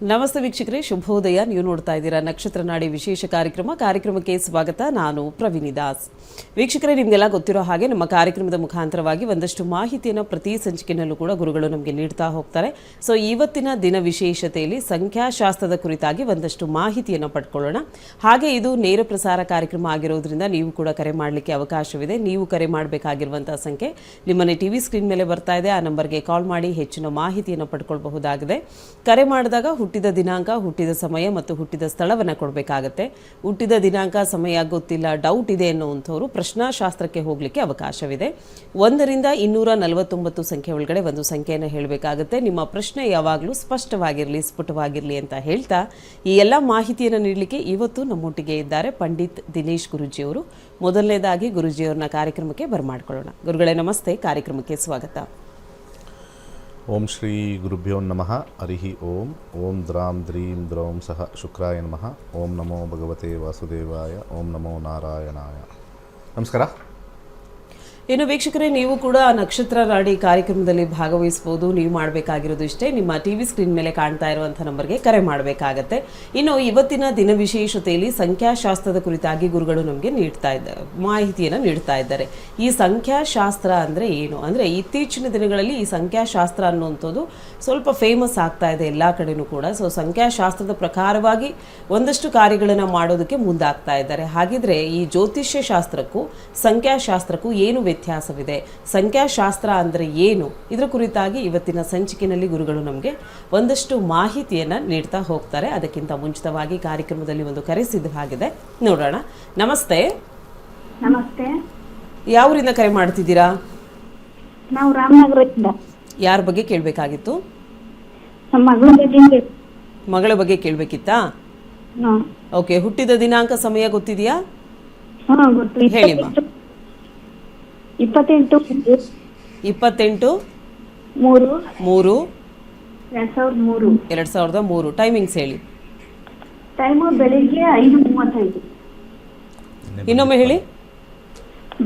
ನಮಸ್ತೆ ವೀಕ್ಷಕರೇ, ಶುಭೋದಯ. ನೀವು ನೋಡ್ತಾ ಇದ್ದೀರಾ ನಕ್ಷತ್ರ ನಾಡಿ ವಿಶೇಷ ಕಾರ್ಯಕ್ರಮಕ್ಕೆ ಸ್ವಾಗತ. ನಾನು ಪ್ರವೀಣಿ ದಾಸ್. ವೀಕ್ಷಕರೇ, ನಿಮಗೆಲ್ಲ ಗೊತ್ತಿರೋ ಹಾಗೆ ನಮ್ಮ ಕಾರ್ಯಕ್ರಮದ ಮುಖಾಂತರವಾಗಿ ಒಂದಷ್ಟು ಮಾಹಿತಿಯನ್ನು ಪ್ರತಿ ಸಂಚಿಕೆಯಲ್ಲೂ ಕೂಡ ಗುರುಗಳು ನಮಗೆ ನೀಡ್ತಾ ಹೋಗ್ತಾರೆ. ಸೊ ಇವತ್ತಿನ ದಿನ ವಿಶೇಷತೆಯಲ್ಲಿ ಸಂಖ್ಯಾಶಾಸ್ತ್ರದ ಕುರಿತಾಗಿ ಒಂದಷ್ಟು ಮಾಹಿತಿಯನ್ನು ಪಡ್ಕೊಳ್ಳೋಣ. ಹಾಗೆ ಇದು ನೇರ ಪ್ರಸಾರ ಕಾರ್ಯಕ್ರಮ ಆಗಿರೋದ್ರಿಂದ ನೀವು ಕೂಡ ಕರೆ ಮಾಡಲಿಕ್ಕೆ ಅವಕಾಶವಿದೆ. ನೀವು ಕರೆ ಮಾಡಬೇಕಾಗಿರುವಂತಹ ಸಂಖ್ಯೆ ನಿಮ್ಮನೆ ಟಿವಿ ಸ್ಕ್ರೀನ್ ಮೇಲೆ ಬರ್ತಾ ಇದೆ. ಆ ನಂಬರ್ಗೆ ಕಾಲ್ ಮಾಡಿ ಹೆಚ್ಚಿನ ಮಾಹಿತಿಯನ್ನು ಪಡ್ಕೊಳ್ಬಹುದಾಗಿದೆ. ಕರೆ ಮಾಡಿದಾಗ ಹುಟ್ಟಿದ ದಿನಾಂಕ, ಹುಟ್ಟಿದ ಸಮಯ ಮತ್ತು ಹುಟ್ಟಿದ ಸ್ಥಳವನ್ನು ಕೊಡಬೇಕಾಗತ್ತೆ. ಹುಟ್ಟಿದ ದಿನಾಂಕ, ಸಮಯ ಗೊತ್ತಿಲ್ಲ, ಡೌಟ್ ಇದೆ ಎನ್ನುವಂಥವ್ರು ಪ್ರಶ್ನಾಶಾಸ್ತ್ರಕ್ಕೆ ಹೋಗಲಿಕ್ಕೆ ಅವಕಾಶವಿದೆ. 1 ರಿಂದ 249 ಸಂಖ್ಯೆ ಒಳಗಡೆ ಒಂದು ಸಂಖ್ಯೆಯನ್ನು ಹೇಳಬೇಕಾಗುತ್ತೆ. ನಿಮ್ಮ ಪ್ರಶ್ನೆ ಯಾವಾಗಲೂ ಸ್ಪಷ್ಟವಾಗಿರಲಿ, ಸ್ಫುಟವಾಗಿರಲಿ ಅಂತ ಹೇಳ್ತಾ ಈ ಎಲ್ಲ ಮಾಹಿತಿಯನ್ನು ನೀಡಲಿಕ್ಕೆ ಇವತ್ತು ನಮ್ಮೊಟ್ಟಿಗೆ ಇದ್ದಾರೆ ಪಂಡಿತ್ ದಿನೇಶ್ ಗುರೂಜಿಯವರು. ಮೊದಲನೇದಾಗಿ ಗುರೂಜಿಯವ್ರನ್ನ ಕಾರ್ಯಕ್ರಮಕ್ಕೆ ಬರಮಾಡ್ಕೊಳ್ಳೋಣ. ಗುರುಗಳೇ ನಮಸ್ತೆ, ಕಾರ್ಯಕ್ರಮಕ್ಕೆ ಸ್ವಾಗತ. ಓಂ ಶ್ರೀ ಗುರುಭ್ಯೋ ನಮಃ. ಹರಿ ಓಂ. ಓಂ ದ್ರಾಂ ದ್ರೀಂ ದ್ರೌಂ ಸಹ ಶುಕ್ರಾಯ ನಮಃ. ಓಂ ನಮೋ ಭಗವತೆ ವಾಸುದೇವಾಯ. ಓಂ ನಮೋ ನಾರಾಯಣಾಯ. ನಮಸ್ಕಾರ. ಇನ್ನು ವೀಕ್ಷಕರೇ, ನೀವು ಕೂಡ ನಕ್ಷತ್ರ ನಾಡಿ ಕಾರ್ಯಕ್ರಮದಲ್ಲಿ ಭಾಗವಹಿಸಬಹುದು. ನೀವು ಮಾಡಬೇಕಾಗಿರೋದು ಇಷ್ಟೇ, ನಿಮ್ಮ ಟಿವಿ ಸ್ಕ್ರೀನ್ ಮೇಲೆ ಕಾಣ್ತಾ ಇರುವಂಥ ನಂಬರ್ಗೆ ಕರೆ ಮಾಡಬೇಕಾಗತ್ತೆ. ಇನ್ನು ಇವತ್ತಿನ ದಿನ ವಿಶೇಷತೆಯಲ್ಲಿ ಸಂಖ್ಯಾಶಾಸ್ತ್ರದ ಕುರಿತಾಗಿ ಗುರುಗಳು ನಮಗೆ ಮಾಹಿತಿಯನ್ನು ನೀಡ್ತಾ ಇದ್ದಾರೆ. ಈ ಸಂಖ್ಯಾಶಾಸ್ತ್ರ ಅಂದರೆ ಏನು ಅಂದರೆ, ಇತ್ತೀಚಿನ ದಿನಗಳಲ್ಲಿ ಈ ಸಂಖ್ಯಾಶಾಸ್ತ್ರ ಅನ್ನುವಂಥದ್ದು ಸ್ವಲ್ಪ ಫೇಮಸ್ ಆಗ್ತಾ ಇದೆ ಎಲ್ಲ ಕಡೆನೂ ಕೂಡ. ಸೊ ಸಂಖ್ಯಾಶಾಸ್ತ್ರದ ಪ್ರಕಾರವಾಗಿ ಒಂದಷ್ಟು ಕಾರ್ಯಗಳನ್ನು ಮಾಡೋದಕ್ಕೆ ಮುಂದಾಗ್ತಾ ಇದ್ದಾರೆ. ಹಾಗಿದ್ರೆ ಈ ಜ್ಯೋತಿಷ್ಯ ಶಾಸ್ತ್ರಕ್ಕೂ ಸಂಖ್ಯಾಶಾಸ್ತ್ರಕ್ಕೂ ಏನು ವ್ಯತ್ಯಾಸವಿದೆ, ಸಂಖ್ಯಾಶಾಸ್ತ್ರ ಅಂದರೆ ಏನು, ಇದರ ಕುರಿತಾಗಿ ಇವತ್ತಿನ ಸಂಚಿಕೆಯಲ್ಲಿ ಗುರುಗಳು ನಮಗೆ ಒಂದಷ್ಟು ಮಾಹಿತಿಯನ್ನು ನೀಡ್ತಾ ಹೋಗ್ತಾರೆ. ಅದಕ್ಕಿಂತ ಮುಂಚಿತವಾಗಿ ಕಾರ್ಯಕ್ರಮದಲ್ಲಿ ಒಂದು ಕರೆ ಸಿದ್ಧವಾಗಿದೆ, ನೋಡೋಣ. ನಮಸ್ತೆ. ನಮಸ್ತೆ. ಯಾವೂರಿಂದ ಕರೆ ಮಾಡ್ತಿದ್ದೀರಾ? ನಾವು ರಾಮನಗರದಿಂದ. ಯಾರ ಬಗ್ಗೆ ಕೇಳಬೇಕಾಗಿತ್ತು? ಮಗಳ ಬಗ್ಗೆ ಕೇಳಬೇಕಿತ್ತಾ? ಓಕೆ. ಹುಟ್ಟಿದ ದಿನಾಂಕ, ಸಮಯ ಗೊತ್ತಿದೆಯಾ? ಹೇಳಿಮ್ಮ. 28/3/2003. ಟೈಮಿಂಗ್ಸ್ ಹೇಳಿ. ಟೈಮು ಬೆಳಿಗ್ಗೆ 5:35. ಇನ್ನೊಮ್ಮೆ ಹೇಳಿ.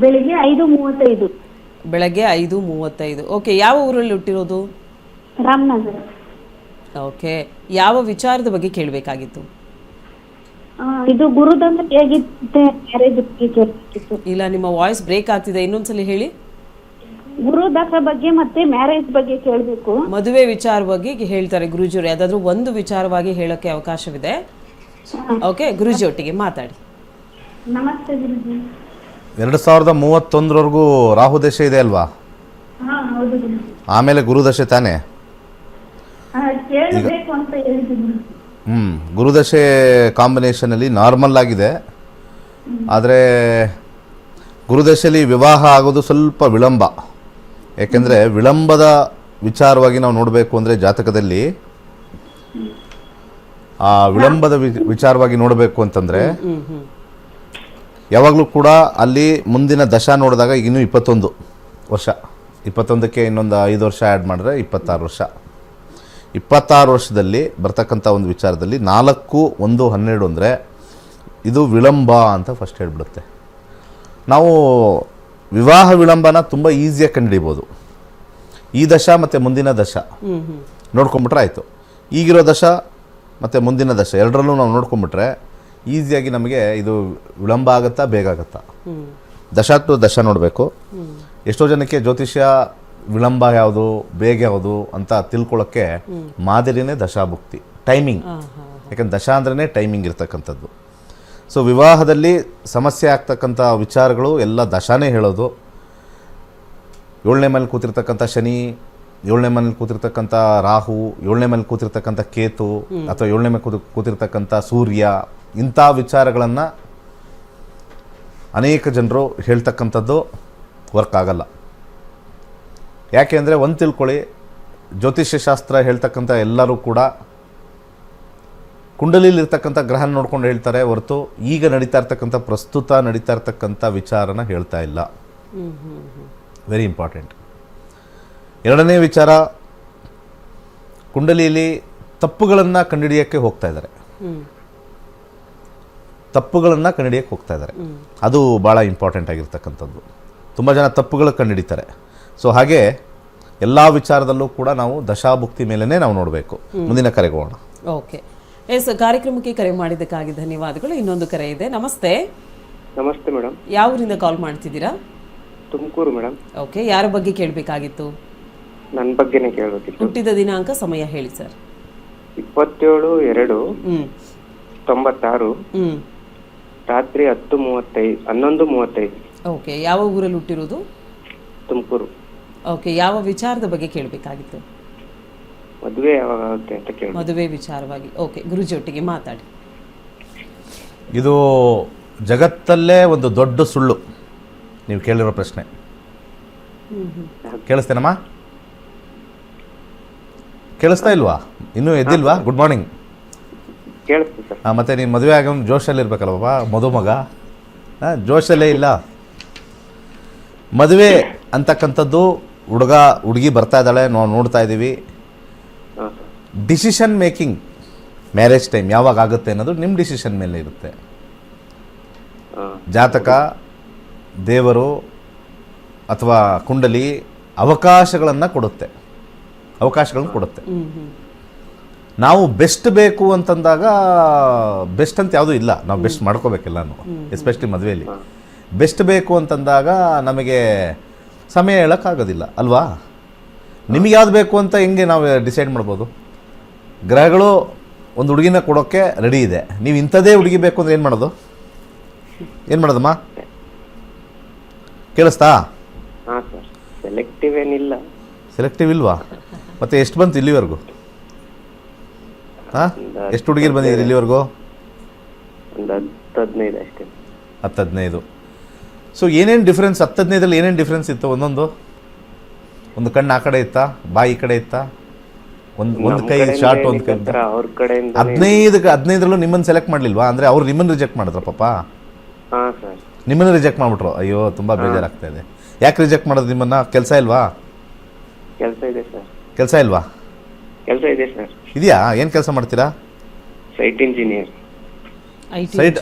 ಬೆಳಿಗ್ಗೆ 5:35. ಬೆಳಗ್ಗೆ 5:35. ಓಕೆ. ಯಾವ ಊರಲ್ಲಿ ಹುಟ್ಟಿರೋದು? ರಾಮನಗರ. ಓಕೆ. ಯಾವ ವಿಚಾರದ ಬಗ್ಗೆ ಕೇಳಬೇಕಾಗಿತ್ತು? ಇದು ಗುರುದಂದ್ರೆ ಹೇಗಿತ್ತೆ, ಮ್ಯಾರೇಜ್ ಬಗ್ಗೆ ಕೇಳಬೇಕಿತ್ತು. ಇಲ್ಲ, ನಿಮ್ಮ ವಾಯ್ಸ್ ಬ್ರೇಕ್ ಆಗ್ತಿದೆ, ಇನ್ನೊಂದ್ಸಲಿ ಹೇಳಿ. ಗುರುದಶ ಬಗ್ಗೆ ಮತ್ತೆ ಮ್ಯಾರೇಜ್ ಬಗ್ಗೆ ಕೇಳಬೇಕು. ಮದುವೆ ವಿಚಾರವಾಗಿ ಹೇಳ್ತಾರೆ ಗುರುಜಿಯವರು. ಯಾವ್ದಾದ್ರು ಒಂದು ವಿಚಾರವಾಗಿ ಹೇಳೋಕೆ ಅವಕಾಶವಿದೆ. ಓಕೆ, ಗುರುಜಿ ಒಟ್ಟಿಗೆ ಮಾತಾಡಿ. ನಮಸ್ತೆ ಗುರುಜಿ. 2031 ರಾಹು ದಶೆ ಇದೆ ಅಲ್ವಾ? ಹೌದು. ಆಮೇಲೆ ಗುರುದಶೆ ತಾನೇ? ಕೇಳಬೇಕು ಅಂತ ಹೇಳಿದ್ರು. ಗುರುದಶೆ ಕಾಂಬಿನೇಷನಲ್ಲಿ ನಾರ್ಮಲ್ ಆಗಿದೆ. ಆದರೆ ಗುರುದಶೆಯಲ್ಲಿ ವಿವಾಹ ಆಗೋದು ಸ್ವಲ್ಪ ವಿಳಂಬ. ಏಕೆಂದರೆ ವಿಳಂಬದ ವಿಚಾರವಾಗಿ ನಾವು ನೋಡಬೇಕು ಅಂದರೆ ಜಾತಕದಲ್ಲಿ ಆ ವಿಳಂಬದ ವಿಚಾರವಾಗಿ ನೋಡಬೇಕು ಅಂತಂದರೆ ಯಾವಾಗಲೂ ಕೂಡ ಅಲ್ಲಿ ಮುಂದಿನ ದಶಾ ನೋಡಿದಾಗ ಇನ್ನೂ 21 ವರ್ಷ, 21ಕ್ಕೆ ಇನ್ನೊಂದು 5 ವರ್ಷ ಆ್ಯಡ್ ಮಾಡಿದ್ರೆ 26 ವರ್ಷ. 26 ವರ್ಷದಲ್ಲಿ ಬರ್ತಕ್ಕಂಥ ಒಂದು ವಿಚಾರದಲ್ಲಿ 4-1-12 ಅಂದರೆ ಇದು ವಿಳಂಬ ಅಂತ ಫಸ್ಟ್ ಹೇಳ್ಬಿಡುತ್ತೆ. ನಾವು ವಿವಾಹ ವಿಳಂಬನ ತುಂಬ ಈಸಿಯಾಗಿ ಕಂಡುಹಿಡಿಬೋದು. ಈ ದಶ ಮತ್ತು ಮುಂದಿನ ದಶ ನೋಡ್ಕೊಂಬಿಟ್ರೆ ಆಯಿತು. ಈಗಿರೋ ದಶ ಮತ್ತು ಮುಂದಿನ ದಶ ಎರಡರಲ್ಲೂ ನಾವು ನೋಡ್ಕೊಂಬಿಟ್ರೆ ಈಸಿಯಾಗಿ ನಮಗೆ ಇದು ವಿಳಂಬ ಆಗುತ್ತಾ ಬೇಗ ಆಗುತ್ತಾ, ದಶ ಟು ದಶ ನೋಡಬೇಕು. ಎಷ್ಟೋ ಜನಕ್ಕೆ ಜ್ಯೋತಿಷ್ಯ ವಿಳಂಬ ಯಾವುದು ಬೇಗ ಯಾವುದು ಅಂತ ತಿಳ್ಕೊಳ್ಳೋಕ್ಕೆ ಮಾದರಿನೇ ದಶಾಭುಕ್ತಿ, ಟೈಮಿಂಗ್. ಯಾಕಂದ್ರೆ ದಶಾ ಅಂದ್ರೇ ಟೈಮಿಂಗ್ ಇರ್ತಕ್ಕಂಥದ್ದು. ಸೊ ವಿವಾಹದಲ್ಲಿ ಸಮಸ್ಯೆ ಆಗ್ತಕ್ಕಂಥ ವಿಚಾರಗಳು ಎಲ್ಲ ದಶಾನೇ ಹೇಳೋದು. 7ನೇ ಮನೇಲಿ ಕೂತಿರ್ತಕ್ಕಂಥ ಶನಿ, 7ನೇ ಮನೇಲಿ ಕೂತಿರ್ತಕ್ಕಂಥ ರಾಹು, 7ನೇ ಮನೇಲಿ ಕೂತಿರ್ತಕ್ಕಂಥ ಕೇತು ಅಥವಾ 7ನೇ ಮೇಲೆ ಕೂತಿರ್ತಕ್ಕಂಥ ಸೂರ್ಯ, ಇಂಥ ವಿಚಾರಗಳನ್ನು ಅನೇಕ ಜನರು ಹೇಳ್ತಕ್ಕಂಥದ್ದು ವರ್ಕ್ ಆಗಲ್ಲ. ಯಾಕೆ ಅಂದರೆ ಒಂದು ತಿಳ್ಕೊಳ್ಳಿ, ಜ್ಯೋತಿಷ್ಯ ಶಾಸ್ತ್ರ ಹೇಳ್ತಕ್ಕಂಥ ಎಲ್ಲರೂ ಕೂಡ ಕುಂಡಲಿಲಿರ್ತಕ್ಕಂಥ ಗ್ರಹ ನೋಡ್ಕೊಂಡು ಹೇಳ್ತಾರೆ ಹೊರತು ಈಗ ನಡೀತಾ ಇರ್ತಕ್ಕಂಥ ಪ್ರಸ್ತುತ ನಡೀತಾ ಇರ್ತಕ್ಕಂಥ ವಿಚಾರನ ಹೇಳ್ತಾ ಇಲ್ಲ. Very important. ಎರಡನೇ ವಿಚಾರ, ಕುಂಡಲಿಯಲ್ಲಿ ತಪ್ಪುಗಳನ್ನು ಕಂಡುಹಿಡಿಯೋಕ್ಕೆ ಹೋಗ್ತಾ ಇದ್ದಾರೆ. ಅದು ಭಾಳ ಇಂಪಾರ್ಟೆಂಟ್ ಆಗಿರ್ತಕ್ಕಂಥದ್ದು. ತುಂಬ ಜನ ತಪ್ಪುಗಳು ಕಂಡುಹಿಡಿತಾರೆ. ಸೊ ಹಾಗೆ ಎಲ್ಲ ವಿಚಾರದಲ್ಲೂ ಕೂಡ ನಾವು ದಶಾಭುಕ್ತಿ ಮೇಲೇ ನಾವು ನೋಡಬೇಕು. ಮುಂದಿನ ಕರೆಗೆ ಹೋಗೋಣ. ಓಕೆ ಎಸ್, ಕಾರ್ಯಕ್ರಮಕ್ಕೆ ಕರೆ ಮಾಡಿದ್ದಕ್ಕಾಗಿ ಧನ್ಯವಾದಗಳು. ಇನ್ನೊಂದು ಕರೆ ಇದೆ. ನಮಸ್ತೆ. ನಮಸ್ತೆ ಮೇಡಮ್. ಯಾವ ಊರಿಂದ ಕಾಲ್ ಮಾಡ್ತಿದ್ದೀರಾ? ತುಮಕೂರು ಮೇಡಮ್. ಓಕೆ, ಯಾರ ಬಗ್ಗೆ ಕೇಳಬೇಕಾಗಿತ್ತು? ನನ್ನ ಬಗ್ಗೆನೇ ಕೇಳಬೇಕಿತ್ತು. ಹುಟ್ಟಿದ ದಿನಾಂಕ, ಸಮಯ ಹೇಳಿ ಸರ್. 27/2/96 ರಾತ್ರಿ 11:35. ಓಕೆ, ಯಾವ ಊರಲ್ಲಿ ಹುಟ್ಟಿರೋದು? ತುಮಕೂರು. ಓಕೆ, ಯಾವ ವಿಚಾರದ ಬಗ್ಗೆ ಕೇಳಬೇಕಾಗಿತ್ತು? ಮದುವೆ ಯಾವಾಗ ಆಗುತ್ತೆ ಅಂತ ಕೇಳಿ. ಮದುವೆ ವಿಚಾರವಾಗಿ. ಓಕೆ, ಗುರುಜಿ ಒಟ್ಟಿಗೆ ಮಾತಾಡಿ. ಇದು ಜಗತ್ತಲ್ಲೇ ಒಂದು ದೊಡ್ಡ ಸುಳ್ಳು ನೀವು ಕೇಳಿರೋ ಪ್ರಶ್ನೆ. ಕೇಳಿಸ್ತೇನಮ್ಮ? ಕೇಳಿಸ್ತಾ ಇಲ್ವಾ? ಇನ್ನೂ ಎದ್ದಿಲ್ವಾ? Good morning. ಕೇಳಿಸ್ತು ಸರ್. ಮತ್ತೆ ನೀನು ಮದುವೆ ಆಗ ಜೋಶಲ್ಲಿ ಇರ್ಬೇಕಲ್ವ ಮದುಮಗ? ಜೋಶಲ್ಲೇ ಇಲ್ಲ. ಮದುವೆ ಅಂತಕ್ಕಂಥದ್ದು ಹುಡುಗ ಹುಡುಗಿ ಬರ್ತಾ ಇದ್ದಾಳೆ, ನಾವು ನೋಡ್ತಾ ಇದ್ದೀವಿ. ಹಾಂ sir. Decision making marriage time ಯಾವಾಗ ಆಗುತ್ತೆ ಅನ್ನೋದು ನಿಮ್ಮ ಡಿಸಿಷನ್ ಮೇಲೆ ಇರುತ್ತೆ. ಹಾಂ. ಜಾತಕ, ದೇವರು ಅಥವಾ ಕುಂಡಲಿ ಅವಕಾಶಗಳನ್ನು ಕೊಡುತ್ತೆ. ನಾವು ಬೆಸ್ಟ್ ಬೇಕು ಅಂತಂದಾಗ ಬೆಸ್ಟ್ ಅಂತ ಯಾವುದೂ ಇಲ್ಲ, ನಾವು ಬೆಸ್ಟ್ ಮಾಡ್ಕೋಬೇಕೆಲ್ಲನೂ, ಎಸ್ಪೆಷಲಿ ಮದುವೆಯಲ್ಲಿ. ಬೆಸ್ಟ್ ಬೇಕು ಅಂತಂದಾಗ ನಮಗೆ ಸಮಯ ಹೇಳೋಕ್ಕಾಗೋದಿಲ್ಲ ಅಲ್ವಾ? ನಿಮಗೆ ಯಾವ್ದು ಬೇಕು ಅಂತ ಹೆಂಗೆ ನಾವು ಡಿಸೈಡ್ ಮಾಡ್ಬೋದು? ಗ್ರಹಗಳು ಒಂದು ಹುಡುಗಿನ ಕೊಡೋಕ್ಕೆ ರೆಡಿ ಇದೆ. ನೀವು ಇಂಥದ್ದೇ ಹುಡುಗಿ ಬೇಕು ಅಂದರೆ ಏನು ಮಾಡೋದಮ್ಮ? ಕೇಳಿಸ್ತಾ? ಹಾಂ ಸರ್. ಸೆಲೆಕ್ಟಿವ್ ಏನಿಲ್ಲ. ಸೆಲೆಕ್ಟಿವ್ ಇಲ್ವಾ? ಮತ್ತೆ ಎಷ್ಟು ಬಂತು ಇಲ್ಲಿವರೆಗೂ? ಹಾಂ, ಎಷ್ಟು ಹುಡುಗಿರು ಬಂದಿದ್ದೀರಿ ಇಲ್ಲಿವರೆಗೂ? ಒಂದು 10-15 ಅಷ್ಟೇ. 10-15. ಸೊ ಏನೇನು ಡಿಫ್ರೆನ್ಸ್? 10-15ರಲ್ಲಿ ಏನೇನು ಡಿಫ್ರೆನ್ಸ್ ಇತ್ತು? ಒಂದು ಕಣ್ಣು ಆ ಕಡೆ ಇತ್ತಾ, ಬಾಯಿ ಈ ಕಡೆ ಇತ್ತಾ? ಒಂದು ಕೈ ಶಾರ್ಟ್, ಒಂದು ಕೈ. ಅವ್ರ ಕಡೆಯಿಂದ 15ರಲ್ಲೂ ನಿಮ್ಮನ್ನು ಸೆಲೆಕ್ಟ್ ಮಾಡಲಿಲ್ವಾ? ಅಂದರೆ ಅವ್ರು ನಿಮ್ಮನ್ನು ರಿಜೆಕ್ಟ್ ಮಾಡಿದ್ರ ಪಾಪ? ಹಾಂ ಸರ್. ನಿಮ್ಮನ್ನು ರಿಜೆಕ್ಟ್ ಮಾಡಿಬಿಟ್ರು. ಅಯ್ಯೋ, ತುಂಬ ಬೇಜಾರಾಗ್ತಾ ಇದೆ. ಯಾಕೆ ರಿಜೆಕ್ಟ್ ಮಾಡೋದು ನಿಮ್ಮನ್ನು? ಕೆಲಸ ಇಲ್ವಾ? ಕೆಲಸ ಇದೆ ಸರ್. ಕೆಲಸ ಇಲ್ವಾ? ಕೆಲಸ ಇದೆ ಸರ್. ಇದೆಯಾ? ಏನು ಕೆಲಸ ಮಾಡ್ತೀರಾ? Site engineer.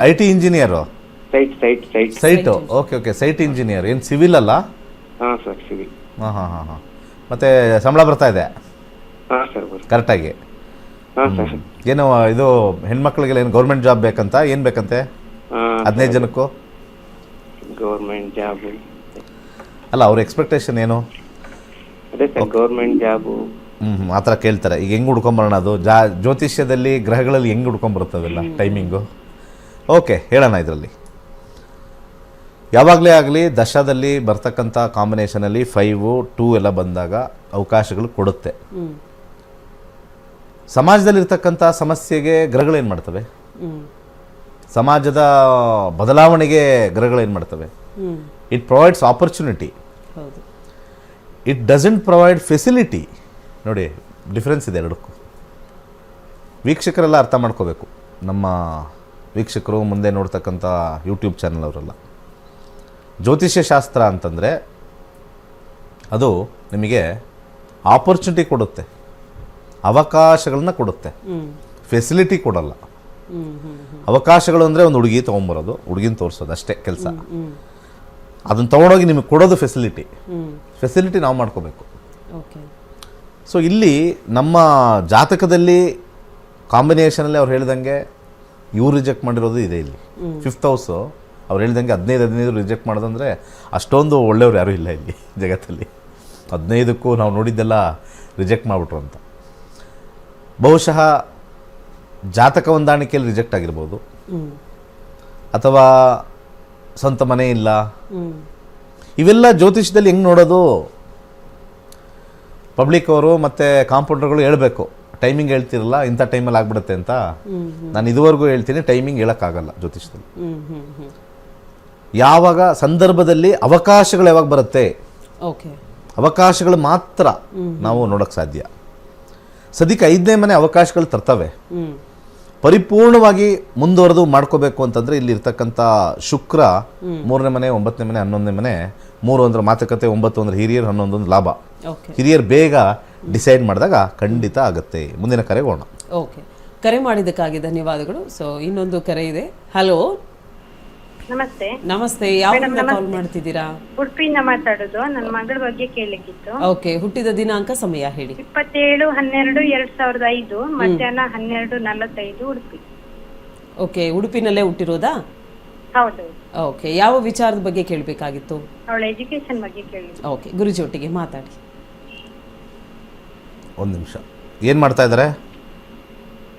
I T engineer? Site. Okay, site engineer. ಏನು ಸಿವಿಲ್ ಅಲ್ಲ? ಹಾಂ ಸರ್, ಸಿವಿಲ್. ಹಾಂ. ಮತ್ತು ಸಂಬಳ ಬರ್ತಾ ಇದೆ ಹಾಂ ಸರ್. ಕರೆಕ್ಟಾಗಿ? ಹಾಂ ಸರ್. ಏನು ಇದು ಹೆಣ್ಮಕ್ಳಿಗೆಲ್ಲ ಏನು ಗೌರ್ಮೆಂಟ್ ಜಾಬ್ ಬೇಕಂತ? ಏನು ಬೇಕಂತೆ 15 ಜನಕ್ಕೂ? ಗೌರ್ಮೆಂಟ್ ಜಾಬು ಅಲ್ಲ, ಅವ್ರ ಎಕ್ಸ್ಪೆಕ್ಟೇಷನ್ ಏನು? ಅದೇ ಸರ್, ಗೌರ್ಮೆಂಟ್ ಜಾಬು. ಆ ಥರ ಕೇಳ್ತಾರೆ. ಈಗ ಹೆಂಗೆ ಹುಡ್ಕೊಂಬರೋಣ? ಅದು ಜ್ಯೋತಿಷ್ಯದಲ್ಲಿ ಗ್ರಹಗಳಲ್ಲಿ ಹೆಂಗೆ ಹುಡ್ಕೊಂಬರುತ್ತದಲ್ಲ ಟೈಮಿಂಗು. ಓಕೆ, ಹೇಳೋಣ. ಇದರಲ್ಲಿ ಯಾವಾಗಲೇ ಆಗಲಿ ದಶದಲ್ಲಿ ಬರ್ತಕ್ಕಂಥ ಕಾಂಬಿನೇಷನಲ್ಲಿ 5, 2 ಎಲ್ಲ ಬಂದಾಗ ಅವಕಾಶಗಳು ಕೊಡುತ್ತೆ. ಸಮಾಜದಲ್ಲಿರ್ತಕ್ಕಂಥ ಸಮಸ್ಯೆಗೆ ಗ್ರಹಗಳೇನು ಮಾಡ್ತವೆ? ಸಮಾಜದ ಬದಲಾವಣೆಗೆ ಗ್ರಹಗಳೇನು ಮಾಡ್ತವೆ? It provides opportunity, it doesn't provide facility. ನೋಡಿ, ಡಿಫ್ರೆನ್ಸ್ ಇದೆ ಎರಡಕ್ಕೂ. ವೀಕ್ಷಕರೆಲ್ಲ ಅರ್ಥ ಮಾಡ್ಕೋಬೇಕು. ನಮ್ಮ ವೀಕ್ಷಕರು, ಮುಂದೆ ನೋಡ್ತಕ್ಕಂಥ ಯೂಟ್ಯೂಬ್ ಚಾನಲ್ ಅವರೆಲ್ಲ, ಜ್ಯೋತಿಷ್ಯ ಶಾಸ್ತ್ರ ಅಂತಂದರೆ ಅದು ನಿಮಗೆ ಆಪರ್ಚುನಿಟಿ ಕೊಡುತ್ತೆ, ಅವಕಾಶಗಳನ್ನ ಕೊಡುತ್ತೆ, ಫೆಸಿಲಿಟಿ ಕೊಡಲ್ಲ. ಅವಕಾಶಗಳು ಅಂದರೆ ಒಂದು ಹುಡುಗಿ ತೊಗೊಂಬರೋದು, ಹುಡುಗಿನ ತೋರಿಸೋದು ಅಷ್ಟೇ ಕೆಲಸ. ಅದನ್ನು ತೊಗೊಂಡೋಗಿ ನಿಮಗೆ ಕೊಡೋದು ಫೆಸಿಲಿಟಿ ನಾವು ಮಾಡ್ಕೋಬೇಕು. ಸೊ ಇಲ್ಲಿ ನಮ್ಮ ಜಾತಕದಲ್ಲಿ ಕಾಂಬಿನೇಷನಲ್ಲಿ ಅವ್ರು ಹೇಳ್ದಂಗೆ ಇವ್ರು ರಿಜೆಕ್ಟ್ ಮಾಡಿರೋದು ಇದೆ. ಇಲ್ಲಿ 5th ಹೌಸು ಅವ್ರು ಹೇಳ್ದಂಗೆ 15 ರಿಜೆಕ್ಟ್ ಮಾಡೋದಂದರೆ ಅಷ್ಟೊಂದು ಒಳ್ಳೆಯವ್ರು ಯಾರೂ ಇಲ್ಲ ಇಲ್ಲಿ ಜಗತ್ತಲ್ಲಿ. 15ಕ್ಕೂ ನಾವು ನೋಡಿದ್ದೆಲ್ಲ ರಿಜೆಕ್ಟ್ ಮಾಡಿಬಿಟ್ರು ಅಂತ. ಬಹುಶಃ ಜಾತಕ ಹೊಂದಾಣಿಕೆಯಲ್ಲಿ ರಿಜೆಕ್ಟ್ ಆಗಿರ್ಬೋದು, ಅಥವಾ ಸ್ವಂತ ಮನೆ ಇಲ್ಲ. ಇವೆಲ್ಲ ಜ್ಯೋತಿಷದಲ್ಲಿ ಹೆಂಗೆ ನೋಡೋದು? ಪಬ್ಲಿಕ್ ಅವರು ಮತ್ತು ಕಾಂಪೌಂಡರ್ಗಳು ಹೇಳಬೇಕು, ಟೈಮಿಂಗ್ ಹೇಳ್ತಿರಲ್ಲ, ಇಂಥ ಟೈಮಲ್ಲಿ ಆಗ್ಬಿಡುತ್ತೆ ಅಂತ. ನಾನು ಇದುವರೆಗೂ ಹೇಳ್ತೀನಿ, ಟೈಮಿಂಗ್ ಹೇಳೋಕ್ಕಾಗಲ್ಲ ಜ್ಯೋತಿಷದಲ್ಲಿ. ಯಾವಾಗ ಸಂದರ್ಭದಲ್ಲಿ ಅವಕಾಶಗಳು ಯಾವಾಗ ಬರುತ್ತೆ, ಅವಕಾಶಗಳು ಮಾತ್ರ ನಾವು ನೋಡೋಕ್ಕೆ ಸಾಧ್ಯ. ಸದ್ಯಕ್ಕೆ 5ನೇ ಮನೆ ಅವಕಾಶಗಳು ತರ್ತವೆ. ಪರಿಪೂರ್ಣವಾಗಿ ಮುಂದುವರೆದು ಮಾಡ್ಕೋಬೇಕು ಅಂತಂದರೆ ಇಲ್ಲಿ ಇರ್ತಕ್ಕಂಥ ಶುಕ್ರ 3ನೇ ಮನೆ, 9ನೇ ಮನೆ, 11ನೇ ಮನೆ. 3 ಅಂದ್ರೆ ಮಾತುಕತೆ, 9 ಅಂದ್ರೆ ಹಿರಿಯರು, 11 ಅಂದ್ರೆ ಲಾಭ. ಹಿರಿಯರು ಬೇಗ ಡಿಸೈಡ್ ಮಾಡಿದಾಗ ಖಂಡಿತ ಆಗುತ್ತೆ. ಮುಂದಿನ ಕರೆಗೋಣ. ಓಕೆ, ಕರೆ ಮಾಡಿದ್ದಕ್ಕಾಗಿ ಧನ್ಯವಾದಗಳು. ಸೊ ಇನ್ನೊಂದು ಕರೆ ಇದೆ. ಹಲೋ ನಮಸ್ತೆ. ನಮಸ್ತೆ. ಯಾವಾಗ ಕಾಲ್ ಮಾಡ್ತಿದ್ದೀರಾ? ಉಡುಪಿಯಿಂದ ಮಾತಾಡೋದು. ನನ್ನ ಮಗಳ ಬಗ್ಗೆ ಕೇಳಲಿಕ್ಕಿತ್ತು. ಓಕೆ, ಹುಟ್ಟಿದ ದಿನಾಂಕ, ಸಮಯ ಹೇಳಿ. 27/12/2005 ಮಧ್ಯಾಹ್ನ 12:45 ಉಡುಪಿ. ಓಕೆ, ಉಡುಪಿನಲ್ಲೇ ಹುಟ್ಟಿರೋದಾ? ಹೌದು. ಓಕೆ, ಯಾವ ವಿಚಾರದ ಬಗ್ಗೆ ಕೇಳಬೇಕಾಗಿತ್ತು? ಅವಳ ಎಜುಕೇಶನ್ ಬಗ್ಗೆ ಕೇಳಿ. ಓಕೆ, ಗುರುಜಿ ಒಟ್ಟಿಗೆ ಮಾತಾಡಿ. ಒಂದು ನಿಮಿಷ. ಏನು ಮಾಡ್ತಾ ಇದ್ದಾರೆ?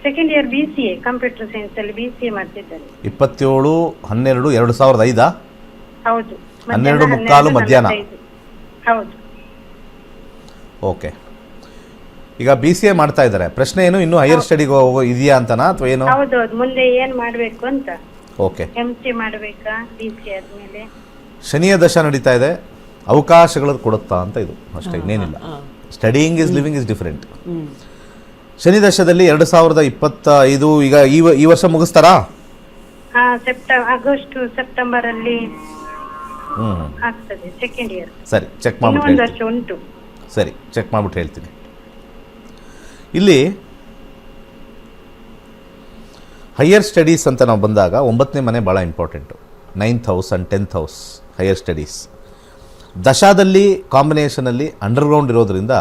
Second year BCA computer science ಅಲ್ಲಿ BCA ಮಾಡ್ತಿದ್ದಾರೆ. 27/12/2005 ಹೌದು. 12:45 ಮಧ್ಯಾಹ್ನ. ಹೌದು. ಓಕೆ, ಈಗ BCA ಮಾಡ್ತಾ ಇದ್ದಾರೆ. ಪ್ರಶ್ನೆ ಏನು, ಇನ್ನು ಹೈಯರ್ ಸ್ಟಡಿಗೆ ಇದೆಯಾ ಅಂತನಾ ಅಥವಾ ಏನು? ಹೌದೌದು, ಮುಂದೆ ಏನ್ ಮಾಡ್ಬೇಕು ಅಂತ. ಓಕೆ, MCA ಮಾಡ್ಬೇಕಾ BCA ಆದ್ಮೇಲೆ? ಶನಿಯ ದಶ ನಡೀತಾ ಇದೆ, ಅವಕಾಶಗಳು ಕೊಡುತ್ತಾ ಅಂತ ಇದು ಅಷ್ಟೇ, ಇನ್ನೇನಿಲ್ಲ. Studying is living is different. Shani ದಶದಲ್ಲಿ 2025 ಈಗ ಈ ವರ್ಷ ಮುಗಿಸ್ತಾರಾ? ಆಗಸ್ಟ್ ಸೆಪ್ಟೆಂಬರ್ ಅಲ್ಲಿ ಆಗ್ತದೆ ಸೆಕೆಂಡ್ ಇಯರ್. ಸರಿ, ಚೆಕ್ ಮಾಡ್ಬಿಟ್ಟು ಒಂದು ವರ್ಷ ಉಂಟು. ಸರಿ, ಚೆಕ್ ಮಾಡ್ಬಿಟ್ಟು ಹೇಳ್ತೀನಿ. ಇಲ್ಲಿ ಹೈಯರ್ ಸ್ಟಡೀಸ್ ಅಂತ ನಾವು ಬಂದಾಗ 9ನೇ ಮನೆ ಭಾಳ important. 9th house and 10th house higher studies. ದಶಾದಲ್ಲಿ ಕಾಂಬಿನೇಷನಲ್ಲಿ ಅಂಡರ್ಗ್ರೌಂಡ್ ಇರೋದ್ರಿಂದ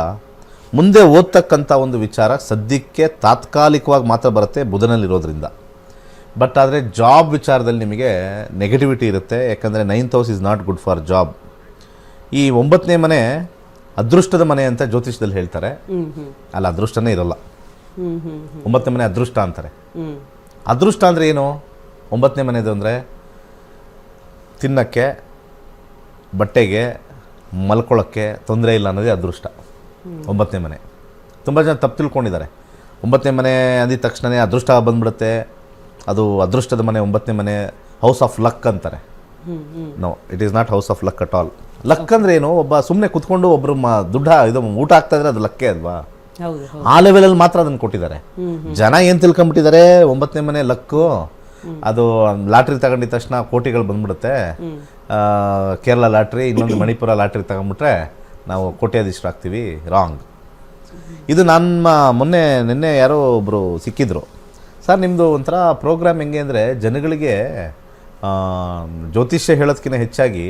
ಮುಂದೆ ಓದ್ತಕ್ಕಂಥ ಒಂದು ವಿಚಾರ ಸದ್ಯಕ್ಕೆ ತಾತ್ಕಾಲಿಕವಾಗಿ ಮಾತ್ರ ಬರುತ್ತೆ ಬುಧನಲ್ಲಿರೋದ್ರಿಂದ. ಬಟ್ ಆದರೆ ಜಾಬ್ ವಿಚಾರದಲ್ಲಿ ನಿಮಗೆ ನೆಗೆಟಿವಿಟಿ ಇರುತ್ತೆ, ಯಾಕಂದರೆ 9th house is not good for job. ಈ 9ನೇ ಮನೆ ಅದೃಷ್ಟದ ಮನೆ ಅಂತ ಜ್ಯೋತಿಷದಲ್ಲಿ ಹೇಳ್ತಾರೆ. ಅಲ್ಲ, ಅದೃಷ್ಟನೇ ಇರಲ್ಲ. 9ನೇ ಮನೆ ಅದೃಷ್ಟ ಅಂತಾರೆ. ಅದೃಷ್ಟ ಅಂದರೆ ಏನು? 9ನೇ ಮನೆದು ಅಂದರೆ ತಿನ್ನಕ್ಕೆ, ಬಟ್ಟೆಗೆ, ಮಲ್ಕೊಳ್ಳೋಕ್ಕೆ ತೊಂದರೆ ಇಲ್ಲ ಅನ್ನೋದೇ ಅದೃಷ್ಟ. 9ನೇ ಮನೆ ತುಂಬ ಜನ ತಪ್ಪು ತಿಳ್ಕೊಂಡಿದ್ದಾರೆ. 9ನೇ ಮನೆ ಅಂದಿದ ತಕ್ಷಣವೇ ಅದೃಷ್ಟ ಬಂದ್ಬಿಡುತ್ತೆ, ಅದು ಅದೃಷ್ಟದ ಮನೆ. 9ನೇ ಮನೆ ಹೌಸ್ ಆಫ್ ಲಕ್ ಅಂತಾರೆ. No, it is not house of luck at all. Luck ಅಂದರೆ ಏನು? ಒಬ್ಬ ಸುಮ್ಮನೆ ಕುತ್ಕೊಂಡು ಒಬ್ಬರು ಇದು ಊಟ ಆಗ್ತಾ ಇದ್ರೆ ಅದು ಲಕ್ಕೇ ಅಲ್ವಾ? ಆ ಲೆವೆಲಲ್ಲಿ ಮಾತ್ರ ಅದನ್ನು ಕೊಟ್ಟಿದ್ದಾರೆ. ಜನ ಏನು ತಿಳ್ಕೊಂಬಿಟ್ಟಿದ್ದಾರೆ, 9ನೇ ಮನೆ ಲಕ್ಕು, ಅದು ಲಾಟ್ರಿ ತಗೊಂಡಿದ ತಕ್ಷಣ ಕೋಟಿಗಳು ಬಂದ್ಬಿಡುತ್ತೆ. ಕೇರಳ ಲಾಟ್ರಿ, ಇನ್ನೊಂದು ಮಣಿಪುರ ಲಾಟ್ರಿ ತಗೊಂಡ್ಬಿಟ್ರೆ ನಾವು ಕೋಟ್ಯಾಧೀಶರಾಗ್ತೀವಿ. ರಾಂಗ್. ಇದು ನಿನ್ನೆ ಯಾರೋ ಒಬ್ಬರು ಸಿಕ್ಕಿದ್ರು. ಸರ್, ನಿಮ್ಮದು ಒಂಥರ ಪ್ರೋಗ್ರಾಮ್ ಹೆಂಗೆ ಅಂದರೆ ಜನಗಳಿಗೆ ಜ್ಯೋತಿಷ್ಯ ಹೇಳೋದಕ್ಕಿಂತ ಹೆಚ್ಚಾಗಿ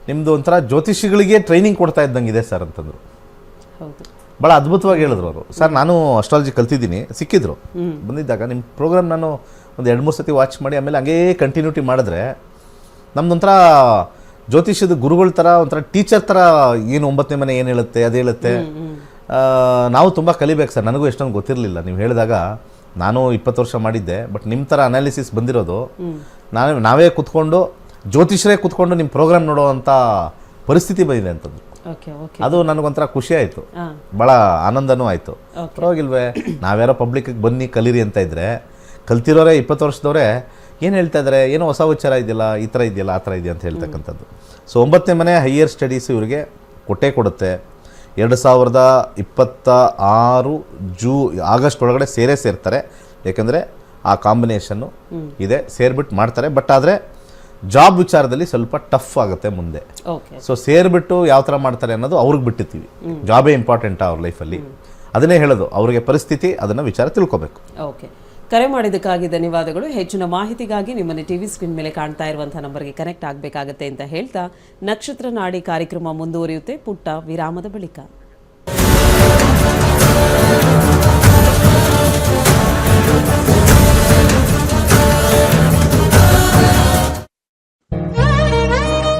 ನಿಮ್ಮದು ಒಂಥರ ಜ್ಯೋತಿಷಿಗಳಿಗೆ ಟ್ರೈನಿಂಗ್ ಕೊಡ್ತಾ ಇದ್ದಂಗಿದೆ ಸರ್ ಅಂತಂದರು. ಭಾಳ ಅದ್ಭುತವಾಗಿ ಹೇಳಿದ್ರು ಅವರು. ಸರ್, ನಾನು ಅಸ್ಟ್ರಾಲಜಿ ಕಲ್ತಿದ್ದೀನಿ. ಸಿಕ್ಕಿದ್ರು ಬಂದಿದ್ದಾಗ. ನಿಮ್ಮ ಪ್ರೋಗ್ರಾಮ್ ನಾನು ಒಂದು 2-3 ಸತಿ ವಾಚ್ ಮಾಡಿ ಆಮೇಲೆ ಹಂಗೇ ಕಂಟಿನ್ಯೂಟಿ ಮಾಡಿದ್ರೆ ನಮ್ದೊಂಥರ ಜ್ಯೋತಿಷ್ಯದ ಗುರುಗಳ ಥರ, ಒಂಥರ ಟೀಚರ್ ಥರ, ಏನು 9ನೇ ಮನೆ ಏನು ಹೇಳುತ್ತೆ ಅದು ಹೇಳುತ್ತೆ. ನಾವು ತುಂಬ ಕಲಿಬೇಕು ಸರ್. ನನಗೂ ಎಷ್ಟೊಂದು ಗೊತ್ತಿರಲಿಲ್ಲ. ನೀವು ಹೇಳಿದಾಗ ನಾನು 20 ವರ್ಷ ಮಾಡಿದ್ದೆ. ಬಟ್ ನಿಮ್ಮ ಥರ ಅನಾಲಿಸಿಸ್ ಬಂದಿರೋದು ನಾವೇ ಕುತ್ಕೊಂಡು, ಜ್ಯೋತಿಷರೇ ಕುತ್ಕೊಂಡು ನಿಮ್ಮ ಪ್ರೋಗ್ರಾಮ್ ನೋಡೋವಂಥ ಪರಿಸ್ಥಿತಿ ಬಂದಿದೆ ಅಂತಂದು. ಅದು ನನಗೊಂಥರ ಖುಷಿ ಆಯಿತು, ಭಾಳ ಆನಂದನೂ ಆಯಿತು. ಪರವಾಗಿಲ್ವೇ, ನಾವ್ಯಾರೋ ಪಬ್ಲಿಕ್ಕಿಗೆ ಬನ್ನಿ ಕಲೀರಿ ಅಂತ ಇದ್ದರೆ, ಕಲ್ತಿರೋರೇ 20 ವರ್ಷದವರೇ ಏನು ಹೇಳ್ತಾ ಇದ್ದಾರೆ, ಏನೋ ಹೊಸ ವಿಚಾರ ಇದೆಯಲ್ಲ, ಈ ಥರ ಇದೆಯಲ್ಲ, ಆ ಥರ ಇದೆಯಾ ಅಂತ ಹೇಳ್ತಕ್ಕಂಥದ್ದು. ಸೊ 9ನೇ ಮನೆ ಹೈಯರ್ ಸ್ಟಡೀಸ್ ಇವರಿಗೆ ಕೊಟ್ಟೇ ಕೊಡುತ್ತೆ. 2026 ಆಗಸ್ಟ್ ಒಳಗಡೆ ಸೇರ್ತಾರೆ. ಯಾಕೆಂದರೆ ಆ ಕಾಂಬಿನೇಷನ್ನು ಇದೆ, ಸೇರಿಬಿಟ್ಟು ಮಾಡ್ತಾರೆ. ಬಟ್ ಆದರೆ ಜಾಬ್ ವಿಚಾರದಲ್ಲಿ ಸ್ವಲ್ಪ ಟಫ್ ಆಗುತ್ತೆ ಮುಂದೆ. ಸೊ ಸೇರಿಬಿಟ್ಟು ಯಾವ ಥರ ಮಾಡ್ತಾರೆ ಅನ್ನೋದು ಅವ್ರಿಗೆ ಬಿಟ್ಟಿರ್ತೀವಿ. ಜಾಬೇ ಇಂಪಾರ್ಟೆಂಟ್ ಅವ್ರ ಲೈಫಲ್ಲಿ. ಅದನ್ನೇ ಹೇಳೋದು, ಅವರಿಗೆ ಪರಿಸ್ಥಿತಿ, ಅದನ್ನು ವಿಚಾರ ತಿಳ್ಕೊಬೇಕು. ಓಕೆ, ಕರೆ ಮಾಡಿದ್ದಕ್ಕಾಗಿ ಧನ್ಯವಾದಗಳು. ಹೆಚ್ಚಿನ ಮಾಹಿತಿಗಾಗಿ ನಿಮ್ಮನ್ನು ಟಿವಿ ಸ್ಕ್ರೀನ್ ಮೇಲೆ ಕಾಣ್ತಾ ಇರುವಂತಹ ನಂಬರ್ಗೆ ಕನೆಕ್ಟ್ ಆಗಬೇಕಾಗತ್ತೆ ಅಂತ ಹೇಳ್ತಾ ನಕ್ಷತ್ರ ನಾಡಿ ಕಾರ್ಯಕ್ರಮ ಮುಂದುವರಿಯುತ್ತೆ ಪುಟ್ಟ ವಿರಾಮದ ಬಳಿಕ.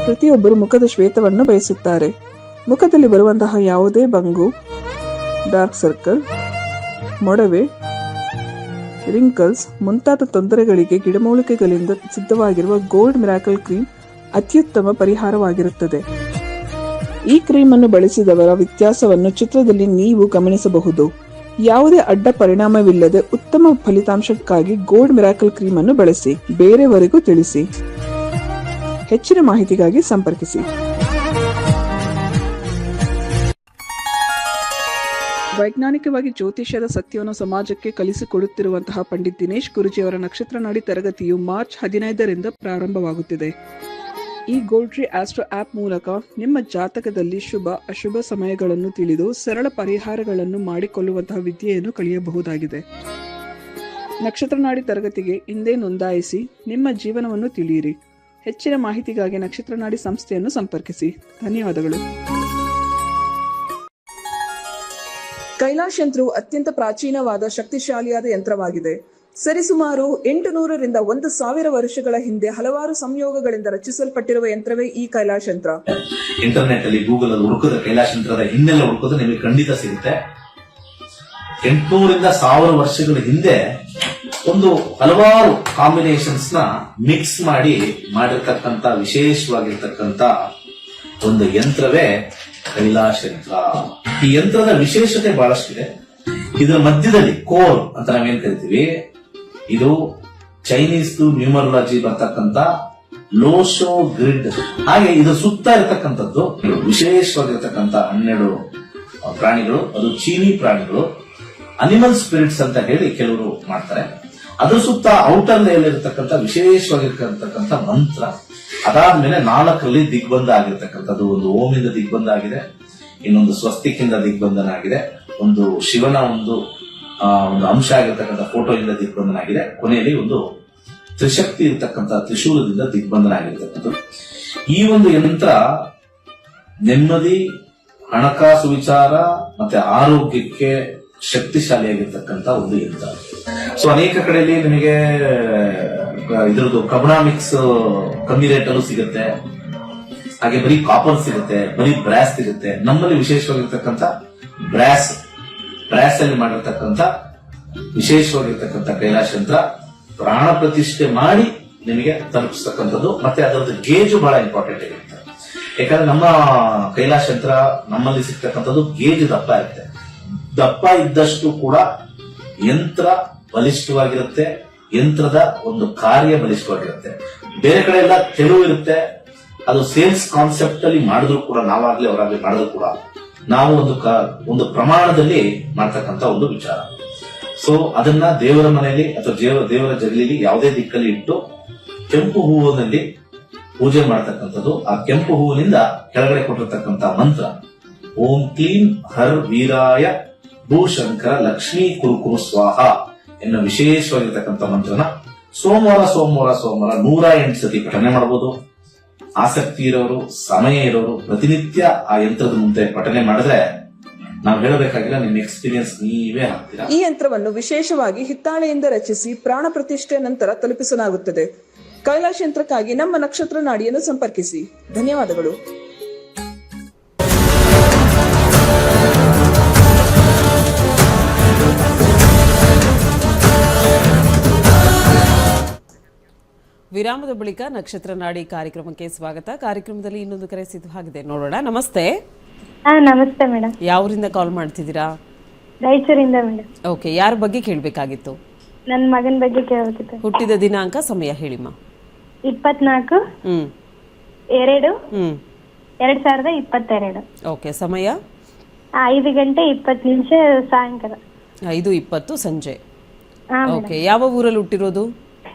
ಪ್ರತಿಯೊಬ್ಬರು ಮುಖದ ಶ್ವೇತವನ್ನು ಬಯಸುತ್ತಾರೆ. ಮುಖದಲ್ಲಿ ಬರುವಂತಹ ಯಾವುದೇ ಬಂಗು, ಡಾರ್ಕ್ ಸರ್ಕಲ್, ಮೊಡವೆ, ರಿಂಕಲ್ಸ್ ಮುಂತಾದ ತೊಂದರೆಗಳಿಗೆ ಗಿಡಮೂಲಿಕೆಗಳಿಂದ ಸಿದ್ಧವಾಗಿರುವ ಗೋಲ್ಡ್ ಮಿರಾಕಲ್ ಕ್ರೀಮ್ ಅತ್ಯುತ್ತಮ ಪರಿಹಾರವಾಗಿರುತ್ತದೆ. ಈ ಕ್ರೀಮ್ ಅನ್ನು ಬಳಸಿದವರ ವ್ಯತ್ಯಾಸವನ್ನು ಚಿತ್ರದಲ್ಲಿ ನೀವು ಗಮನಿಸಬಹುದು. ಯಾವುದೇ ಅಡ್ಡ ಪರಿಣಾಮವಿಲ್ಲದೆ ಉತ್ತಮ ಫಲಿತಾಂಶಕ್ಕಾಗಿ ಗೋಲ್ಡ್ ಮಿರಾಕಲ್ ಕ್ರೀಮ್ ಅನ್ನು ಬಳಸಿ. ಬೇರೆಯವರಿಗೂ ತಿಳಿಸಿ. ಹೆಚ್ಚಿನ ಮಾಹಿತಿಗಾಗಿ ಸಂಪರ್ಕಿಸಿ. ವೈಜ್ಞಾನಿಕವಾಗಿ ಜ್ಯೋತಿಷ್ಯದ ಸತ್ಯವನ್ನು ಸಮಾಜಕ್ಕೆ ಕಲಿಸಿಕೊಡುತ್ತಿರುವಂತಹ ಪಂಡಿತ್ ದಿನೇಶ್ ಗುರುಜಿಯವರ ನಕ್ಷತ್ರ ನಾಡಿ ತರಗತಿಯು ಮಾರ್ಚ್ 15ರಿಂದ ಪ್ರಾರಂಭವಾಗುತ್ತಿದೆ. ಈ ಗೋಲ್ಡ್ ಟ್ರೀ ಆಸ್ಟ್ರೋ ಆಪ್ ಮೂಲಕ ನಿಮ್ಮ ಜಾತಕದಲ್ಲಿ ಶುಭ ಅಶುಭ ಸಮಯಗಳನ್ನು ತಿಳಿದು ಸರಳ ಪರಿಹಾರಗಳನ್ನು ಮಾಡಿಕೊಳ್ಳುವಂತಹ ವಿದ್ಯೆಯನ್ನು ಕಲಿಯಬಹುದಾಗಿದೆ. ನಕ್ಷತ್ರ ನಾಡಿ ತರಗತಿಗೆ ಹಿಂದೆ ನೋಂದಾಯಿಸಿ ನಿಮ್ಮ ಜೀವನವನ್ನು ತಿಳಿಯಿರಿ. ಹೆಚ್ಚಿನ ಮಾಹಿತಿಗಾಗಿ ನಕ್ಷತ್ರ ನಾಡಿ ಸಂಸ್ಥೆಯನ್ನು ಸಂಪರ್ಕಿಸಿ. ಧನ್ಯವಾದಗಳು. ಕೈಲಾಶ್ ಯಂತ್ರವು ಅತ್ಯಂತ ಪ್ರಾಚೀನವಾದ ಶಕ್ತಿಶಾಲಿಯಾದ ಯಂತ್ರವಾಗಿದೆ. ಸರಿಸುಮಾರು 800ರಿಂದ 1000 ವರ್ಷಗಳ ಹಿಂದೆ ಹಲವಾರು ಸಂಯೋಗಗಳಿಂದ ರಚಿಸಲ್ಪಟ್ಟಿರುವ ಯಂತ್ರವೇ ಈ ಕೈಲಾಶ್ ಯಂತ್ರ. ಇಂಟರ್ನೆಟ್ ಅಲ್ಲಿ ಗೂಗಲ್ ಅಲ್ಲಿ ಹುಡುಕಿದ್ರೆ ಕೈಲಾಶ್ ಯಂತ್ರದ ಹಿನ್ನೆಲೆ ಹುಡುಕಿದ್ರೆ ನಿಮಗೆ ಖಂಡಿತ ಸಿಗುತ್ತೆ. 800ರಿಂದ 1000 ವರ್ಷಗಳ ಹಿಂದೆ ಒಂದು ಹಲವಾರು ಕಾಂಬಿನೇಷನ್ಸ್ ನ ಮಿಕ್ಸ್ ಮಾಡಿರ್ತಕ್ಕಂಥ ವಿಶೇಷವಾಗಿರ್ತಕ್ಕಂಥ ಒಂದು ಯಂತ್ರವೇ ಕೈಲಾಶ್ ಯಂತ್ರ. ಈ ಯಂತ್ರದ ವಿಶೇಷತೆ ಬಹಳಷ್ಟಿದೆ. ಇದರ ಮಧ್ಯದಲ್ಲಿ ಕೋರ್ ಅಂತ ನಾವೇನ್ ಕರಿತೀವಿ, ಇದು ಚೈನೀಸ್ ನ್ಯೂಮರಾಲಜಿ ಬರ್ತಕ್ಕಂಥ ಲೋಶೋ ಗ್ರಿಡ್. ಹಾಗೆ ಇದು ಸುತ್ತ ಇರತಕ್ಕಂಥದ್ದು ವಿಶೇಷವಾಗಿರ್ತಕ್ಕಂಥ 12 ಪ್ರಾಣಿಗಳು. ಅದು ಚೀನಿ ಪ್ರಾಣಿಗಳು, ಅನಿಮಲ್ ಸ್ಪಿರಿಟ್ಸ್ ಅಂತ ಹೇಳಿ ಕೆಲವರು ಮಾಡ್ತಾರೆ. ಅದ್ರ ಸುತ್ತ ಔಟರ್ ಲೇಯರ್ ಇರತಕ್ಕಂಥ ವಿಶೇಷವಾಗಿರ್ತಕ್ಕಂಥ ಮಂತ್ರ. ಅದಾದ್ಮೇಲೆ 4ರಲ್ಲಿ ದಿಗ್ಬಂಧ ಆಗಿರ್ತಕ್ಕಂಥದ್ದು. ಒಂದು ಓಮಿಂದ ದಿಗ್ಬಂಧ ಆಗಿದೆ, ಇನ್ನೊಂದು ಸ್ವಸ್ತಿಕಿಂದ ದಿಗ್ಬಂಧನ ಆಗಿದೆ, ಒಂದು ಶಿವನ ಒಂದು ಅಂಶ ಆಗಿರ್ತಕ್ಕಂಥ ಫೋಟೋ ಇಂದ ದಿಗ್ಬಂಧನ ಆಗಿದೆ, ಕೊನೆಯಲ್ಲಿ ಒಂದು ತ್ರಿಶಕ್ತಿ ಇರತಕ್ಕಂಥ ತ್ರಿಶೂಲದಿಂದ ದಿಗ್ಬಂಧನ ಆಗಿರ್ತಕ್ಕಂಥದ್ದು. ಈ ಒಂದು ಯಂತ್ರ ನೆಮ್ಮದಿ, ಹಣಕಾಸು ವಿಚಾರ ಮತ್ತೆ ಆರೋಗ್ಯಕ್ಕೆ ಶಕ್ತಿಶಾಲಿಯಾಗಿರ್ತಕ್ಕಂಥ ಒಂದು ಯಂತ್ರ. ಸೊ ಅನೇಕ ಕಡೆಯಲ್ಲಿ ನಿಮಗೆ ಇದ್ರದ್ದು ಕಬ್ನಾಮಿಕ್ಸ್ ಕಮ್ಮಿ ರೇಟ್ ಅಲ್ಲೂ ಸಿಗುತ್ತೆ, ಹಾಗೆ ಬರೀ ಕಾಪರ್ ಸಿಗುತ್ತೆ, ಬರೀ ಬ್ರಾಸ್ ಸಿಗುತ್ತೆ. ನಮ್ಮಲ್ಲಿ ವಿಶೇಷವಾಗಿರ್ತಕ್ಕಂಥ ಬ್ರಾಸ್ ಅಲ್ಲಿ ಮಾಡಿರ್ತಕ್ಕಂಥ ವಿಶೇಷವಾಗಿರ್ತಕ್ಕಂಥ ಕೈಲಾಶ್ ಯಂತ್ರ ಪ್ರಾಣ ಪ್ರತಿಷ್ಠೆ ಮಾಡಿ ನಿಮಗೆ ತಲುಪಿಸ್ತಕ್ಕಂಥದ್ದು. ಮತ್ತೆ ಅದರದ್ದು ಗೇಜು ಬಹಳ ಇಂಪಾರ್ಟೆಂಟ್ ಆಗಿರುತ್ತೆ. ಯಾಕಂದ್ರೆ ನಮ್ಮ ಕೈಲಾಶ್ ಯಂತ್ರ ನಮ್ಮಲ್ಲಿ ಸಿಗ್ತಕ್ಕಂಥದ್ದು ಗೇಜ್ ದಪ್ಪ ಇರುತ್ತೆ. ದಪ್ಪ ಇದ್ದಷ್ಟು ಕೂಡ ಯಂತ್ರ ಬಲಿಷ್ಠವಾಗಿರುತ್ತೆ, ಯಂತ್ರದ ಒಂದು ಕಾರ್ಯ ಬಲಿಷ್ಠವಾಗಿರುತ್ತೆ. ಬೇರೆ ಕಡೆ ಎಲ್ಲ ತೆರವು ಇರುತ್ತೆ. ಅದು ಸೇಲ್ಸ್ ಕಾನ್ಸೆಪ್ಟ್ ಅಲ್ಲಿ ಮಾಡಿದ್ರು ಕೂಡ, ನಾವಾಗ್ಲಿ ಅವರಾಗ್ಲಿ ಮಾಡಿದ್ರು ಕೂಡ ನಾವು ಒಂದು ಪ್ರಮಾಣದಲ್ಲಿ ಮಾಡ್ತಕ್ಕಂಥ ಒಂದು ವಿಚಾರ. ಸೊ ಅದನ್ನ ದೇವರ ಮನೆಯಲ್ಲಿ ಅಥವಾ ದೇವರ ಜಗಲಿಲಿ ಯಾವುದೇ ದಿಕ್ಕಲ್ಲಿ ಇಟ್ಟು ಕೆಂಪು ಹೂವಿನಲ್ಲಿ ಪೂಜೆ ಮಾಡ್ತಕ್ಕಂಥದ್ದು. ಆ ಕೆಂಪು ಹೂವಿನಿಂದ ಕೆಳಗಡೆ ಕೊಟ್ಟಿರ್ತಕ್ಕಂಥ ಮಂತ್ರ ಓಂ ಕ್ಲೀಂ ಹರ್ ವೀರಾಯ ಭೂಶಂಕರ ಲಕ್ಷ್ಮೀ ಕುರುಕುರು ಸ್ವಾಹ ಎನ್ನುವ ವಿಶೇಷವಾಗಿರ್ತಕ್ಕಂಥ ಮಂತ್ರನ ಸೋಮವಾರ 108 ಸತಿ ಪಠನೆ ಮಾಡಬಹುದು. ಆಸಕ್ತಿ ಇರೋರು, ಸಮಯ ಇರೋರು ಪ್ರತಿನಿತ್ಯ ಆ ಯಂತ್ರದ ಮುಂದೆ ಪಠನೆ ಮಾಡಿದ್ರೆ ನಾವು ಹೇಳಬೇಕಾಗಿಲ್ಲ, ನಿಮ್ಮ ಎಕ್ಸ್ಪೀರಿಯನ್ಸ್ ನೀವೇ ಆಗ್ತೀರಾ. ಈ ಯಂತ್ರವನ್ನು ವಿಶೇಷವಾಗಿ ಹಿತ್ತಾಳೆಯಿಂದ ರಚಿಸಿ ಪ್ರಾಣ ಪ್ರತಿಷ್ಠೆ ನಂತರ ತಲುಪಿಸಲಾಗುತ್ತದೆ. ಕೈಲಾಶ್ ಯಂತ್ರಕ್ಕಾಗಿ ನಮ್ಮ ನಕ್ಷತ್ರ ನಾಡಿಯನ್ನು ಸಂಪರ್ಕಿಸಿ. ಧನ್ಯವಾದಗಳು. ವಿರಾಮದ ಬಳಿಕ ನಕ್ಷತ್ರ ನಾಡಿ ಕಾರ್ಯಕ್ರಮಕ್ಕೆ ಸ್ವಾಗತ. ಕಾರ್ಯಕ್ರಮದಲ್ಲಿ ಇನ್ನೊಂದು ಕರೆ ಸಿದ್ಧವಾಗಿದೆ, ನೋಡೋಣ. ನಮಸ್ತೆ. ನಮಸ್ತೆ ಮೇಡಮ್. ಯಾವರಿಂದ ಕಾಲ್ ಮಾಡ್ತಿದ್ದೀರಾ? ರಾಯಚೂರಿಂದ ಮೇಡಮ್. ಓಕೆ, ಯಾರ ಬಗ್ಗೆ ಕೇಳಬೇಕಾಗಿತ್ತು? ನನ್ನ ಮಗನ ಬಗ್ಗೆ ಕೇಳಬೇಕಿತ್ತು. ಹುಟ್ಟಿದ ದಿನಾಂಕ, ಸಮಯ ಹೇಳಿಮ್ಮ. 24 2 2022. ಓಕೆ, ಸಮಯ 5 ಗಂಟೆ 20 ನಿಮಿಷ ಸಾಯಂಕಾಲ. 5:20 ಸಂಜೆ. ಓಕೆ, ಯಾವ ಊರಲ್ಲಿ ಹುಟ್ಟಿರೋದು?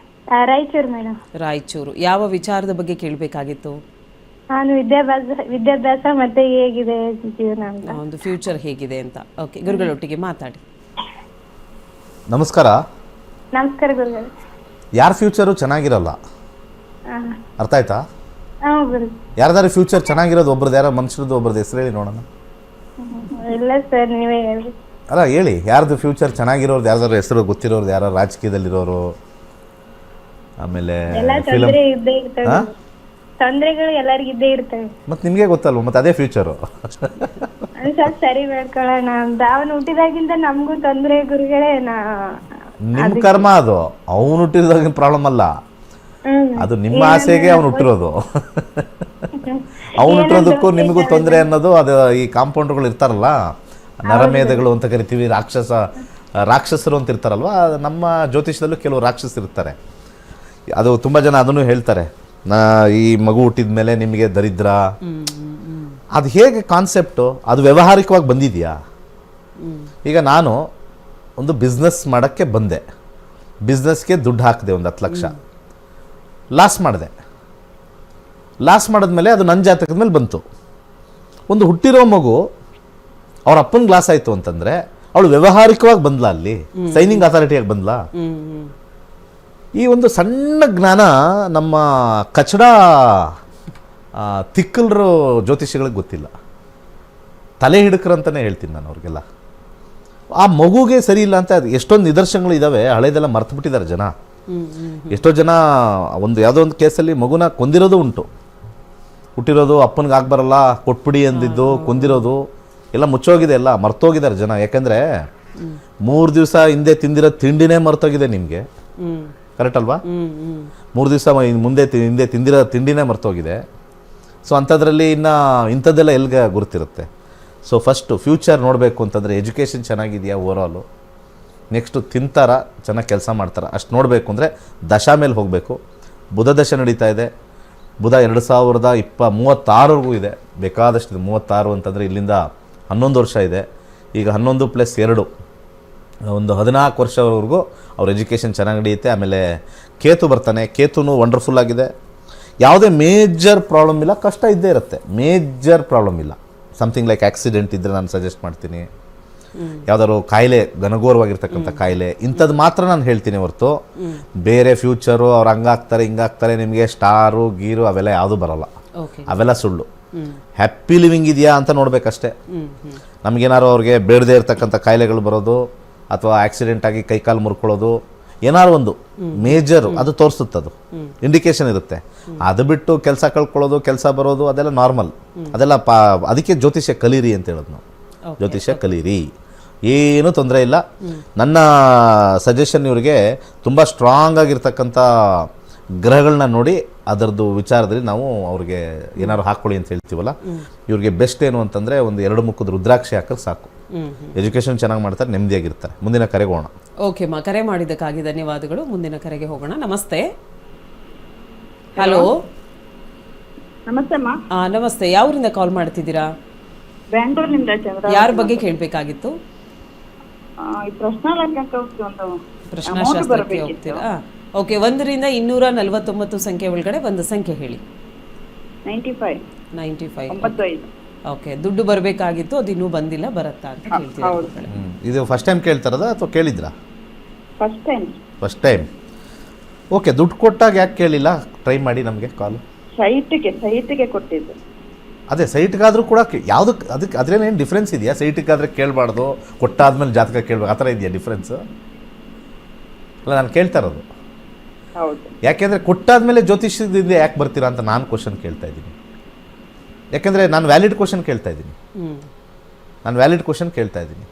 ರಾಯಚೂರು ಮೇಡಮ್. ರಾಯಚೂರು. ಯಾವ ವಿಚಾರದ ಬಗ್ಗೆ ಕೇಳಬೇಕಾಗಿತ್ತು? ನಾನು ವಿದ್ಯಾಭ್ಯಾಸ ಮತ್ತೆ ಹೇಗಿದೆ ಜೀವನ ಅಂತ, ಒಂದು ಫ್ಯೂಚರ್ ಹೇಗಿದೆ ಅಂತ. ಓಕೆ, ಗುರುಗಳೊಟ್ಟಿಗೆ ಮಾತಾಡಿ. ನಮಸ್ಕಾರ. ನಮಸ್ಕಾರ ಗುರುಗಳು. ಯಾರ ಫ್ಯೂಚರು ಚೆನ್ನಾಗಿರಲ್ಲ, ಅರ್ಥ ಆಯ್ತಾ? ಗುರು. ಯಾರ್ದಾರು ಫ್ಯೂಚರ್ ಚೆನ್ನಾಗಿರೋದು ಒಬ್ರದ್ದು, ಯಾರೋ ಮನುಷ್ಯರದ್ದು ಒಬ್ರದ್ದು ಹೆಸರು ಹೇಳಿ ನೋಡೋಣ. ಇಲ್ಲ ಸರ್, ನೀವೇ ಹೇಳಿ. ಅಲ್ಲ ಹೇಳಿ, ಯಾರ್ದು ಫ್ಯೂಚರ್ ಚೆನ್ನಾಗಿರೋರ್ದು, ಯಾರ್ದಾರು ಹೆಸರು ಗೊತ್ತಿರೋರ್ದು, ಯಾರು ರಾಜಕೀಯದಲ್ಲಿರೋರು, ಆಮೇಲೆ ತೊಂದರೆಗಳು ಎಲ್ಲರಿಗೂ ಇದ್ದೇ ಇರ್ತವೆ. ಮತ್ತೆ ನಿಮಗೆ ಗೊತ್ತಲ್ವ, ಮತ್ತೆ ಅದೇ ಫ್ಯೂಚರು. ಸ್ವಲ್ಪ ಸರಿ ಮಾಡ್ಕೊಳ್ಳೋಣ ಅಂತ. ಅವನು ಹುಟ್ಟಿದಾಗಿಂದ ನಮಗೂ ತೊಂದರೆ ಗುರುಗಳೇ. ನಿಮ್ಮ ಕರ್ಮ ಅದು. ಅವನು ಹುಟ್ಟಿದಾಗಿನ ಪ್ರಾಬ್ಲಮ್ ಅಲ್ಲ, ಅದು ನಿಮ್ಮ ಆಸೆಗೆ ಅವನು ಹುಟ್ಟಿರೋದು. ಅವನು ಹುಟ್ಟಿರೋದಕ್ಕೂ ನಿಮಗೂ ತೊಂದರೆ ಅನ್ನೋದು ಅದು. ಈ ಕಾಂಪೌಂಡರ್ಗಳು ಇರ್ತಾರಲ್ಲ, ನರಮೇಧಗಳು ಅಂತ ಕರಿತೀವಿ, ರಾಕ್ಷಸರು ಅಂತ ಇರ್ತಾರಲ್ವ. ನಮ್ಮ ಜ್ಯೋತಿಷದಲ್ಲೂ ಕೆಲವು ರಾಕ್ಷಸರು ಇರ್ತಾರೆ. ಅದು ತುಂಬ ಜನ ಅದನ್ನು ಹೇಳ್ತಾರೆ, ಈ ಮಗು ಹುಟ್ಟಿದ ಮೇಲೆ ನಿಮಗೆ ದರಿದ್ರ. ಅದು ಹೇಗೆ ಕಾನ್ಸೆಪ್ಟು, ಅದು ವ್ಯಾವಹಾರಿಕವಾಗಿ ಬಂದಿದೆಯಾ? ಈಗ ನಾನು ಒಂದು ಬಿಸ್ನೆಸ್ ಮಾಡೋಕ್ಕೆ ಬಂದೆ, ಬಿಸ್ನೆಸ್ಗೆ ದುಡ್ಡು ಹಾಕಿದೆ, ಒಂದು 10 ಲಕ್ಷ ಲಾಸ್ ಮಾಡಿದೆ. ಲಾಸ್ ಮಾಡಿದ್ಮೇಲೆ ಅದು ನನ್ನ ಜಾತಕದ ಮೇಲೆ ಬಂತು. ಒಂದು ಹುಟ್ಟಿರೋ ಮಗು ಅವ್ರ ಅಪ್ಪನಿಗೆ ಲಾಸ್ ಆಯಿತು ಅಂತಂದರೆ ಅವಳು ವ್ಯವಹಾರಿಕವಾಗಿ ಬಂದ್ಲಾ, ಅಲ್ಲಿ ಸೈನಿಂಗ್ ಅಥಾರಿಟಿಯಾಗಿ ಬಂದ್ಲಾ? ಈ ಒಂದು ಸಣ್ಣ ಜ್ಞಾನ ನಮ್ಮ ಕಚಡ ತಿಕ್ಕಲರು ಜ್ಯೋತಿಷಿಗಳಿಗೆ ಗೊತ್ತಿಲ್ಲ. ತಲೆ ಹಿಡ್ಕರಂತಲೇ ಹೇಳ್ತೀನಿ ನಾನು ಅವ್ರಿಗೆಲ್ಲ. ಆ ಮಗುಗೆ ಸರಿ ಇಲ್ಲ ಅಂತ ಎಷ್ಟೊಂದು ನಿದರ್ಶನಗಳು ಇದ್ದಾವೆ, ಹಳೇದೆಲ್ಲ ಮರ್ತು ಬಿಟ್ಟಿದ್ದಾರೆ ಜನ. ಎಷ್ಟೋ ಜನ ಯಾವುದೋ ಒಂದು ಕೇಸಲ್ಲಿ ಮಗುನ ಕೊಂದಿರೋದು ಉಂಟು. ಹುಟ್ಟಿರೋದು ಅಪ್ಪನಿಗೆ ಆಗ್ಬರಲ್ಲ ಕೊಟ್ಬಿಡಿ ಅಂದಿದ್ದು ಕೊಂದಿರೋದು ಎಲ್ಲ ಮುಚ್ಚೋಗಿದೆ, ಎಲ್ಲ ಮರ್ತೋಗಿದ್ದಾರೆ ಜನ. ಯಾಕೆಂದರೆ 3 ದಿವಸ ಹಿಂದೆ ತಿಂದಿರೋ ತಿಂಡಿನೇ ಮರ್ತೋಗಿದೆ ನಿಮಗೆ. ಕರೆಕ್ಟ್ ಅಲ್ವಾ? 3 ದಿವಸ ಹಿಂದೆ ತಿಂದಿರೋ ತಿಂಡಿನೇ ಮರ್ತೋಗಿದೆ. ಸೊ ಅಂಥದ್ರಲ್ಲಿ ಇಂಥದ್ದೆಲ್ಲ ಎಲ್ಲಿಗೆ ಗುರುತಿರುತ್ತೆ. ಸೊ ಫಸ್ಟು ಫ್ಯೂಚರ್ ನೋಡಬೇಕು ಅಂತಂದರೆ ಎಜುಕೇಷನ್ ಚೆನ್ನಾಗಿದೆಯಾ ಓವರಾಲು, ನೆಕ್ಸ್ಟು ತಿಂತಾರ, ಚೆನ್ನಾಗಿ ಕೆಲಸ ಮಾಡ್ತಾರೆ, ಅಷ್ಟು ನೋಡಬೇಕು ಅಂದರೆ ದಶಾ ಮೇಲೆ ಹೋಗಬೇಕು. ಬುಧ ದಶೆ ನಡೀತಾ ಇದೆ. ಬುಧ 2036ವರೆಗೂ ಇದೆ, ಬೇಕಾದಷ್ಟಿದೆ. 36 ಅಂತಂದರೆ ಇಲ್ಲಿಂದ 11 ವರ್ಷ ಇದೆ. ಈಗ 11 + 2 ಒಂದು 14 ವರ್ಷವರೆಗೂ ಅವ್ರ ಎಜುಕೇಷನ್ ಚೆನ್ನಾಗಿ ನಡೆಯುತ್ತೆ. ಆಮೇಲೆ ಕೇತು ಬರ್ತಾನೆ, ಕೇತುನು ವಂಡರ್ಫುಲ್ ಆಗಿದೆ. ಯಾವುದೇ ಮೇಜರ್ ಪ್ರಾಬ್ಲಮ್ ಇಲ್ಲ, ಕಷ್ಟ ಇದ್ದೇ ಇರುತ್ತೆ, ಮೇಜರ್ ಪ್ರಾಬ್ಲಮ್ ಇಲ್ಲ. ಸಮಥಿಂಗ್ ಲೈಕ್ ಆಕ್ಸಿಡೆಂಟ್ ಇದ್ದರೆ ನಾನು ಸಜೆಸ್ಟ್ ಮಾಡ್ತೀನಿ. ಯಾವ್ದಾದ್ರು ಕಾಯಿಲೆ, ಘನಘೋರವಾಗಿರ್ತಕ್ಕಂಥ ಕಾಯಿಲೆ, ಇಂಥದ್ದು ಮಾತ್ರ ನಾನು ಹೇಳ್ತೀನಿ ಹೊರತು ಬೇರೆ ಫ್ಯೂಚರು ಅವ್ರು ಹಂಗಾಗ್ತಾರೆ ಹಿಂಗಾಗ್ತಾರೆ ನಿಮಗೆ ಸ್ಟಾರು ಗೀರು ಅವೆಲ್ಲ ಯಾವುದೂ ಬರೋಲ್ಲ. ಅವೆಲ್ಲ ಸುಳ್ಳು. ಹ್ಯಾಪಿ ಲಿವಿಂಗ್ ಇದೆಯಾ ಅಂತ ನೋಡ್ಬೇಕಷ್ಟೇ. ನಮಗೇನಾದ್ರು ಅವ್ರಿಗೆ ಬೇಡದೇ ಇರ್ತಕ್ಕಂಥ ಕಾಯಿಲೆಗಳು ಬರೋದು ಅಥವಾ ಆಕ್ಸಿಡೆಂಟ್ ಆಗಿ ಕೈಕಾಲು ಮುರ್ಕೊಳ್ಳೋದು ಏನಾದ್ರು ಒಂದು ಮೇಜರ್ ಅದು ತೋರಿಸುತ್ತದು, ಇಂಡಿಕೇಶನ್ ಇರುತ್ತೆ. ಅದು ಬಿಟ್ಟು ಕೆಲಸ ಕಳ್ಕೊಳ್ಳೋದು, ಕೆಲಸ ಬರೋದು ಅದೆಲ್ಲ ನಾರ್ಮಲ್. ಅದೆಲ್ಲ ಅದಕ್ಕೆ ಜ್ಯೋತಿಷ್ಯ ಕಲೀರಿ ಅಂತ ಹೇಳೋದು ನಾವು. ಜ್ಯೋತಿಷ್ಯ ಕಲೀರಿ, ಏನೂ ತೊಂದರೆ ಇಲ್ಲ. ನನ್ನ ಸಜೆಷನ್ ಇವರಿಗೆ ತುಂಬ ಸ್ಟ್ರಾಂಗ್ ಆಗಿರ್ತಕ್ಕಂಥ ಗ್ರಹಗಳನ್ನ ನೋಡಿ ಅದರದ್ದು ವಿಚಾರದಲ್ಲಿ ನಾವು ಅವ್ರಿಗೆ ಏನಾದ್ರು ಹಾಕ್ಕೊಳ್ಳಿ ಅಂತ ಹೇಳ್ತೀವಲ್ಲ, ಇವ್ರಿಗೆ ಬೆಸ್ಟ್ ಏನು ಅಂತಂದರೆ ಒಂದು 2 ಮುಖದ ರುದ್ರಾಕ್ಷಿ ಹಾಕಿದ್ರೆ ಸಾಕು. ಎಜುಕೇಷನ್ ಚೆನ್ನಾಗಿ ಮಾಡ್ತಾರೆ, ನೆಮ್ಮದಿಯಾಗಿರ್ತಾರೆ. ಮುಂದಿನ ಕರೆಗೆ ಹೋಗೋಣ. ಓಕೆ ಮಾ, ಕರೆ ಮಾಡಿದ್ದಕ್ಕಾಗಿ ಧನ್ಯವಾದಗಳು. ಮುಂದಿನ ಕರೆಗೆ ಹೋಗೋಣ. ನಮಸ್ತೆ. ಹಲೋ. ನಮಸ್ತೆ ಅಮ್ಮ. ನಮಸ್ತೆ. ಯಾವೂರಿಂದ ಕಾಲ್ ಮಾಡ್ತಿದ್ದೀರಾ? ಬ್ಯಾಂಗ್ಳೂರಿನಿಂದ ಚಂದ್ರ. ಯಾರ ಬಗ್ಗೆ ಕೇಳಬೇಕಾಗಿತ್ತು? ಪ್ರಶ್ನಾಶಾಸ್ತ್ರಕ್ಕೆ ಹೋಗ್ತೀರಾ? ಓಕೆ, 1 ರಿಂದ 249 ಸಂಖ್ಯೆ ಒಳಗಡೆ ಒಂದು ಸಂಖ್ಯೆ ಹೇಳಿ. 95. ಓಕೆ, ದುಡ್ಡು ಬರಬೇಕಾಗಿತ್ತು, ಅದು ಇನ್ನೂ ಬಂದಿಲ್ಲ, ಬರುತ್ತಾ ಅಂತ ಹೇಳ್ತೀರಾ? ಇದು ಫಸ್ಟ್ ಟೈಮ್ ಕೇಳ್ತಾರದ ಅಥವಾ ಕೇಳಿದ್ರಾ? First time. ಓಕೆ, ದುಡ್ಡು ಕೊಟ್ಟಾಗ ಯಾಕೆ ಕೇಳಿಲ್ಲ? ಟ್ರೈ ಮಾಡಿ ನಮಗೆ ಕಾಲು. ಸೈಟ್ಗೆ ಕೊಟ್ಟಿದ್ದು. ಅದೇ ಸೈಟ್ಗಾದರೂ ಕೂಡ ಯಾವುದಕ್ಕೆ ಅದಕ್ಕೆ ಅದ್ರೇನೇನು ಡಿಫ್ರೆನ್ಸ್ ಇದೆಯಾ? ಸೈಟ್ಗಾದರೆ ಕೇಳಬಾರ್ದು, ಕೊಟ್ಟಾದ್ಮೇಲೆ ಜಾತಕ ಕೇಳಬೇಕು, ಆ ಥರ ಇದೆಯಾ ಡಿಫ್ರೆನ್ಸ್? ಅಲ್ಲ, ನಾನು ಕೇಳ್ತಾ ಇರೋದು ಯಾಕೆಂದರೆ ಕೊಟ್ಟಾದ್ಮೇಲೆ ಜ್ಯೋತಿಷ್ಯದಿಂದ ಯಾಕೆ ಬರ್ತೀರಾ ಅಂತ ನಾನು ಕ್ವಶನ್ ಕೇಳ್ತಾ ಇದ್ದೀನಿ. ಯಾಕೆಂದರೆ ನಾನು ವ್ಯಾಲಿಡ್ ಕ್ವಶನ್ ಕೇಳ್ತಾ ಇದ್ದೀನಿ.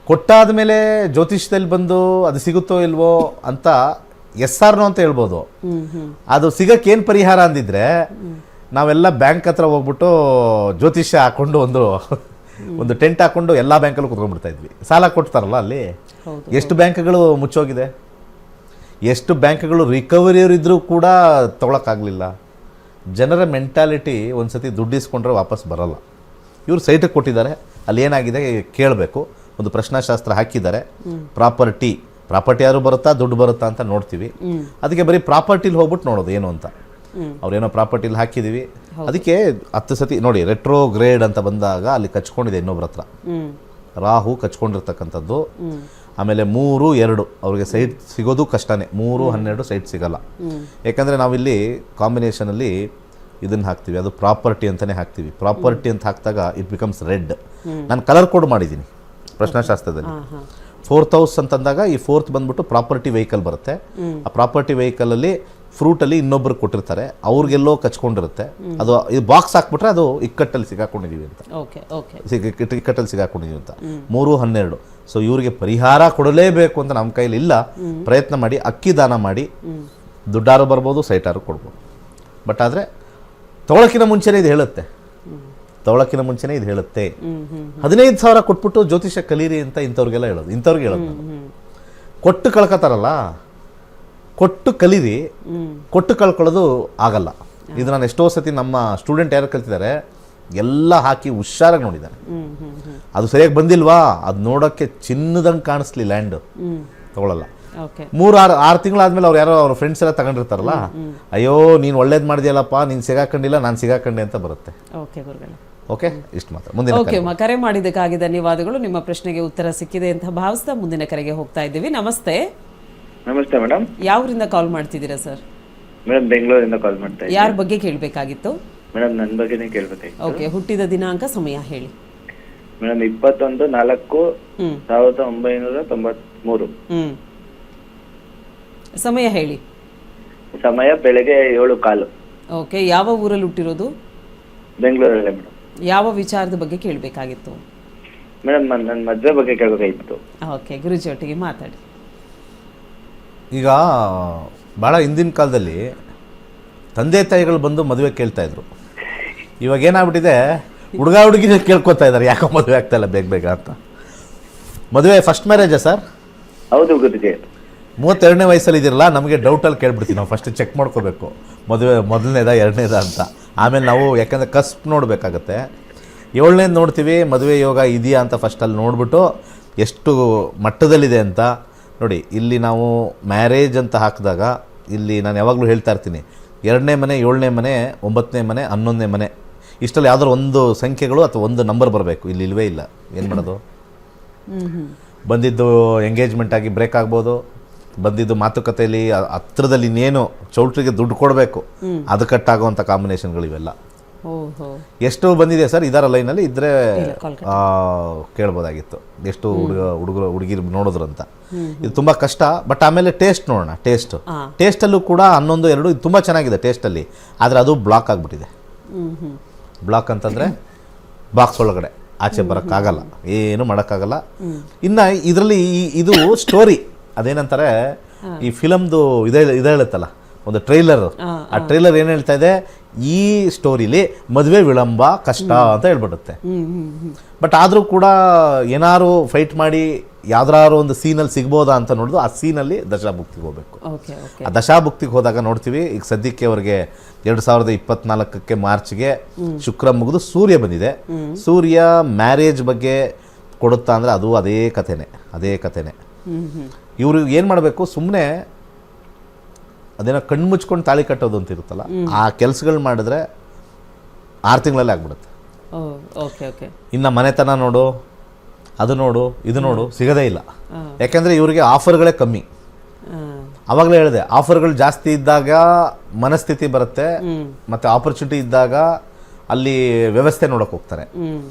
ಕೊಟ್ಟಾದ ಮೇಲೆ ಜ್ಯೋತಿಷ್ಯದಲ್ಲಿ ಬಂದು ಅದು ಸಿಗುತ್ತೋ ಇಲ್ವೋ ಅಂತ ಎಸ್ ಆರ್ ನೋ ಅಂತ ಹೇಳ್ಬೋದು. ಅದು ಸಿಗಕ್ಕೆ ಏನು ಪರಿಹಾರ ಅಂದಿದ್ರೆ ನಾವೆಲ್ಲ ಬ್ಯಾಂಕ್ ಹತ್ರ ಹೋಗ್ಬಿಟ್ಟು ಜ್ಯೋತಿಷ್ಯ ಹಾಕೊಂಡು ಒಂದು ಟೆಂಟ್ ಹಾಕೊಂಡು ಎಲ್ಲ ಬ್ಯಾಂಕಲ್ಲೂ ಕುತ್ಕೊಂಡ್ಬಿಡ್ತಾ ಇದ್ವಿ. ಸಾಲ ಕೊಡ್ತಾರಲ್ಲ ಅಲ್ಲಿ. ಎಷ್ಟು ಬ್ಯಾಂಕ್ಗಳು ಮುಚ್ಚೋಗಿದೆ, ಎಷ್ಟು ಬ್ಯಾಂಕ್ಗಳು ರಿಕವರಿಯವರಿದ್ದರೂ ಕೂಡ ತೊಗೊಳಕ್ಕಾಗಲಿಲ್ಲ. ಜನರ ಮೆಂಟಾಲಿಟಿ ಒಂದ್ಸತಿ ದುಡ್ಡು ಇಸ್ಕೊಂಡ್ರೆ ವಾಪಸ್ ಬರಲ್ಲ. ಇವರು ಸೈಟಿಗೆ ಕೊಟ್ಟಿದ್ದಾರೆ, ಅಲ್ಲಿ ಏನಾಗಿದೆ ಕೇಳಬೇಕು. ಒಂದು ಪ್ರಶ್ನಾಶಾಸ್ತ್ರ ಹಾಕಿದ್ದಾರೆ. ಪ್ರಾಪರ್ಟಿ ಯಾರು ಬರುತ್ತಾ ದುಡ್ಡು ಬರುತ್ತಾ ಅಂತ ನೋಡ್ತೀವಿ. ಅದಕ್ಕೆ ಬರೀ ಪ್ರಾಪರ್ಟಿಲಿ ಹೋಗ್ಬಿಟ್ಟು ನೋಡೋದು ಏನು ಅಂತ. ಅವ್ರೇನೋ ಪ್ರಾಪರ್ಟಿಲಿ ಹಾಕಿದ್ದೀವಿ, ಅದಕ್ಕೆ 10 ಸತಿ ನೋಡಿ ರೆಟ್ರೋಗ್ರೇಡ್ ಅಂತ ಬಂದಾಗ ಅಲ್ಲಿ ಕಚ್ಕೊಂಡಿದೆ ಇನ್ನೊಬ್ರ ಹತ್ರ, ರಾಹು ಕಚ್ಕೊಂಡಿರ್ತಕ್ಕಂಥದ್ದು. ಆಮೇಲೆ 3, 2 ಅವ್ರಿಗೆ ಸೈಟ್ ಸಿಗೋದು ಕಷ್ಟನೇ. 3, 12 ಸೈಟ್ ಸಿಗಲ್ಲ. ಯಾಕಂದರೆ ನಾವಿಲ್ಲಿ ಕಾಂಬಿನೇಷನಲ್ಲಿ ಇದನ್ನು ಹಾಕ್ತೀವಿ, ಅದು ಪ್ರಾಪರ್ಟಿ ಅಂತಲೇ ಹಾಕ್ತೀವಿ. ಪ್ರಾಪರ್ಟಿ ಅಂತ ಹಾಕಿದಾಗ ಇಟ್ ಬಿಕಮ್ಸ್ ರೆಡ್. ನಾನು ಕಲರ್ ಕೋಡ್ ಮಾಡಿದ್ದೀನಿ ಪ್ರಶ್ನಾಶಾಸ್ತ್ರದಲ್ಲಿ. 4th ಹೌಸ್ ಅಂತಂದಾಗ ಈ 4th ಬಂದ್ಬಿಟ್ಟು ಪ್ರಾಪರ್ಟಿ ವೆಹಿಕಲ್ ಬರುತ್ತೆ. ಆ ಪ್ರಾಪರ್ಟಿ ವೆಹಿಕಲಲ್ಲಿ ಫ್ರೂಟಲ್ಲಿ ಇನ್ನೊಬ್ರು ಕೊಟ್ಟಿರ್ತಾರೆ, ಅವ್ರಿಗೆಲ್ಲೋ ಕಚ್ಕೊಂಡಿರುತ್ತೆ. ಅದು ಇದು ಬಾಕ್ಸ್ ಹಾಕ್ಬಿಟ್ರೆ ಅದು ಇಕ್ಕಟ್ಟಲ್ಲಿ ಸಿಗಾಕೊಂಡಿದೀವಿ ಅಂತ, ಇಕ್ಕಟ್ಟಲ್ಲಿ ಸಿಗಾಕೊಂಡಿದೀವಿ ಅಂತ. 3, 12. ಸೊ ಇವ್ರಿಗೆ ಪರಿಹಾರ ಕೊಡಲೇಬೇಕು ಅಂತ ನಮ್ಮ ಕೈಲಿ ಇಲ್ಲ. ಪ್ರಯತ್ನ ಮಾಡಿ, ಅಕ್ಕಿ ದಾನ ಮಾಡಿ, ದುಡ್ಡಾರು ಬರ್ಬೋದು, ಸೈಟಾರು ಕೊಡ್ಬೋದು. ಬಟ್ ಆದರೆ ತೊಗೊಳಕ್ಕಿಂತ ಮುಂಚೆನೇ ಇದು ಹೇಳುತ್ತೆ. 15,000 ಕೊಟ್ಬಿಟ್ಟು ಜ್ಯೋತಿಷ್ಯ ಕಲೀರಿ ಅಂತ ಇಂಥವ್ರಿಗೆ ಹೇಳೋದು. ಕೊಟ್ಟು ಕಳ್ಕೊತಾರಲ್ಲ, ಕೊಟ್ಟು ಕಲೀರಿ, ಕೊಟ್ಟು ಕಳ್ಕೊಳ್ಳೋದು ಆಗಲ್ಲ. ಇದು ನಾನು ಎಷ್ಟೋ ಸತಿ ನಮ್ಮ ಸ್ಟೂಡೆಂಟ್ ಯಾರು ಕಲ್ತಿದ್ದಾರೆ ಎಲ್ಲ ಹಾಕಿ ಹುಷಾರಾಗಿ ನೋಡಿದ್ದಾರೆ. ಅದು ಸರಿಯಾಗಿ ಬಂದಿಲ್ವಾ, ಅದು ನೋಡೋಕ್ಕೆ ಚಿನ್ನದಂಗೆ ಕಾಣಿಸ್ಲಿ ಲ್ಯಾಂಡ್, ತಗೊಳ್ಳಲ್ಲ. 3-6 ತಿಂಗಳಾದ್ಮೇಲೆ ಅವ್ರು ಯಾರೋ ಅವ್ರ ಫ್ರೆಂಡ್ಸ್ ಎಲ್ಲ ತಗೊಂಡಿರ್ತಾರಲ್ಲ, ಅಯ್ಯೋ ನೀನು ಒಳ್ಳೇದು ಮಾಡಿದ್ಯಲ್ಲಪ್ಪ, ನೀನು ಸಿಗಾಕೊಂಡಿಲ್ಲ, ನಾನು ಸಿಗಾಕೊಂಡೆ ಅಂತ ಬರುತ್ತೆ. ಓಕೆ ಗುರುಗಳೇ. ಓಕೆ, ಇಷ್ಟು ಮಾತ್ರ. ಮುಂದಿನ ಓಕೆ ಅಮ್ಮ, ಕರೆ ಮಾಡಿದ್ದಕ್ಕಾಗಿ ಧನ್ಯವಾದಗಳು. ನಿಮ್ಮ ಪ್ರಶ್ನೆಗೆ ಉತ್ತರ ಸಿಕ್ಕಿದೆ ಅಂತ ಭಾವಿಸ್ತಾ ಮುಂದಿನ ಕರೆಗೆ ಹೋಗ್ತಾ ಇದ್ದೀವಿ. ನಮಸ್ತೆ. ನಮಸ್ತೆ ಮೇಡಮ್. ಯಾವರಿಂದ ಕಾಲ್ ಮಾಡ್ತಿದ್ದೀರಾ ಸರ್? ಮೇಡಮ್ ಬೆಂಗಳೂರಿಂದ ಕಾಲ್ ಮಾಡ್ತಾ ಇದ್ದೀನಿ. ಯಾರ ಬಗ್ಗೆ ಕೇಳಬೇಕಾಗಿತ್ತು? ಮೇಡಮ್ ನನ್ನ ಬಗ್ಗೆನೇ ಕೇಳ್ಬೇಕಾಗಿತ್ತು. ಓಕೆ, ಹುಟ್ಟಿದ ದಿನಾಂಕ, ಸಮಯ ಹೇಳಿ. ಮೇಡಮ್ 21/4/1993. ಸಮಯ ಹೇಳಿ. ಸಮಯ ಬೆಳಗ್ಗೆ 7:15. ಓಕೆ, ಯಾವ ಊರಲ್ಲಿ ಹುಟ್ಟಿರೋದು? ಬೆಂಗಳೂರಲ್ಲೇ ಮೇಡಮ್. ಯಾವ ವಿಚಾರದ ಬಗ್ಗೆ ಕೇಳಬೇಕಾಗಿತ್ತು? ಮೇಡಮ್ ನನ್ನ ಮದುವೆ ಬಗ್ಗೆ ಕೇಳಬೇಕಾಗಿತ್ತು. ಓಕೆ, ಗುರುಜಿ ಒಟ್ಟಿಗೆ ಮಾತಾಡಿ. ಈಗ ಭಾಳ ಹಿಂದಿನ ಕಾಲದಲ್ಲಿ ತಂದೆ ತಾಯಿಗಳು ಬಂದು ಮದುವೆ ಕೇಳ್ತಾಯಿದ್ರು. ಇವಾಗ ಏನಾಗ್ಬಿಟ್ಟಿದೆ, ಹುಡುಗ ಹುಡುಗಿನ ಕೇಳ್ಕೊತಾ ಇದ್ದಾರೆ, ಯಾಕೋ ಮದುವೆ ಆಗ್ತಾ ಇಲ್ಲ ಬೇಗ ಬೇಗ ಅಂತ. ಮದುವೆ ಫಸ್ಟ್ ಮ್ಯಾರೇಜಾ ಸರ್? ಹೌದು ಗುರುಜಿ. 32ನೇ ವಯಸ್ಸಲ್ಲಿ ಇದಿರಲ್ಲ, ನಮಗೆ ಡೌಟಲ್ಲಿ ಕೇಳ್ಬಿಡ್ತೀವಿ. ನಾವು ಫಸ್ಟ್ ಚೆಕ್ ಮಾಡ್ಕೋಬೇಕು ಮದುವೆ ಮೊದಲನೇದಾ ಎರಡನೇದಾ ಅಂತ. ಆಮೇಲೆ ನಾವು ಯಾಕಂದರೆ ಕಸ್ಪ್ ನೋಡಬೇಕಾಗತ್ತೆ. 7ನೇದು ನೋಡ್ತೀವಿ, ಮದುವೆ ಯೋಗ ಇದೆಯಾ ಅಂತ ಫಸ್ಟಲ್ಲಿ ನೋಡಿಬಿಟ್ಟು ಎಷ್ಟು ಮಟ್ಟದಲ್ಲಿದೆ ಅಂತ ನೋಡಿ. ಇಲ್ಲಿ ನಾವು ಮ್ಯಾರೇಜ್ ಅಂತ ಹಾಕಿದಾಗ ಇಲ್ಲಿ ನಾನು ಯಾವಾಗಲೂ ಹೇಳ್ತಾ ಇರ್ತೀನಿ, 2ನೇ ಮನೆ, 7ನೇ ಮನೆ, 9ನೇ ಮನೆ, 11ನೇ ಮನೆ, ಇಷ್ಟರಲ್ಲಿ ಯಾವ್ದಾದ್ರು ಒಂದು ಸಂಖ್ಯೆಗಳು ಅಥವಾ ಒಂದು ನಂಬರ್ ಬರಬೇಕು. ಇಲ್ಲಿ ಇಲ್ವೇ ಇಲ್ಲ. ಏನು ಮಾಡೋದು? ಬಂದಿದ್ದು ಎಂಗೇಜ್ಮೆಂಟ್ ಆಗಿ ಬ್ರೇಕ್ ಆಗ್ಬೋದು, ಬಂದಿದ್ದು ಮಾತುಕತೆಯಲ್ಲಿ ಹತ್ರದಲ್ಲಿ ಇನ್ನೇನು ಚೌಲ್ಟ್ರಿಗೆ ದುಡ್ಡು ಕೊಡಬೇಕು, ಅದು ಕಟ್ಟಾಗುವಂಥ ಕಾಂಬಿನೇಷನ್ಗಳು ಇವೆಲ್ಲ. ಎಷ್ಟು ಬಂದಿದೆ ಸರ್? ಇದರ ಲೈನಲ್ಲಿ ಇದ್ದರೆ ಕೇಳ್ಬೋದಾಗಿತ್ತು ಎಷ್ಟು ಹುಡುಗಿರು ನೋಡಿದ್ರು ಅಂತ. ಇದು ತುಂಬ ಕಷ್ಟ. ಬಟ್ ಆಮೇಲೆ ಟೇಸ್ಟ್ ನೋಡೋಣ. ಟೇಸ್ಟಲ್ಲೂ ಕೂಡ 11, 2 ಇದು ತುಂಬ ಚೆನ್ನಾಗಿದೆ ಟೇಸ್ಟಲ್ಲಿ. ಆದರೆ ಅದು ಬ್ಲಾಕ್ ಆಗಿಬಿಟ್ಟಿದೆ. ಬ್ಲಾಕ್ ಅಂತಂದರೆ ಬಾಕ್ಸ್ ಒಳಗಡೆ ಆಚೆ ಬರೋಕ್ಕಾಗಲ್ಲ, ಏನು ಮಾಡೋಕ್ಕಾಗಲ್ಲ. ಇನ್ನು ಇದರಲ್ಲಿ ಇದು ಸ್ಟೋರಿ ಅದೇನಂತಾರೆ, ಈ ಫಿಲಮ್ದು ಇದೆ ಹೇಳುತ್ತಲ್ಲ ಒಂದು ಟ್ರೈಲರ್, ಆ ಟ್ರೈಲರ್ ಏನು ಹೇಳ್ತಾ ಇದೆ, ಈ ಸ್ಟೋರಿಲಿ ಮದುವೆ ವಿಳಂಬ ಕಷ್ಟ ಅಂತ ಹೇಳ್ಬಿಡುತ್ತೆ. ಬಟ್ ಆದರೂ ಕೂಡ ಏನಾರು ಫೈಟ್ ಮಾಡಿ ಯಾವ್ದಾರು ಒಂದು ಸೀನಲ್ಲಿ ಸಿಗ್ಬೋದಾ ಅಂತ ನೋಡಿದ್ರು, ಆ ಸೀನಲ್ಲಿ ದಶಾಭುಕ್ತಿಗೆ ಹೋಗ್ಬೇಕು. ಆ ದಶಾಭುಕ್ತಿಗೆ ಹೋದಾಗ ನೋಡ್ತೀವಿ, ಈಗ ಸದ್ಯಕ್ಕೆ ಅವರಿಗೆ 2024 ಮಾರ್ಚ್ಗೆ ಶುಕ್ರ ಮುಗಿದು ಸೂರ್ಯ ಬಂದಿದೆ. ಸೂರ್ಯ ಮ್ಯಾರೇಜ್ ಬಗ್ಗೆ ಕೊಡುತ್ತಾ ಅಂದರೆ ಅದು ಅದೇ ಕಥೆನೇ. ಇವರು ಏನು ಮಾಡಬೇಕು, ಸುಮ್ಮನೆ ಅದೇನೋ ಕಣ್ಣು ಮುಚ್ಕೊಂಡು ತಾಳಿ ಕಟ್ಟೋದು ಅಂತ ಇರುತ್ತಲ್ಲ, ಆ ಕೆಲಸಗಳು ಮಾಡಿದ್ರೆ 6 ತಿಂಗಳಲ್ಲಿ ಆಗ್ಬಿಡುತ್ತೆ. ಇನ್ನು ಮನೆತನ ನೋಡು, ಅದು ನೋಡು, ಇದು ನೋಡು, ಸಿಗೋದೇ ಇಲ್ಲ. ಯಾಕೆಂದರೆ ಇವರಿಗೆ ಆಫರ್ಗಳೇ ಕಮ್ಮಿ. ಅವಾಗಲೇ ಹೇಳಿದೆ, ಆಫರ್ಗಳು ಜಾಸ್ತಿ ಇದ್ದಾಗ ಮನಸ್ಥಿತಿ ಬರುತ್ತೆ, ಮತ್ತು ಆಪರ್ಚುನಿಟಿ ಇದ್ದಾಗ ಅಲ್ಲಿ ವ್ಯವಸ್ಥೆ ನೋಡೋಕೆ ಹೋಗ್ತಾರೆ.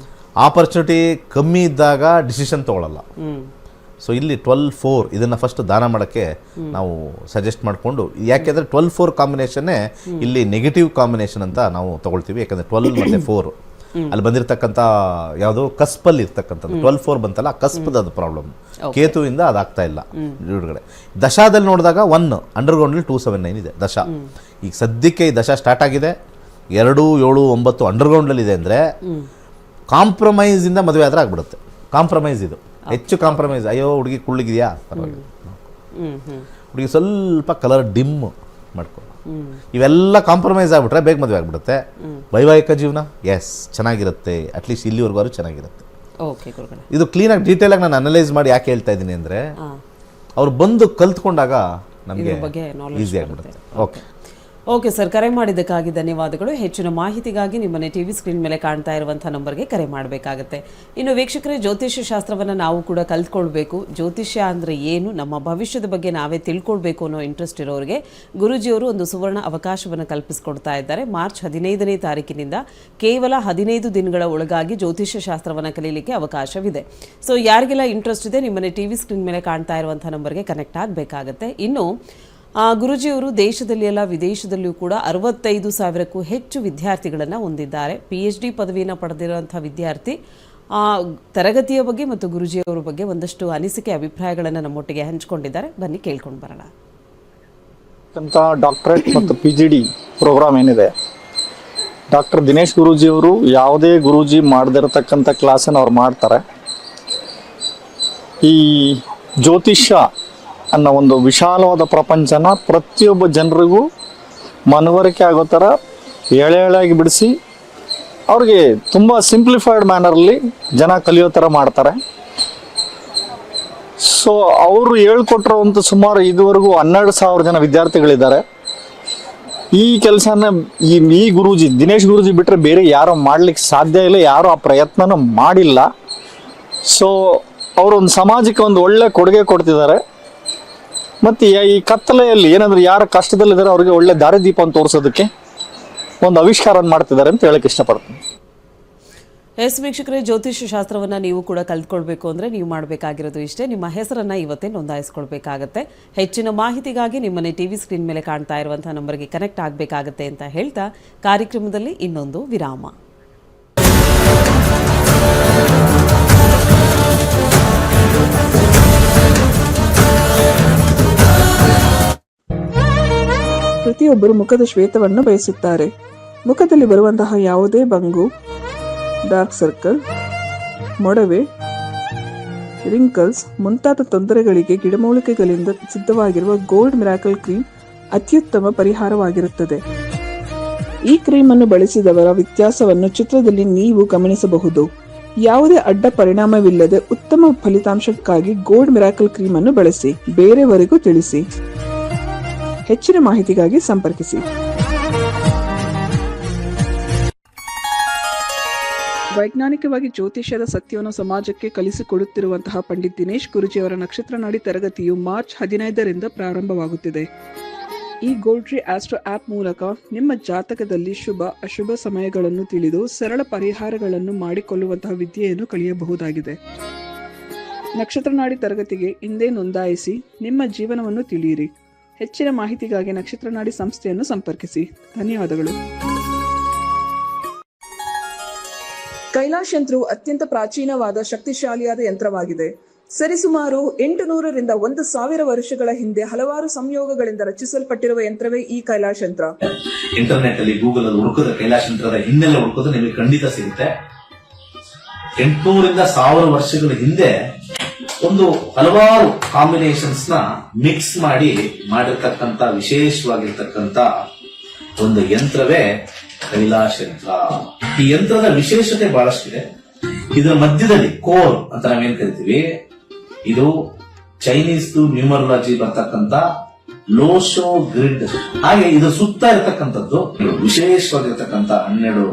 ಆಪರ್ಚುನಿಟಿ ಕಮ್ಮಿ ಇದ್ದಾಗ ಡಿಸಿಷನ್ ತೊಗೊಳ್ಳಲ್ಲ. ಸೊ ಇಲ್ಲಿ 12-4 ಇದನ್ನು ಫಸ್ಟ್ ದಾನ ಮಾಡೋಕ್ಕೆ ನಾವು ಸಜೆಸ್ಟ್ ಮಾಡಿಕೊಂಡು, ಯಾಕೆಂದರೆ 12-4 ಕಾಂಬಿನೇಷನ್ನೇ ಇಲ್ಲಿ ನೆಗೆಟಿವ್ ಕಾಂಬಿನೇಷನ್ ಅಂತ ನಾವು ತೊಗೊಳ್ತೀವಿ. ಯಾಕಂದರೆ 12 ಮತ್ತು 4 ಅಲ್ಲಿ ಬಂದಿರತಕ್ಕಂಥ ಯಾವುದು ಕಸ್ಪಲ್ಲಿ ಇರ್ತಕ್ಕಂಥದ್ದು 12-4 ಬಂತಲ್ಲ, ಆ ಕಸ್ಪದ ಅದು ಪ್ರಾಬ್ಲಮ್. ಕೇತುವಿಂದ ಅದಾಗ್ತಾ ಇಲ್ಲ ಹೊರಗಡೆ. ದಶಾದಲ್ಲಿ ನೋಡಿದಾಗ 1 ಅಂಡರ್ಗ್ರೌಂಡಲ್ಲಿ 279 ಇದೆ ದಶಾ. ಈಗ ಸದ್ಯಕ್ಕೆ ಈ ದಶಾ ಸ್ಟಾರ್ಟ್ ಆಗಿದೆ. 2, 7, 9 ಅಂಡರ್ಗ್ರೌಂಡಲ್ಲಿದೆ ಅಂದರೆ ಕಾಂಪ್ರಮೈಸಿಂದ ಮದುವೆ ಆದರೆ ಆಗ್ಬಿಡುತ್ತೆ. ಕಾಂಪ್ರಮೈಸ್ ಇದು ಹೆಚ್ಚು ಕಾಂಪ್ರಮೈಸ್. ಅಯ್ಯೋ ಹುಡುಗಿ ಕುಳ್ಳಿಗಿದೆಯಾ, ಪರವಾಗಿಲ್ಲ, ಹುಡುಗಿ ಸ್ವಲ್ಪ ಕಲರ್ ಡಿಮ್ ಮಾಡ್ಕೊ, ಇವೆಲ್ಲ ಕಾಂಪ್ರಮೈಸ್ ಆಗ್ಬಿಟ್ರೆ ಬೇಗ ಮದುವೆ ಆಗ್ಬಿಡುತ್ತೆ. ವೈವಾಹಿಕ ಜೀವನ ಚೆನ್ನಾಗಿರುತ್ತೆ, ಅಟ್ಲೀಸ್ಟ್ ಇಲ್ಲಿವರೆಗೂ ಚೆನ್ನಾಗಿರುತ್ತೆ. ಇದು ಕ್ಲೀನಾಗಿ ಡೀಟೇಲಾಗಿ ನಾನು ಅನಲೈಸ್ ಮಾಡಿ ಯಾಕೆ ಹೇಳ್ತಾ ಇದ್ದೀನಿ ಅಂದರೆ, ಅವ್ರು ಬಂದು ಕಲ್ತ್ಕೊಂಡಾಗ ನಮಗೆ ಈಸಿ ಆಗಿಬಿಡುತ್ತೆ. ಓಕೆ ಸರ್, ಕರೆ ಮಾಡಿದ್ದಕ್ಕಾಗಿ ಧನ್ಯವಾದಗಳು. ಹೆಚ್ಚಿನ ಮಾಹಿತಿಗಾಗಿ ನಿಮ್ಮನೆ ಟಿವಿ ಸ್ಕ್ರೀನ್ ಮೇಲೆ ಕಾಣ್ತಾ ಇರುವಂಥ ನಂಬರ್ಗೆ ಕರೆ ಮಾಡಬೇಕಾಗುತ್ತೆ. ಇನ್ನು ವೀಕ್ಷಕರೇ, ಜ್ಯೋತಿಷ್ಯ ಶಾಸ್ತ್ರವನ್ನು ನಾವು ಕೂಡ ಕಲ್ತ್ಕೊಳ್ಬೇಕು. ಜ್ಯೋತಿಷ್ಯ ಅಂದರೆ ಏನು, ನಮ್ಮ ಭವಿಷ್ಯದ ಬಗ್ಗೆ ನಾವೇ ತಿಳ್ಕೊಳ್ಬೇಕು ಅನ್ನೋ ಇಂಟ್ರೆಸ್ಟ್ ಇರೋರಿಗೆ ಗುರೂಜಿಯವರು ಒಂದು ಸುವರ್ಣ ಅವಕಾಶವನ್ನು ಕಲ್ಪಿಸಿಕೊಡ್ತಾ ಇದ್ದಾರೆ. ಮಾರ್ಚ್ 15ನೇ ತಾರೀಕಿನಿಂದ ಕೇವಲ 15 ದಿನಗಳ ಒಳಗಾಗಿ ಜ್ಯೋತಿಷ್ಯ ಶಾಸ್ತ್ರವನ್ನು ಕಲೀಲಿಕ್ಕೆ ಅವಕಾಶವಿದೆ. ಸೊ ಯಾರಿಗೆಲ್ಲ ಇಂಟ್ರೆಸ್ಟ್ ಇದೆ, ನಿಮ್ಮನೆ ಟಿವಿ ಸ್ಕ್ರೀನ್ ಮೇಲೆ ಕಾಣ್ತಾ ಇರುವಂಥ ನಂಬರ್ಗೆ ಕನೆಕ್ಟ್ ಆಗಬೇಕಾಗತ್ತೆ. ಇನ್ನು ಗುರೂಜಿಯವರು ದೇಶದಲ್ಲಿ ಅಲ್ಲ ವಿದೇಶದಲ್ಲಿಯೂ ಕೂಡ 65,000ಕ್ಕೂ ಹೆಚ್ಚು ವಿದ್ಯಾರ್ಥಿಗಳನ್ನು ಹೊಂದಿದ್ದಾರೆ. PhD ಪದವಿಯನ್ನು ಪಡೆದಿರುವಂಥ ವಿದ್ಯಾರ್ಥಿ ತರಗತಿಯ ಬಗ್ಗೆ ಮತ್ತು ಗುರೂಜಿಯವರ ಬಗ್ಗೆ ಒಂದಷ್ಟು ಅನಿಸಿಕೆ ಅಭಿಪ್ರಾಯಗಳನ್ನು ನಮ್ಮೊಟ್ಟಿಗೆ ಹಂಚಿಕೊಂಡಿದ್ದಾರೆ. ಬನ್ನಿ ಕೇಳ್ಕೊಂಡು ಬರೋಣ. ಡಾಕ್ಟರೇಟ್ ಮತ್ತು PhD ಪ್ರೋಗ್ರಾಮ್ ಏನಿದೆ, ಡಾಕ್ಟರ್ ದಿನೇಶ್ ಗುರೂಜಿಯವರು ಯಾವುದೇ ಗುರೂಜಿ ಮಾಡದಿರತಕ್ಕಂಥ ಕ್ಲಾಸನ್ನು ಅವ್ರು ಮಾಡ್ತಾರೆ. ಈ ಜ್ಯೋತಿಷ್ಯ ಅನ್ನೋ ಒಂದು ವಿಶಾಲವಾದ ಪ್ರಪಂಚನ ಪ್ರತಿಯೊಬ್ಬ ಜನರಿಗೂ ಮನವರಿಕೆ ಆಗೋ ಥರ ಎಳೆಯಾಗಿ ಬಿಡಿಸಿ ಅವ್ರಿಗೆ ತುಂಬ ಸಿಂಪ್ಲಿಫೈಡ್ ಮ್ಯಾನರಲ್ಲಿ ಜನ ಕಲಿಯೋ ಥರ ಮಾಡ್ತಾರೆ. ಸೊ ಅವರು ಹೇಳ್ಕೊಟ್ಟಿರುವಂಥ ಸುಮಾರು ಇದುವರೆಗೂ 12,000 ಜನ ವಿದ್ಯಾರ್ಥಿಗಳಿದ್ದಾರೆ. ಈ ಕೆಲಸನ ಈ ಗುರೂಜಿ ದಿನೇಶ್ ಗುರೂಜಿ ಬಿಟ್ಟರೆ ಬೇರೆ ಯಾರೋ ಮಾಡ್ಲಿಕ್ಕೆ ಸಾಧ್ಯ ಇಲ್ಲ, ಯಾರು ಆ ಪ್ರಯತ್ನನೂ ಮಾಡಿಲ್ಲ. ಸೊ ಅವರೊಂದು ಸಮಾಜಕ್ಕೆ ಒಂದು ಒಳ್ಳೆ ಕೊಡುಗೆ ಕೊಡ್ತಿದ್ದಾರೆ. ಮತ್ತು ಈ ಕತ್ತಲೆಯಲ್ಲಿ ಏನಂದ್ರೆ ಯಾರು ಕಷ್ಟದಲ್ಲಿದ್ದಾರೆ ಅವ್ರಿಗೆ ಒಳ್ಳೆ ದಾರಿದೀಪವನ್ನು ತೋರಿಸೋದಕ್ಕೆ ಒಂದು ಆವಿಷ್ಕಾರ ಮಾಡ್ತಿದ್ದಾರೆ ಅಂತ ಹೇಳಕ್ಕೆ ಇಷ್ಟಪಡ್ತೀನಿ. ಎಸ್ ವೀಕ್ಷಕರೇ, ಜ್ಯೋತಿಷ್ಯ ಶಾಸ್ತ್ರವನ್ನು ನೀವು ಕೂಡ ಕಲ್ತ್ಕೊಳ್ಬೇಕು ಅಂದರೆ ನೀವು ಮಾಡಬೇಕಾಗಿರೋದು ಇಷ್ಟೇ, ನಿಮ್ಮ ಹೆಸರನ್ನು ಇವತ್ತೇ ನೋಂದಾಯಿಸ್ಕೊಳ್ಬೇಕಾಗತ್ತೆ. ಹೆಚ್ಚಿನ ಮಾಹಿತಿಗಾಗಿ ನಿಮ್ಮನ್ನೇ ಟಿವಿ ಸ್ಕ್ರೀನ್ ಮೇಲೆ ಕಾಣ್ತಾ ಇರುವಂಥ ನಂಬರ್ಗೆ ಕನೆಕ್ಟ್ ಆಗಬೇಕಾಗತ್ತೆ ಅಂತ ಹೇಳ್ತಾ ಕಾರ್ಯಕ್ರಮದಲ್ಲಿ ಇನ್ನೊಂದು ವಿರಾಮ. ಪ್ರತಿಯೊಬ್ಬರು ಮುಖದ ಶ್ವೇತವನ್ನು ಬಯಸುತ್ತಾರೆ. ಮುಖದಲ್ಲಿ ಬರುವಂತಹ ಯಾವುದೇ ಬಂಗು, ಡಾರ್ಕ್ ಸರ್ಕಲ್, ಮೊಡವೆ, ರಿಂಕಲ್ಸ್ ಮುಂತಾದ ತೊಂದರೆಗಳಿಗೆ ಗಿಡಮೂಲಿಕೆಗಳಿಂದ ಸಿದ್ಧವಾಗಿರುವ ಗೋಲ್ಡ್ ಮಿರಾಕಲ್ ಕ್ರೀಮ್ ಅತ್ಯುತ್ತಮ ಪರಿಹಾರವಾಗಿರುತ್ತದೆ. ಈ ಕ್ರೀಮ್ ಅನ್ನು ಬಳಸಿದವರ ವ್ಯತ್ಯಾಸವನ್ನು ಚಿತ್ರದಲ್ಲಿ ನೀವು ಗಮನಿಸಬಹುದು. ಯಾವುದೇ ಅಡ್ಡ ಪರಿಣಾಮವಿಲ್ಲದೆ ಉತ್ತಮ ಫಲಿತಾಂಶಕ್ಕಾಗಿ ಗೋಲ್ಡ್ ಮಿರಾಕಲ್ ಕ್ರೀಮ್ ಅನ್ನು ಬಳಸಿ, ಬೇರೆಯವರಿಗೂ ತಿಳಿಸಿ. ಹೆಚ್ಚಿನ ಮಾಹಿತಿಗಾಗಿ ಸಂಪರ್ಕಿಸಿ. ವೈಜ್ಞಾನಿಕವಾಗಿ ಜ್ಯೋತಿಷ್ಯದ ಸತ್ಯವನ್ನು ಸಮಾಜಕ್ಕೆ ಕಲಿಸಿಕೊಡುತ್ತಿರುವಂತಹ ಪಂಡಿತ್ ದಿನೇಶ್ ಗುರೂಜಿಯವರ ನಕ್ಷತ್ರ ನಾಡಿ ತರಗತಿಯು ಮಾರ್ಚ್ 15ರಿಂದ ಪ್ರಾರಂಭವಾಗುತ್ತಿದೆ. ಈ ಗೋಲ್ಡ್ರಿ ಆಸ್ಟ್ರೋ ಆಪ್ ಮೂಲಕ ನಿಮ್ಮ ಜಾತಕದಲ್ಲಿ ಶುಭ ಅಶುಭ ಸಮಯಗಳನ್ನು ತಿಳಿದು ಸರಳ ಪರಿಹಾರಗಳನ್ನು ಮಾಡಿಕೊಳ್ಳುವಂತಹ ವಿದ್ಯೆಯನ್ನು ಕಲಿಯಬಹುದಾಗಿದೆ. ನಕ್ಷತ್ರ ನಾಡಿ ತರಗತಿಗೆ ಹಿಂದೆ ನೋಂದಾಯಿಸಿ ನಿಮ್ಮ ಜೀವನವನ್ನು ತಿಳಿಯಿರಿ. ಹೆಚ್ಚಿನ ಮಾಹಿತಿಗಾಗಿ ನಕ್ಷತ್ರ ನಾಡಿ ಸಂಸ್ಥೆಯನ್ನು ಸಂಪರ್ಕಿಸಿ. ಧನ್ಯವಾದಗಳು. ಕೈಲಾಶ್ ಯಂತ್ರವು ಅತ್ಯಂತ ಪ್ರಾಚೀನವಾದ ಶಕ್ತಿಶಾಲಿಯಾದ ಯಂತ್ರವಾಗಿದೆ. ಸರಿಸುಮಾರು 800ರಿಂದ 1000 ವರ್ಷಗಳ ಹಿಂದೆ ಹಲವಾರು ಸಂಯೋಗಗಳಿಂದ ರಚಿಸಲ್ಪಟ್ಟಿರುವ ಯಂತ್ರವೇ ಈ ಕೈಲಾಶ್ ಯಂತ್ರ. ಇಂಟರ್ನೆಟ್ ಅಲ್ಲಿ ಗೂಗಲ್ ಅಲ್ಲಿ ಹುಡುಕಿದ್ರೆ ಕೈಲಾಶ್ ಯಂತ್ರದ ಹಿನ್ನೆಲೆ ಹುಡುಕೋದು ನಿಮಗೆ ಖಂಡಿತ ಸಿಗುತ್ತೆ. 800ರಿಂದ 1000 ವರ್ಷಗಳ ಹಿಂದೆ ಒಂದು ಹಲವಾರು ಕಾಂಬಿನೇಷನ್ಸ್ ನ ಮಿಕ್ಸ್ ಮಾಡಿರ್ತಕ್ಕಂಥ ವಿಶೇಷವಾಗಿರ್ತಕ್ಕಂಥ ಒಂದು ಯಂತ್ರವೇ ಕೈಲಾಶ್ ಯಂತ್ರ. ಈ ಯಂತ್ರದ ವಿಶೇಷತೆ ಬಹಳಷ್ಟಿದೆ. ಇದರ ಮಧ್ಯದಲ್ಲಿ ಕೋರ್ ಅಂತ ನಾವೇನ್ ಕರಿತೀವಿ, ಇದು ಚೈನೀಸ್ ನ್ಯೂಮರಾಲಜಿ ಬರ್ತಕ್ಕಂಥ ಲೋಶೋ ಗ್ರಿಡ್. ಹಾಗೆ ಇದು ಸುತ್ತ ಇರತಕ್ಕಂಥದ್ದು ವಿಶೇಷವಾಗಿರ್ತಕ್ಕಂಥ 12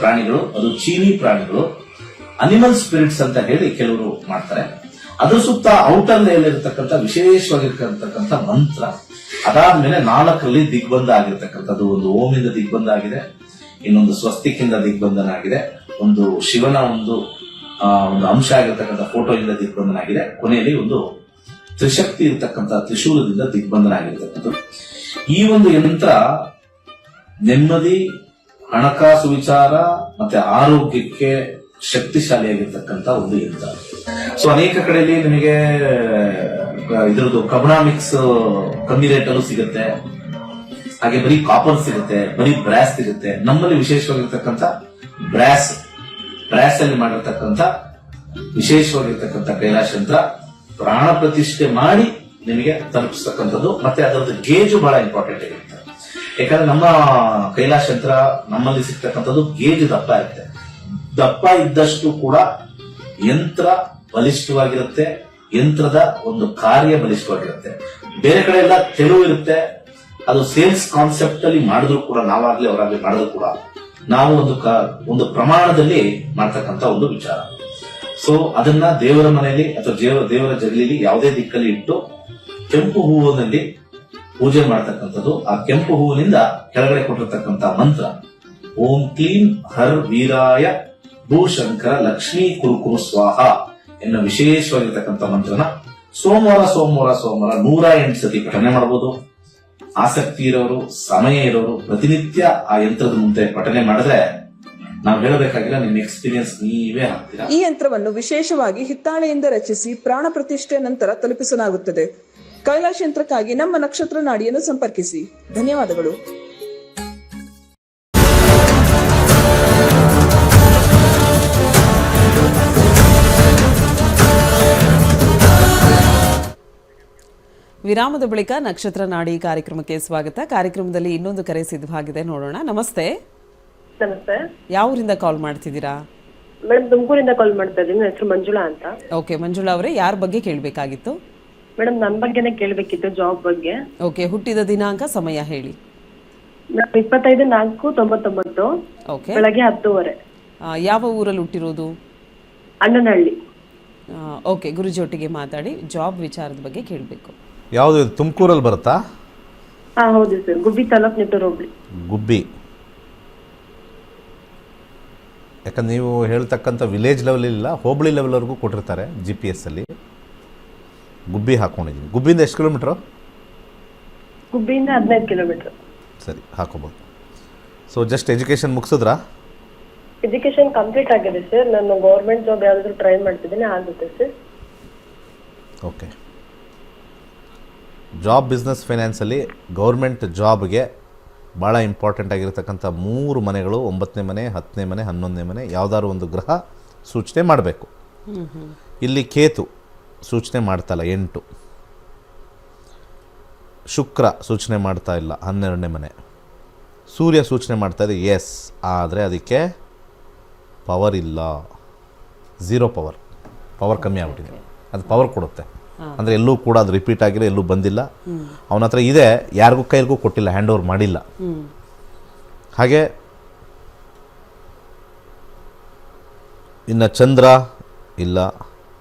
ಪ್ರಾಣಿಗಳು, ಅದು ಚೀನಿ ಪ್ರಾಣಿಗಳು, ಅನಿಮಲ್ ಸ್ಪಿರಿಟ್ಸ್ ಅಂತ ಹೇಳಿ ಕೆಲವರು ಮಾಡ್ತಾರೆ. ಅದ್ರ ಸುತ್ತ ಔಟರ್ ಲೇಯರ್ ಇರತಕ್ಕಂಥ ವಿಶೇಷವಾಗಿರ್ತಕ್ಕಂಥ ಮಂತ್ರ. ಅದಾದ್ಮೇಲೆ 4ರಲ್ಲಿ ದಿಗ್ಬಂಧ ಆಗಿರ್ತಕ್ಕಂಥದ್ದು. ಒಂದು ಓಮಿಂದ ದಿಗ್ಬಂಧ ಆಗಿದೆ, ಇನ್ನೊಂದು ಸ್ವಸ್ತಿಕಿಂದ ದಿಗ್ಬಂಧನ ಆಗಿದೆ, ಒಂದು ಶಿವನ ಒಂದು ಅಂಶ ಆಗಿರ್ತಕ್ಕಂಥ ಫೋಟೋ ಇಂದ ದಿಗ್ಬಂಧನ ಆಗಿದೆ, ಕೊನೆಯಲ್ಲಿ ಒಂದು ತ್ರಿಶಕ್ತಿ ಇರತಕ್ಕಂಥ ತ್ರಿಶೂಲದಿಂದ ದಿಗ್ಬಂಧನ ಆಗಿರ್ತಕ್ಕಂಥದ್ದು. ಈ ಒಂದು ಯಂತ್ರ ನೆಮ್ಮದಿ, ಹಣಕಾಸು ವಿಚಾರ ಮತ್ತೆ ಆರೋಗ್ಯಕ್ಕೆ ಶಕ್ತಿಶಾಲಿಯಾಗಿರ್ತಕ್ಕಂಥ ಒಂದು ಯಂತ್ರ. ಸೊ ಅನೇಕ ಕಡೆಯಲ್ಲಿ ನಿಮಗೆ ಇದ್ರದ್ದು ಕಬ್ಣ ಮಿಕ್ಸ್ ಕಮ್ಮಿ ರೇಟ್ ಅಲ್ಲೂ ಸಿಗುತ್ತೆ, ಹಾಗೆ ಬರೀ ಕಾಪರ್ ಸಿಗುತ್ತೆ, ಬರೀ ಬ್ರಾಸ್ ಸಿಗುತ್ತೆ. ನಮ್ಮಲ್ಲಿ ವಿಶೇಷವಾಗಿರ್ತಕ್ಕಂಥ ಬ್ರಾಸ್ ಅಲ್ಲಿ ಮಾಡಿರ್ತಕ್ಕಂಥ ವಿಶೇಷವಾಗಿರ್ತಕ್ಕಂಥ ಕೈಲಾಶ್ ಯಂತ್ರ ಪ್ರಾಣ ಪ್ರತಿಷ್ಠೆ ಮಾಡಿ ನಿಮಗೆ ತಲುಪಿಸ್ತಕ್ಕಂಥದ್ದು. ಮತ್ತೆ ಅದರದ್ದು ಗೇಜು ಬಹಳ ಇಂಪಾರ್ಟೆಂಟ್ ಆಗಿರುತ್ತೆ. ಯಾಕಂದ್ರೆ ನಮ್ಮ ಕೈಲಾಶ್ ಯಂತ್ರ ನಮ್ಮಲ್ಲಿ ಸಿಗ್ತಕ್ಕಂಥದ್ದು ಗೇಜ್ ದಪ್ಪ ಇರುತ್ತೆ. ದಪ್ಪ ಇದ್ದಷ್ಟು ಕೂಡ ಯಂತ್ರ ಬಲಿಷ್ಠವಾಗಿರುತ್ತೆ, ಯಂತ್ರದ ಒಂದು ಕಾರ್ಯ ಬಲಿಷ್ಠವಾಗಿರುತ್ತೆ. ಬೇರೆ ಕಡೆ ಎಲ್ಲ ತೆಳು ಇರುತ್ತೆ, ಅದು ಸೇಲ್ಸ್ ಕಾನ್ಸೆಪ್ಟ್ ಅಲ್ಲಿ ಮಾಡಿದ್ರು ಕೂಡ, ನಾವಾಗ್ಲಿ ಅವರಾಗ್ಲಿ ಮಾಡಿದ್ರು ಕೂಡ ನಾವು ಒಂದು ಪ್ರಮಾಣದಲ್ಲಿ ಮಾಡ್ತಕ್ಕಂಥ ಒಂದು ವಿಚಾರ. ಸೊ ಅದನ್ನ ದೇವರ ಮನೆಯಲ್ಲಿ ಅಥವಾ ದೇವರ ಜಗಲಿಲಿ ಯಾವುದೇ ದಿಕ್ಕಲ್ಲಿ ಇಟ್ಟು ಕೆಂಪು ಹೂವಿನಲ್ಲಿ ಪೂಜೆ ಮಾಡ್ತಕ್ಕಂಥದ್ದು. ಆ ಕೆಂಪು ಹೂವಿನಿಂದ ಕೆಳಗಡೆ ಕೊಟ್ಟಿರ್ತಕ್ಕಂಥ ಮಂತ್ರ ಓಂ ಕ್ಲೀಂ ಹರ್ ವೀರಾಯ ಭೂಶಂಕರ ಲಕ್ಷ್ಮೀ ಕುರುಕುರು ಸ್ವಾಹ ಎನ್ನುವ ವಿಶೇಷವಾಗಿರ್ತಕ್ಕಂಥ ಮಂತ್ರನ ಸೋಮವಾರ 108 ಸತಿ ಪಠನೆ ಮಾಡಬಹುದು. ಆಸಕ್ತಿ ಇರೋರು, ಸಮಯ ಇರೋರು ಪ್ರತಿನಿತ್ಯ ಆ ಯಂತ್ರದ ಮುಂದೆ ಪಠನೆ ಮಾಡಿದ್ರೆ ನಾವು ಹೇಳಬೇಕಾಗಿಲ್ಲ, ನಿಮ್ಮ ಎಕ್ಸ್ಪೀರಿಯನ್ಸ್ ನೀವೇ ಹಾಕ್ತೀರಾ. ಈ ಯಂತ್ರವನ್ನು ವಿಶೇಷವಾಗಿ ಹಿತ್ತಾಳೆಯಿಂದ ರಚಿಸಿ ಪ್ರಾಣ ಪ್ರತಿಷ್ಠೆ ನಂತರ ತಲುಪಿಸಲಾಗುತ್ತದೆ. ಕೈಲಾಶ್ ಯಂತ್ರಕ್ಕಾಗಿ ನಮ್ಮ ನಕ್ಷತ್ರ ನಾಡಿಯನ್ನು ಸಂಪರ್ಕಿಸಿ. ಧನ್ಯವಾದಗಳು. ವಿರಾಮದ ಬಳಿಕ ನಕ್ಷತ್ರ ನಾಡಿ ಕಾರ್ಯಕ್ರಮಕ್ಕೆ ಸ್ವಾಗತ. ಕಾರ್ಯಕ್ರಮದಲ್ಲಿ ಇನ್ನೊಂದು ಕರೆ ಸಿದ್ಧವಾಗಿದೆ, ನೋಡೋಣ. ನಮಸ್ತೆ. ನಮಸ್ತೆ. ಯಾವ ಊರಿಂದ ಕಾಲ್ ಮಾಡ್ತಿದ್ದೀರಾ? ಮೇಡಮ್ ತುಮಕೂರಿಂದ ಕಾಲ್ ಮಾಡ್ತಾ ಇದ್ದೀನಿ. ನನ್ನ ಹೆಸರು ಮಂಜುಳಾ ಅಂತ. ಓಕೆ ಮಂಜುಳಾ ಅವರೇ, ಯಾರ ಬಗ್ಗೆ ಕೇಳಬೇಕಾಗಿತ್ತು? ಮೇಡಮ್ ನನ್ನ ಬಗ್ಗೆನೇ ಕೇಳಬೇಕಿತ್ತು, ಜಾಬ್ ಬಗ್ಗೆ. ಓಕೆ, ಹುಟ್ಟಿದ ದಿನಾಂಕ ಸಮಯ ಹೇಳಿ. ನಾನು 25/4/99 ಓಕೆ. ಬೆಳಗ್ಗೆ 10:30 ಯಾವ ಊರಲ್ಲಿ ಹುಟ್ಟಿರೋದು? ಅಣ್ಣನಹಳ್ಳಿ. ಓಕೆ, ಗುರುಜಿ ಒಟ್ಟಿಗೆ ಮಾತಾಡಿ ಜಾಬ್ ವಿಚಾರದ ಬಗ್ಗೆ ಕೇಳಬೇಕು. ಯಾವುದು ಇದು ತುಮಕೂರಲ್ಲಿ ಬರುತ್ತಾ? ಹಾ ಹೌದು ಸರ್, ಗುಬ್ಬಿ ತಾಲೂಕು ನಿಟ್ಟೂರು ಹೋಬಳಿ. ಗುಬ್ಬಿ. ಯಾಕಂದ್ರೆ ನೀವು ಹೇಳ್ತಕ್ಕಂಥ ವಿಲೇಜ್ ಲೆವೆಲ್ ಇಲ್ಲ, ಹೋಬಳಿ ಲೆವೆಲ್ವರೆಗೂ ಕೊಟ್ಟಿರ್ತಾರೆ GPS ಅಲ್ಲಿ. ಗುಬ್ಬಿ ಹಾಕ್ಕೊಂಡಿದ್ದೀನಿ. ಗುಬ್ಬಿಯಿಂದ ಎಷ್ಟು ಕಿಲೋಮೀಟ್ರು? ಗುಬ್ಬಿಯಿಂದ 15 ಕಿಲೋಮೀಟರ್. ಸರಿ, ಹಾಕೋಬೋದು. ಸೊ ಜಸ್ಟ್ ಎಜುಕೇಷನ್ ಮುಗಿಸಿದ್ರಾ? ಎಜುಕೇಶನ್ ಕಂಪ್ಲೀಟ್ ಆಗಿದೆ ಸರ್. ನಾನು ಗೌರ್ಮೆಂಟ್ ಜಾಬ್ ಯಾವ್ದಾದ್ರು ಟ್ರೈ ಮಾಡ್ತಿದ್ದೀನಿ, ಆಗುತ್ತೆ ಸರ್. ಓಕೆ. ಜಾಬ್ ಬಿಸ್ನೆಸ್ ಫೈನಾನ್ಸಲ್ಲಿ ಗೌರ್ಮೆಂಟ್ ಜಾಬ್ಗೆ ಭಾಳ ಇಂಪಾರ್ಟೆಂಟ್ ಆಗಿರತಕ್ಕಂಥ 3 ಮನೆಗಳು, 9ನೇ ಮನೆ, 10ನೇ ಮನೆ, 11ನೇ ಮನೆ, ಯಾವುದಾದ್ರು ಒಂದು ಗ್ರಹ ಸೂಚನೆ ಮಾಡಬೇಕು. ಇಲ್ಲಿ ಕೇತು ಸೂಚನೆ ಮಾಡ್ತಾಯಿಲ್ಲ 8, ಶುಕ್ರ ಸೂಚನೆ ಮಾಡ್ತಾ ಇಲ್ಲ 12ನೇ ಮನೆ, ಸೂರ್ಯ ಸೂಚನೆ ಮಾಡ್ತಾ ಇದೆ ಎಸ್, ಆದರೆ ಅದಕ್ಕೆ ಪವರ್ ಇಲ್ಲ, 0 ಪವರ್ ಕಮ್ಮಿ ಆಗ್ಬಿಟ್ಟಿದೆ. ಅದು ಪವರ್ ಕೊಡುತ್ತೆ ಅಂದರೆ ಎಲ್ಲೂ ಕೂಡ ಅದು ರಿಪೀಟ್ ಆಗಿಲ್ಲ, ಎಲ್ಲೂ ಬಂದಿಲ್ಲ. ಅವನ ಹತ್ರ ಇದೆ, ಯಾರಿಗೂ ಕೈಲಿಗೂ ಕೊಟ್ಟಿಲ್ಲ, ಹ್ಯಾಂಡ್ ಓವರ್ ಮಾಡಿಲ್ಲ. ಹಾಗೆ ಇನ್ನು ಚಂದ್ರ ಇಲ್ಲ,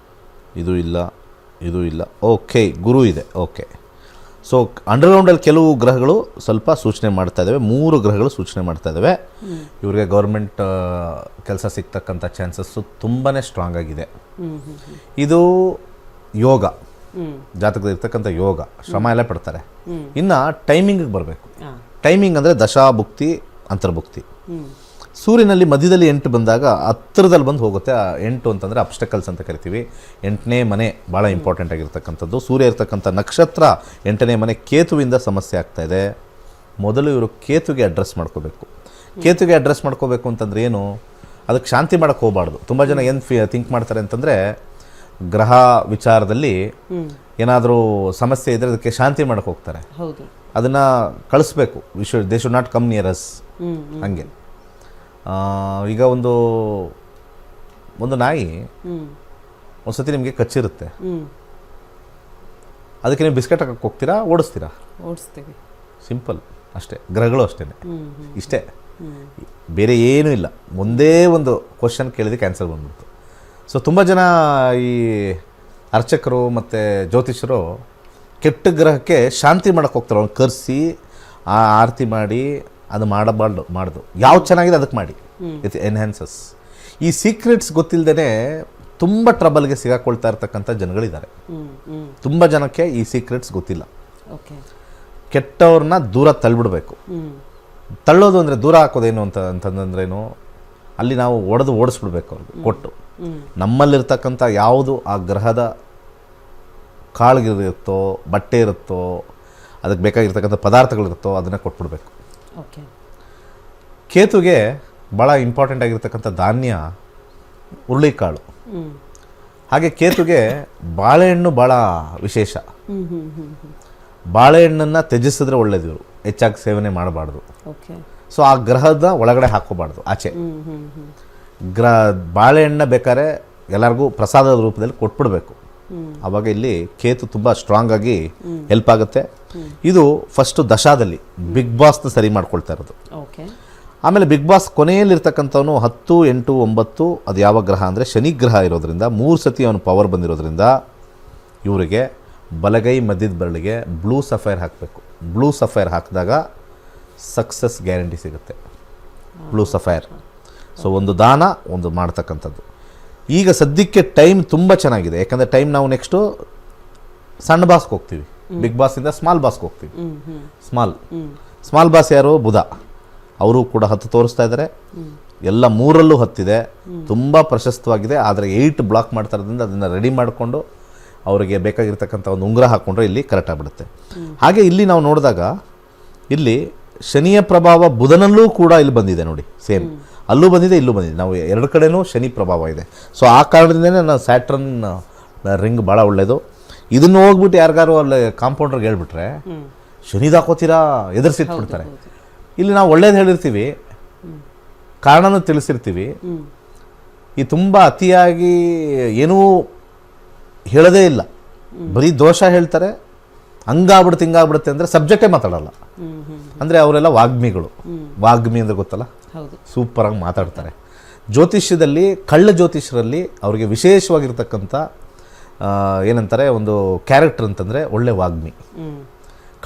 ಇದು ಇಲ್ಲ, ಇದು ಇಲ್ಲ. ಓಕೆ, ಗುರು ಇದೆ. ಓಕೆ. ಸೊ ಅಂಡರ್ಗ್ರೌಂಡಲ್ಲಿ ಕೆಲವು ಗ್ರಹಗಳು ಸ್ವಲ್ಪ ಸೂಚನೆ ಮಾಡ್ತಾ ಇದ್ದಾವೆ, 3 ಗ್ರಹಗಳು ಸೂಚನೆ ಮಾಡ್ತಾ ಇದ್ದಾವೆ. ಇವರಿಗೆ ಗೌರ್ಮೆಂಟ್ ಕೆಲಸ ಸಿಗ್ತಕ್ಕಂಥ ಚಾನ್ಸಸ್ಸು ತುಂಬಾ ಸ್ಟ್ರಾಂಗ್ ಆಗಿದೆ. ಇದು ಯೋಗ, ಜಾತಕದಲ್ಲಿ ಇರ್ತಕ್ಕಂಥ ಯೋಗ, ಶ್ರಮ ಎಲ್ಲ ಪಡ್ತಾರೆ. ಇನ್ನು ಟೈಮಿಂಗಿಗೆ ಬರಬೇಕು. ಟೈಮಿಂಗ್ ಅಂದರೆ ದಶಾಭುಕ್ತಿ, ಅಂತರ್ಭುಕ್ತಿ. ಸೂರ್ಯನಲ್ಲಿ ಮಧ್ಯದಲ್ಲಿ 8 ಬಂದಾಗ ಹತ್ತಿರದಲ್ಲಿ ಬಂದು ಹೋಗುತ್ತೆ. 8 ಅಂತಂದರೆ ಅಬ್ಸ್ಟಕಲ್ಸ್ ಅಂತ ಕರಿತೀವಿ. 8ನೇ ಮನೆ ಭಾಳ ಇಂಪಾರ್ಟೆಂಟ್ ಆಗಿರ್ತಕ್ಕಂಥದ್ದು. ಸೂರ್ಯ ಇರ್ತಕ್ಕಂಥ ನಕ್ಷತ್ರ 8ನೇ ಮನೆ. ಕೇತುವಿಂದ ಸಮಸ್ಯೆ ಆಗ್ತಾಯಿದೆ. ಮೊದಲು ಇವರು ಕೇತುಗೆ ಅಡ್ರೆಸ್ ಮಾಡ್ಕೋಬೇಕು. ಕೇತುಗೆ ಅಡ್ರೆಸ್ ಮಾಡ್ಕೋಬೇಕು ಅಂತಂದರೆ ಏನು, ಅದಕ್ಕೆ ಶಾಂತಿ ಮಾಡೋಕ್ಕೆ ಹೋಗಬಾರ್ದು. ತುಂಬ ಜನ ಏನು ಥಿಂಕ್ ಮಾಡ್ತಾರೆ ಅಂತಂದರೆ, ಗ್ರಹ ವಿಚಾರದಲ್ಲಿ ಏನಾದರೂ ಸಮಸ್ಯೆ ಇದ್ದರೆ ಅದಕ್ಕೆ ಶಾಂತಿ ಮಾಡೋಕ್ಕೆ ಹೋಗ್ತಾರೆ. ಅದನ್ನು ಕಳಿಸ್ಬೇಕು. They should not come near us. ಹಂಗೆ ಈಗ ಒಂದು ನಾಯಿ ಒಂದು ಸತಿ ನಿಮಗೆ ಕಚ್ಚಿರುತ್ತೆ, ಅದಕ್ಕೆ ನೀವು ಬಿಸ್ಕೆಟ್ ಹಾಕಕ್ಕೆ ಹೋಗ್ತೀರಾ, ಓಡಿಸ್ತೀರಾ? ಓಡಿಸ್ತೀವಿ. ಸಿಂಪಲ್ ಅಷ್ಟೇ. ಗ್ರಹಗಳು ಅಷ್ಟೇ, ಇಷ್ಟೇ, ಬೇರೆ ಏನೂ ಇಲ್ಲ. ಒಂದೇ ಒಂದು ಕ್ವಶನ್ ಕೇಳಿದಕ್ಕೆ ಆನ್ಸರ್ ಬಂದ್ಬಿಡ್ತು. ಸೊ ತುಂಬ ಜನ ಈ ಅರ್ಚಕರು ಮತ್ತು ಜ್ಯೋತಿಷರು ಕೆಟ್ಟ ಗ್ರಹಕ್ಕೆ ಶಾಂತಿ ಮಾಡೋಕ್ಕೆ ಹೋಗ್ತಾರೆ. ಅವ್ನು ಕರೆಸಿ ಆರತಿ ಮಾಡಿ ಅದು ಮಾಡೋದು ಯಾವ್ದು ಚೆನ್ನಾಗಿದೆ ಅದಕ್ಕೆ ಮಾಡಿ, ಇಟ್ ಎನ್ಹ್ಯಾನ್ಸಸ್. ಈ ಸೀಕ್ರೆಟ್ಸ್ ಗೊತ್ತಿಲ್ಲದೇ ತುಂಬ ಟ್ರಬಲ್ಗೆ ಸಿಗಾಕೊಳ್ತಾ ಇರ್ತಕ್ಕಂಥ ಜನಗಳಿದ್ದಾರೆ. ತುಂಬ ಜನಕ್ಕೆ ಈ ಸೀಕ್ರೆಟ್ಸ್ ಗೊತ್ತಿಲ್ಲ. ಕೆಟ್ಟವ್ರನ್ನ ದೂರ ತಳ್ಳಿಬಿಡ್ಬೇಕು. ತಳ್ಳೋದು ಅಂದರೆ ದೂರ ಹಾಕೋದೇನು ಅಂತಂದ್ರೇನು, ಅಲ್ಲಿ ನಾವು ಓಡಿಸ್ಬಿಡ್ಬೇಕು ಅವ್ರಿಗೆ ಕೊಟ್ಟು. ನಮ್ಮಲ್ಲಿರ್ತಕ್ಕಂಥ ಯಾವುದು ಆ ಗ್ರಹದ ಕಾಳುಗಳಿರುತ್ತೋ, ಬಟ್ಟೆ ಇರುತ್ತೋ, ಅದಕ್ಕೆ ಬೇಕಾಗಿರ್ತಕ್ಕಂಥ ಪದಾರ್ಥಗಳಿರುತ್ತೋ ಅದನ್ನು ಕೊಟ್ಬಿಡ್ಬೇಕು. ಕೇತುಗೆ ಭಾಳ ಇಂಪಾರ್ಟೆಂಟ್ ಆಗಿರ್ತಕ್ಕಂಥ ಧಾನ್ಯ ಹುರುಳಿಕಾಳು. ಹಾಗೆ ಕೇತುಗೆ ಬಾಳೆಹಣ್ಣು ಭಾಳ ವಿಶೇಷ. ಬಾಳೆಹಣ್ಣನ್ನು ತ್ಯಜಿಸಿದ್ರೆ ಒಳ್ಳೇದು. ಇವರು ಹೆಚ್ಚಾಗಿ ಸೇವನೆ ಮಾಡಬಾರ್ದು. ಸೊ ಆ ಗ್ರಹದ ಒಳಗಡೆ ಹಾಕೋಬಾರ್ದು, ಆಚೆ. ಬಾಳೆಹಣ್ಣ ಬೇಕಾದ್ರೆ ಎಲ್ಲರಿಗೂ ಪ್ರಸಾದದ ರೂಪದಲ್ಲಿ ಕೊಟ್ಬಿಡ್ಬೇಕು. ಆವಾಗ ಇಲ್ಲಿ ಕೇತು ತುಂಬ ಸ್ಟ್ರಾಂಗ್ ಆಗಿ ಹೆಲ್ಪ್ ಆಗುತ್ತೆ. ಇದು ಫಸ್ಟು ದಶಾದಲ್ಲಿ ಬಿಗ್ ಬಾಸ್ನ ಸರಿ ಮಾಡ್ಕೊಳ್ತಾ ಇರೋದು. ಆಮೇಲೆ ಬಿಗ್ ಬಾಸ್ ಕೊನೆಯಲ್ಲಿರ್ತಕ್ಕಂಥವನು 10, 8, 9 ಅದು ಯಾವ ಗ್ರಹ ಅಂದರೆ ಶನಿ ಗ್ರಹ ಇರೋದ್ರಿಂದ 3 ಸತಿ ಅವನು ಪವರ್ ಬಂದಿರೋದ್ರಿಂದ ಇವರಿಗೆ ಬಲಗೈ ಮಧ್ಯದ ಬೆರಳಿಗೆ ಬ್ಲೂ ಸಫೈರ್ ಹಾಕಬೇಕು. ಬ್ಲೂ ಸಫೈರ್ ಹಾಕಿದಾಗ ಸಕ್ಸಸ್ ಗ್ಯಾರಂಟಿ ಸಿಗುತ್ತೆ. Blue sapphire. ಸೊ ಒಂದು ದಾನ, ಒಂದು ಮಾಡ್ತಕ್ಕಂಥದ್ದು. ಈಗ ಸದ್ಯಕ್ಕೆ ಟೈಮ್ ತುಂಬ ಚೆನ್ನಾಗಿದೆ. ಯಾಕಂದರೆ ಟೈಮ್ ನಾವು ನೆಕ್ಸ್ಟು ಸಣ್ಣ ಬಾಸ್ಗೆ ಹೋಗ್ತೀವಿ. ಬಿಗ್ ಬಾಸಿಂದ ಸ್ಮಾಲ್ ಬಾಸ್ಗೆ ಹೋಗ್ತೀವಿ. ಸ್ಮಾಲ್ ಬಾಸ್ ಯಾರು? ಬುಧ. ಅವರು ಕೂಡ 10 ತೋರಿಸ್ತಾ ಇದ್ದಾರೆ. ಎಲ್ಲ 3ರಲ್ಲೂ 10 ಇದೆ. ತುಂಬ ಪ್ರಶಸ್ತವಾಗಿದೆ. ಆದರೆ 8 ಬ್ಲಾಕ್ ಮಾಡ್ತಾ ಇರೋದ್ರಿಂದ ಅದನ್ನು ರೆಡಿ ಮಾಡಿಕೊಂಡು ಅವರಿಗೆ ಬೇಕಾಗಿರ್ತಕ್ಕಂಥ ಒಂದು ಉಂಗುರ ಹಾಕ್ಕೊಂಡ್ರೆ ಇಲ್ಲಿ ಕರೆಕ್ಟ್ ಆಗಿಬಿಡುತ್ತೆ. ಹಾಗೆ ಇಲ್ಲಿ ನಾವು ನೋಡಿದಾಗ ಇಲ್ಲಿ ಶನಿಯ ಪ್ರಭಾವ ಬುಧನಲ್ಲೂ ಕೂಡ ಇಲ್ಲಿ ಬಂದಿದೆ ನೋಡಿ. ಸೇಮ್ ಅಲ್ಲೂ ಬಂದಿದೆ, ಇಲ್ಲೂ ಬಂದಿದೆ. ನಾವು 2 ಕಡೆನೂ ಶನಿ ಪ್ರಭಾವ ಇದೆ. ಸೊ ಆ ಕಾರಣದಿಂದನೇ ನಾನು ಸ್ಯಾಟ್ರನ್ ರಿಂಗ್ ಭಾಳ ಒಳ್ಳೆಯದು. ಇದನ್ನು ಹೋಗ್ಬಿಟ್ಟು ಯಾರಿಗಾರು ಅಲ್ಲಿ ಕಾಂಪೌಂಡರ್ಗೆ ಹೇಳ್ಬಿಟ್ರೆ ಶನಿದು ಹಾಕೋತೀರಾ ಎದುರಿಸಿಟ್ಬಿಡ್ತಾರೆ. ಇಲ್ಲಿ ನಾವು ಒಳ್ಳೇದು ಹೇಳಿರ್ತೀವಿ, ಕಾರಣನೂ ತಿಳಿಸಿರ್ತೀವಿ. ಈ ತುಂಬ ಅತಿಯಾಗಿ ಏನೂ ಹೇಳೋದೇ ಇಲ್ಲ, ಬರೀ ದೋಷ ಹೇಳ್ತಾರೆ. ಹಂಗಾಗ್ಬಿಡುತ್ತೆ ಹಿಂಗಾಗ್ಬಿಡುತ್ತೆ ಅಂದರೆ ಸಬ್ಜೆಕ್ಟೇ ಮಾತಾಡಲ್ಲ. ಅಂದರೆ ಅವರೆಲ್ಲ ವಾಗ್ಮಿಗಳು. ವಾಗ್ಮಿ ಅಂದರೆ ಗೊತ್ತಲ್ಲ, ಹೌದು. ಸೂಪರಾಗಿ ಮಾತಾಡ್ತಾರೆ. ಜ್ಯೋತಿಷ್ಯದಲ್ಲಿ ಕಳ್ಳ ಜ್ಯೋತಿಷ್ಯರಲ್ಲಿ ಅವರಿಗೆ ವಿಶೇಷವಾಗಿರ್ತಕ್ಕಂಥ ಏನಂತಾರೆ ಒಂದು ಕ್ಯಾರೆಕ್ಟರ್ ಅಂತಂದರೆ ಒಳ್ಳೆ ವಾಗ್ಮಿ.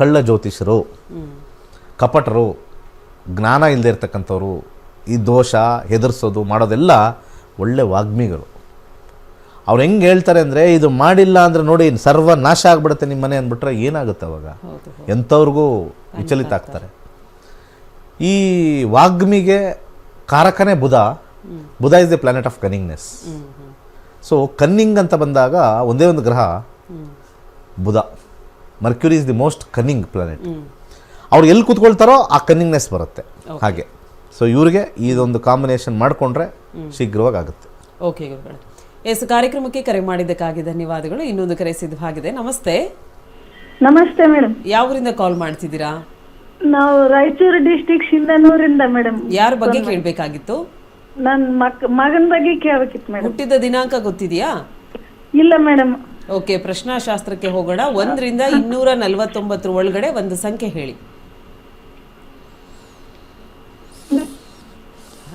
ಕಳ್ಳ ಜ್ಯೋತಿಷ್ಯರು, ಕಪಟರು, ಜ್ಞಾನ ಇಲ್ಲದೆ ಇರ್ತಕ್ಕಂಥವ್ರು, ಈ ದೋಷ ಹೆದರ್ಸೋದು ಮಾಡೋದೆಲ್ಲ ಒಳ್ಳೆ ವಾಗ್ಮಿಗಳು. ಅವ್ರು ಹೆಂಗೆ ಹೇಳ್ತಾರೆ ಅಂದರೆ ಇದು ಮಾಡಿಲ್ಲ ಅಂದರೆ ನೋಡಿ ಸರ್ವ ನಾಶ ಆಗಿಬಿಡುತ್ತೆ ನಿಮ್ಮ ಮನೆ ಅಂದ್ಬಿಟ್ರೆ ಏನಾಗುತ್ತೆ ಅವಾಗ? ಎಂಥವ್ರಿಗೂ ವಿಚಲಿತ ಆಗ್ತಾರೆ. ಈ ವಾಗ್ಮಿಗೆ ಕಾರಕನೇ Budh. Budh is the planet of cunningness. So cunning ಅಂತ ಬಂದಾಗ ಒಂದೇ ಒಂದು ಗ್ರಹ Budh. Mercury is the most cunning planet. ಅವ್ರು ಎಲ್ಲಿ ಕೂತ್ಕೊಳ್ತಾರೋ ಆ ಕನ್ನಿಂಗ್ನೆಸ್ ಬರುತ್ತೆ ಹಾಗೆ. ಸೊ ಇವ್ರಿಗೆ ಇದೊಂದು ಕಾಂಬಿನೇಷನ್ ಮಾಡಿಕೊಂಡ್ರೆ ಶೀಘ್ರವಾಗಿ ಆಗುತ್ತೆ. ಓಕೆ ಗುರುಗಳೇ, ಎಸ್ ಕಾರ್ಯಕ್ರಮಕ್ಕೆ ಕರೆ ಮಾಡಿದ್ದಕ್ಕಾಗಿ ಧನ್ಯವಾದಗಳು. ಇನ್ನೊಂದು ಕರೆ ಸಿದ್ಧವಾಗಿದೆ. ನಮಸ್ತೆ. ನಮಸ್ತೆ ಮೇಡಮ್. ಯಾವೂರಿಂದ ಕಾಲ್ ಮಾಡ್ತಿದ್ದೀರಾ? ನಾವು ರಾಯಚೂರು ಡಿಸ್ಟಿಕ್ ಶಿಂದನೂರಿಂದ ಮೇಡಮ್. ಯಾರ ಬಗ್ಗೆ ಕೇಳಬೇಕಾಗಿತ್ತು? ನನ್ನ ಮಗನ ಬಗ್ಗೆ ಕೇಳಬೇಕಿತ್ತು ಮೇಡಮ್. ಹುಟ್ಟಿದ ದಿನಾಂಕ ಗೊತ್ತಿದೆಯಾ? ಇಲ್ಲ ಮೇಡಮ್. ಓಕೆ, ಪ್ರಶ್ನಾಶಾಸ್ತ್ರಕ್ಕೆ ಹೋಗೋಣ. 1 ರಿಂದ 249 ಒಳಗಡೆ ಒಂದು ಸಂಖ್ಯೆ ಹೇಳಿ.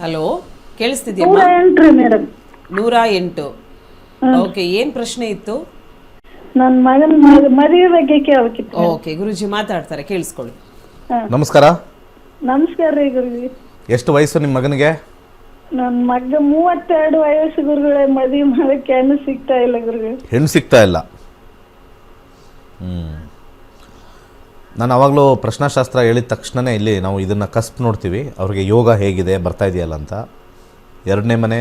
ಹಲೋ, ಕೇಳಿಸ್ತಿದ್ಯಮ್ಮ? 108 ಮೇಡಮ್. 108. ಓಕೆ, ಏನ್ ಪ್ರಶ್ನೆ ಇತ್ತು? ನನ್ನ ಮಗನ ಮದುವೆ ಬಗ್ಗೆ ಕೇಳಬೇಕಿತ್ತು. ಓಕೆ, ಗುರುಜಿ ಮಾತಾಡ್ತಾರೆ, ಕೇಳಿಸ್ಕೊಳ್ಳಿ. ನಮಸ್ಕಾರ. ನಮಸ್ಕಾರ ರೀ ಗುರುಜಿ. ಎಷ್ಟು ವಯಸ್ಸು ನಿಮ್ಮ ಮಗನಿಗೆ? ನನ್ನ ಮಗ 32 ವಯಸ್ಸು ಗುರುಗಳೇ. ಮದುವೆ ಮಾಡಕ್ಕೆ ಹೆಣ್ಣು ಸಿಗ್ತಾ ಇಲ್ಲ ಗುರುಗಳು. ಹೆಣ್ಣು ಸಿಗ್ತಾ ಇಲ್ಲ. ನಾನು ಅವಾಗಲೂ ಪ್ರಶ್ನಾಶಾಸ್ತ್ರ ಹೇಳಿದ ತಕ್ಷಣವೇ ಇಲ್ಲಿ ನಾವು ಇದನ್ನು ಕಸ್ಪ್ ನೋಡ್ತೀವಿ, ಅವ್ರಿಗೆ ಯೋಗ ಹೇಗಿದೆ ಬರ್ತಾ ಇದೆಯಲ್ಲ ಅಂತ. 2ನೇ ಮನೆ,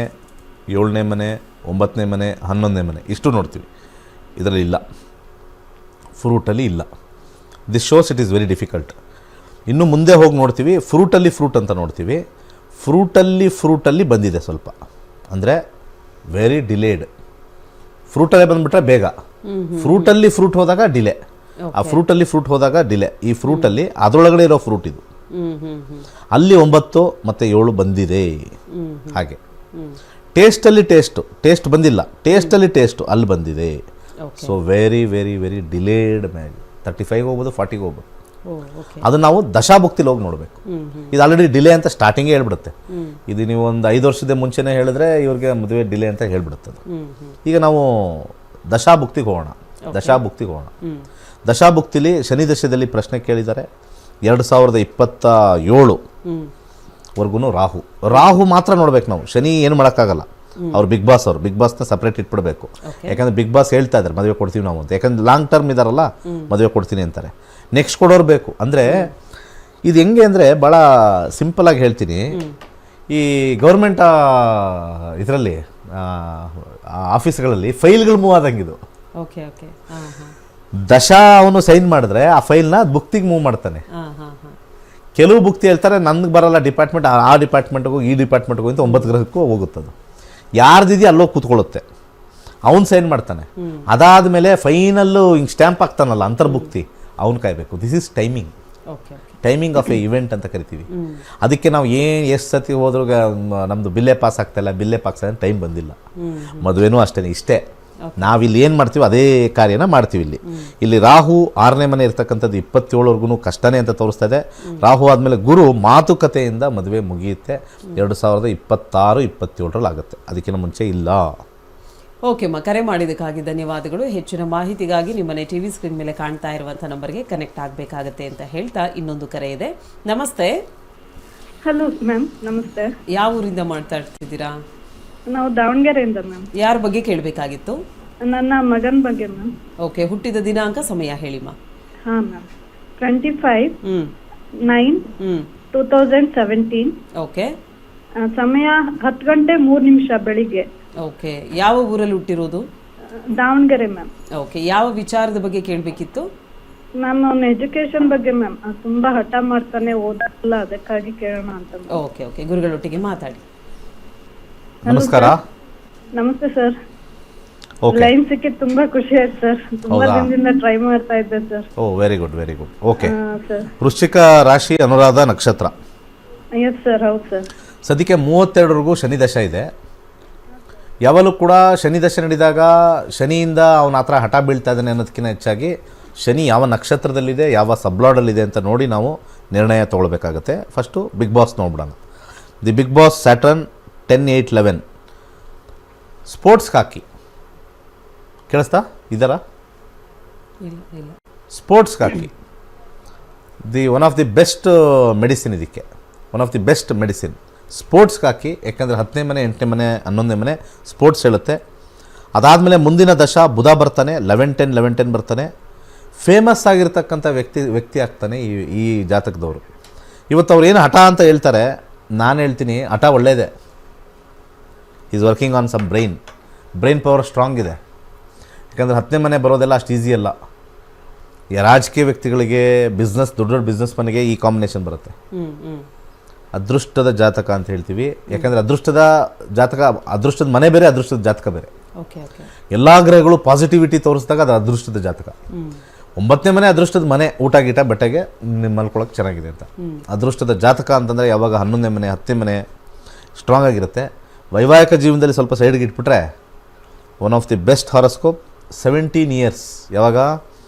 7ನೇ ಮನೆ, 9ನೇ ಮನೆ, 11ನೇ ಮನೆ ಇಷ್ಟು ನೋಡ್ತೀವಿ. ಇದರಲ್ಲಿ ಇಲ್ಲ, ಫ್ರೂಟಲ್ಲಿ ಇಲ್ಲ. This shows it is very difficult. ಇನ್ನು ಮುಂದೆ ಹೋಗಿ ನೋಡ್ತೀವಿ, ಫ್ರೂಟಲ್ಲಿ ಫ್ರೂಟ್ ಅಂತ ನೋಡ್ತೀವಿ. ಫ್ರೂಟಲ್ಲಿ ಬಂದಿದೆ ಸ್ವಲ್ಪ, ಅಂದರೆ ವೆರಿ ಡಿಲೇಡ್. ಫ್ರೂಟಲ್ಲೇ ಬಂದುಬಿಟ್ರೆ ಬೇಗ, ಫ್ರೂಟಲ್ಲಿ ಫ್ರೂಟ್ ಹೋದಾಗ ಡಿಲೇ, ಆ ಫ್ರೂಟಲ್ಲಿ ಫ್ರೂಟ್ ಹೋದಾಗ ಡಿಲೇ. ಈ ಫ್ರೂಟಲ್ಲಿ ಅದರೊಳಗಡೆ ಇರೋ ಫ್ರೂಟ್ ಇದು. ಅಲ್ಲಿ 9 ಮತ್ತು 7 ಬಂದಿದೆ ಹಾಗೆ. ಟೇಸ್ಟ್ ಬಂದಿಲ್ಲ, ಟೇಸ್ಟಲ್ಲಿ ಅಲ್ಲಿ ಬಂದಿದೆ. So very very very delayed ಮ್ಯಾಗ್. 35 ಹೋಗ್ಬೋದು, 40 ಹೋಗ್ಬೋದು. ಅದು ನಾವು ದಶಾಭುಕ್ತಿಲಿ ಹೋಗಿ ನೋಡಬೇಕು. ಇದು ಆಲ್ರೆಡಿ ಡಿಲೇ ಅಂತ ಸ್ಟಾರ್ಟಿಂಗೇ ಹೇಳ್ಬಿಡುತ್ತೆ. ಇದು ನೀವು ಒಂದು 5 ವರ್ಷದ ಮುಂಚೆನೇ ಹೇಳಿದ್ರೆ ಇವ್ರಿಗೆ ಮದುವೆ ಡಿಲೇ ಅಂತ ಹೇಳ್ಬಿಡುತ್ತೆ. ಈಗ ನಾವು ದಶಾಭುಕ್ತಿಗೆ ಹೋಗೋಣ. ದಶಾಭುಕ್ತಿಲಿ ಶನಿ ದಶದಲ್ಲಿ ಪ್ರಶ್ನೆ ಕೇಳಿದ್ದಾರೆ. 2027 ವರ್ಗು ರಾಹು ಮಾತ್ರ ನೋಡ್ಬೇಕು ನಾವು. ಶನಿ ಏನು ಮಾಡೋಕ್ಕಾಗಲ್ಲ. ಅವ್ರು ಬಿಗ್ ಬಾಸ್ನ ಸಪ್ರೇಟ್ ಇಟ್ಬಿಡ್ಬೇಕು. ಯಾಕಂದ್ರೆ ಬಿಗ್ ಬಾಸ್ ಹೇಳ್ತಾ ಇದ್ದಾರೆ ಮದುವೆ ಕೊಡ್ತೀವಿ ನಾವು ಅಂತ. ಯಾಕಂದ್ರೆ ಲಾಂಗ್ ಟರ್ಮ್ ಇದಾರಲ್ಲ, ಮದುವೆ ಕೊಡ್ತೀನಿ ಅಂತಾರೆ. ನೆಕ್ಸ್ಟ್ ಕೊಡೋರು ಬೇಕು. ಅಂದರೆ ಇದು ಹೆಂಗೆ ಅಂದರೆ ಭಾಳ ಸಿಂಪಲಾಗಿ ಹೇಳ್ತೀನಿ. ಈ ಗೌರ್ಮೆಂಟ್ ಇದರಲ್ಲಿ ಆಫೀಸ್ಗಳಲ್ಲಿ ಫೈಲ್ಗಳು ಮೂವ್ ಆದಂಗಿದು. ದಶಾ ಅವನು ಸೈನ್ ಮಾಡಿದ್ರೆ ಆ ಫೈಲ್ನ ಬುಕ್ತಿಗೆ ಮೂವ್ ಮಾಡ್ತಾನೆ. ಕೆಲವು ಬುಕ್ತಿ ಹೇಳ್ತಾರೆ ನನಗೆ ಬರಲ್ಲ ಡಿಪಾರ್ಟ್ಮೆಂಟ್, ಆ ಡಿಪಾರ್ಟ್ಮೆಂಟ್ಗೂ ಈ ಡಿಪಾರ್ಟ್ಮೆಂಟ್ಗೂ ಅಂತ 9 ಗ್ರಹಕ್ಕೂ ಹೋಗುತ್ತದು. ಯಾರ್ದಿದೆಯೋ ಅಲ್ಲೋ ಕೂತ್ಕೊಳ್ಳುತ್ತೆ, ಅವ್ನು ಸೈನ್ ಮಾಡ್ತಾನೆ. ಅದಾದಮೇಲೆ ಫೈನಲ್ಲು ಹಿಂಗೆ ಸ್ಟ್ಯಾಂಪ್ ಆಗ್ತಾನಲ್ಲ ಅಂತರ್ಭುಕ್ತಿ, ಅವ್ನು ಕಾಯಬೇಕು. This is timing of A event ಅಂತ ಕರಿತೀವಿ. ಅದಕ್ಕೆ ನಾವು ಎಷ್ಟು ಸತಿ ಹೋದ್ರೂ ನಮ್ಮದು ಬಿಲ್ಲೇ ಪಾಸ್ ಆಗ್ತಾಯಿಲ್ಲ, ಟೈಮ್ ಬಂದಿಲ್ಲ. ಮದುವೆನೂ ಅಷ್ಟೇ. ಇಷ್ಟೇ ನಾವಿಲ್ಲಿ ಏನು ಮಾಡ್ತೀವಿ ಅದೇ ಕಾರ್ಯನ ಮಾಡ್ತೀವಿ. ಇಲ್ಲಿ ರಾಹು 6ನೇ ಮನೆ ಇರ್ತಕ್ಕಂಥದ್ದು 27ವರೆಗೂ ಕಷ್ಟನೇ ಅಂತ ತೋರಿಸ್ತಾ ಇದೆ. ರಾಹು ಆದಮೇಲೆ ಗುರು ಮಾತುಕತೆಯಿಂದ ಮದುವೆ ಮುಗಿಯುತ್ತೆ. 2026-27 ಆಗುತ್ತೆ. ಅದಕ್ಕಿಂತ ಮುಂಚೆ ಇಲ್ಲ. ಓಕೆ ಅಮ್ಮ, ಕರೆ ಮಾಡಿದ್ದಕ್ಕಾಗಿ ಧನ್ಯವಾದಗಳು. ಹೆಚ್ಚಿನ ಮಾಹಿತಿಗಾಗಿ ನಿಮ್ಮನೆ ಟಿವಿ ಸ್ಕ್ರೀನ್ ಮೇಲೆ ಕಾಣ್ತಾ ಇರುವಂಥ ನಂಬರ್ಗೆ ಕನೆಕ್ಟ್ ಆಗಬೇಕಾಗತ್ತೆ ಅಂತ ಹೇಳ್ತಾ ಇನ್ನೊಂದು ಕರೆ ಇದೆ. ನಮಸ್ತೆ. ಹಲೋ ಮ್ಯಾಮ್, ನಮಸ್ತೆ. ಯಾವ ಊರಿಂದ ಮಾತಾಡ್ತಿದ್ದೀರಾ? ನಾವು ದಾವಣಗೆರೆಯಿಂದ ಮ್ಯಾಮ್. ಯಾರ ಬಗ್ಗೆ ಕೇಳಬೇಕಾಗಿತ್ತು? ನನ್ನ ಮಗನ ಬಗ್ಗೆ ಮ್ಯಾಮ್. ಓಕೆ, ಹುಟ್ಟಿದ ದಿನಾಂಕ ಸಮಯ ಹೇಳಿಮ್ಮ. ಹಾಂ ಮ್ಯಾಮ್, 25/9/2017. ಓಕೆ. ಸಮಯ 10 ಗಂಟೆ 3 ನಿಮಿಷ ಬೆಳಿಗ್ಗೆ. ಓಕೆ, ಯಾವ ಊರಲ್ಲಿ ಹುಟ್ಟಿರೋದು? ದಾವಣಗೆರೆ ಮ್ಯಾಮ್. ಓಕೆ, ಯಾವ ವಿಚಾರದ ಬಗ್ಗೆ ಕೇಳಬೇಕಿತ್ತು? ಮ್ಯಾಮ್ ಅವನ ಎಜುಕೇಶನ್ ಬಗ್ಗೆ ಮ್ಯಾಮ್. ತುಂಬಾ ಹಠ ಮಾಡ್ತಾನೆ, ಓದಲ್ಲ, ಅದಕ್ಕಾಗಿ ಕೇಳೋಣ ಅಂತ. ಓಕೆ, ಗುರುಗಳೊಟ್ಟಿಗೆ ಮಾತಾಡಿ. ನಮಸ್ಕಾರ. ನಮಸ್ತೆ ಸರ್. ಲೈನ್ ಸಿಕ್ಕಿದ್ದು ತುಂಬಾ ಖುಷಿ ಆಯ್ತು ಸರ್. ತುಂಬಾ ದಿನದಿಂದ ಟ್ರೈ ಮಾಡ್ತಾ ಇದ್ದೆ ಸರ್. Very good. ಓಕೆ, ವೃಶ್ಚಿಕ ರಾಶಿ, ಅನುರಾಧ ನಕ್ಷತ್ರ. ಎಸ್ ಸರ್, ಹೌದು ಸರ್. ಸದ್ಯಕ್ಕೆ 32ವರೆಗೂ ಶನಿ ದಶ ಇದೆ. ಯಾವಾಗಲೂ ಕೂಡ ಶನಿ ದಶ ನಡೆದಾಗ ಶನಿಯಿಂದ ಅವನ ಹತ್ರ ಹಠ ಬೀಳ್ತಾ ಇದ್ದಾನೆ ಅನ್ನೋದಕ್ಕಿಂತ ಹೆಚ್ಚಾಗಿ ಶನಿ ಯಾವ ನಕ್ಷತ್ರದಲ್ಲಿದೆ, ಯಾವ ಸಬ್ಲಾಡಲ್ಲಿದೆ ಅಂತ ನೋಡಿ ನಾವು ನಿರ್ಣಯ ತೊಗೊಳ್ಬೇಕಾಗತ್ತೆ. ಫಸ್ಟು ಬಿಗ್ ಬಾಸ್ ನೋಡ್ಬಿಡೋಣ. ದಿ ಬಿಗ್ ಬಾಸ್ ಸ್ಯಾಟರ್ನ್ 10-8-11 ಸ್ಪೋರ್ಟ್ಸ್ಗೆ ಹಾಕಿ. ಕೇಳಿಸ್ತಾ ಇದ್ದಾರಾ? ಇಲ್ಲ. ಸ್ಪೋರ್ಟ್ಸ್ಗೆ ಹಾಕಿ. One of the best medicine ಇದಕ್ಕೆ, one of the best medicine ಸ್ಪೋರ್ಟ್ಸ್ಗೆ ಹಾಕಿ. ಯಾಕಂದರೆ 10ನೇ ಮನೆ, 8ನೇ ಮನೆ, 11ನೇ ಮನೆ ಸ್ಪೋರ್ಟ್ಸ್ ಹೇಳುತ್ತೆ. ಅದಾದಮೇಲೆ ಮುಂದಿನ ದಶ ಬುಧ ಬರ್ತಾನೆ, 11-10 ಬರ್ತಾನೆ. ಫೇಮಸ್ ಆಗಿರ್ತಕ್ಕಂಥ ವ್ಯಕ್ತಿ ಆಗ್ತಾನೆ ಈ ಜಾತಕದವರು. ಇವತ್ತು ಅವ್ರು ಏನು ಹಠ ಅಂತ ಹೇಳ್ತಾರೆ, ನಾನು ಹೇಳ್ತೀನಿ ಹಠ ಒಳ್ಳೆಯದೇ. Is working on some brain power strong ಇದೆ. ಯಾಕಂದರೆ 10ನೇ ಮನೆ ಬರೋದೆಲ್ಲ ಅಷ್ಟು ಈಸಿ ಅಲ್ಲ. ಈ ರಾಜಕೀಯ ವ್ಯಕ್ತಿಗಳಿಗೆ, ದೊಡ್ಡ ಬಿಸ್ನೆಸ್ ಮನೆಗೆ ಈ ಕಾಂಬಿನೇಷನ್ ಬರುತ್ತೆ. ಅದೃಷ್ಟದ ಜಾತಕ ಅಂತ ಹೇಳ್ತೀವಿ. ಯಾಕಂದರೆ ಅದೃಷ್ಟದ ಮನೆ ಬೇರೆ, ಅದೃಷ್ಟದ ಜಾತಕ ಬೇರೆ. ಎಲ್ಲ ಗ್ರಹಗಳು ಪಾಸಿಟಿವಿಟಿ ತೋರಿಸಿದಾಗ ಅದು ಅದೃಷ್ಟದ ಜಾತಕ. 9ನೇ ಮನೆ ಅದೃಷ್ಟದ ಮನೆ, ಊಟ ಗೀಟ ಬಟ್ಟೆಗೆ ಮಲ್ಕೊಳ್ಳೋಕೆ ಚೆನ್ನಾಗಿದೆ ಅಂತ. ಅದೃಷ್ಟದ ಜಾತಕ ಅಂತಂದರೆ ಯಾವಾಗ 11ನೇ ಮನೆ, 10ನೇ ಮನೆ ಸ್ಟ್ರಾಂಗ್ ಆಗಿರುತ್ತೆ. ವೈವಾಹಿಕ ಜೀವನದಲ್ಲಿ ಸ್ವಲ್ಪ ಸೈಡ್ಗೆ ಇಟ್ಬಿಟ್ರೆ one of the best horoscope 17 years. ಯಾವಾಗ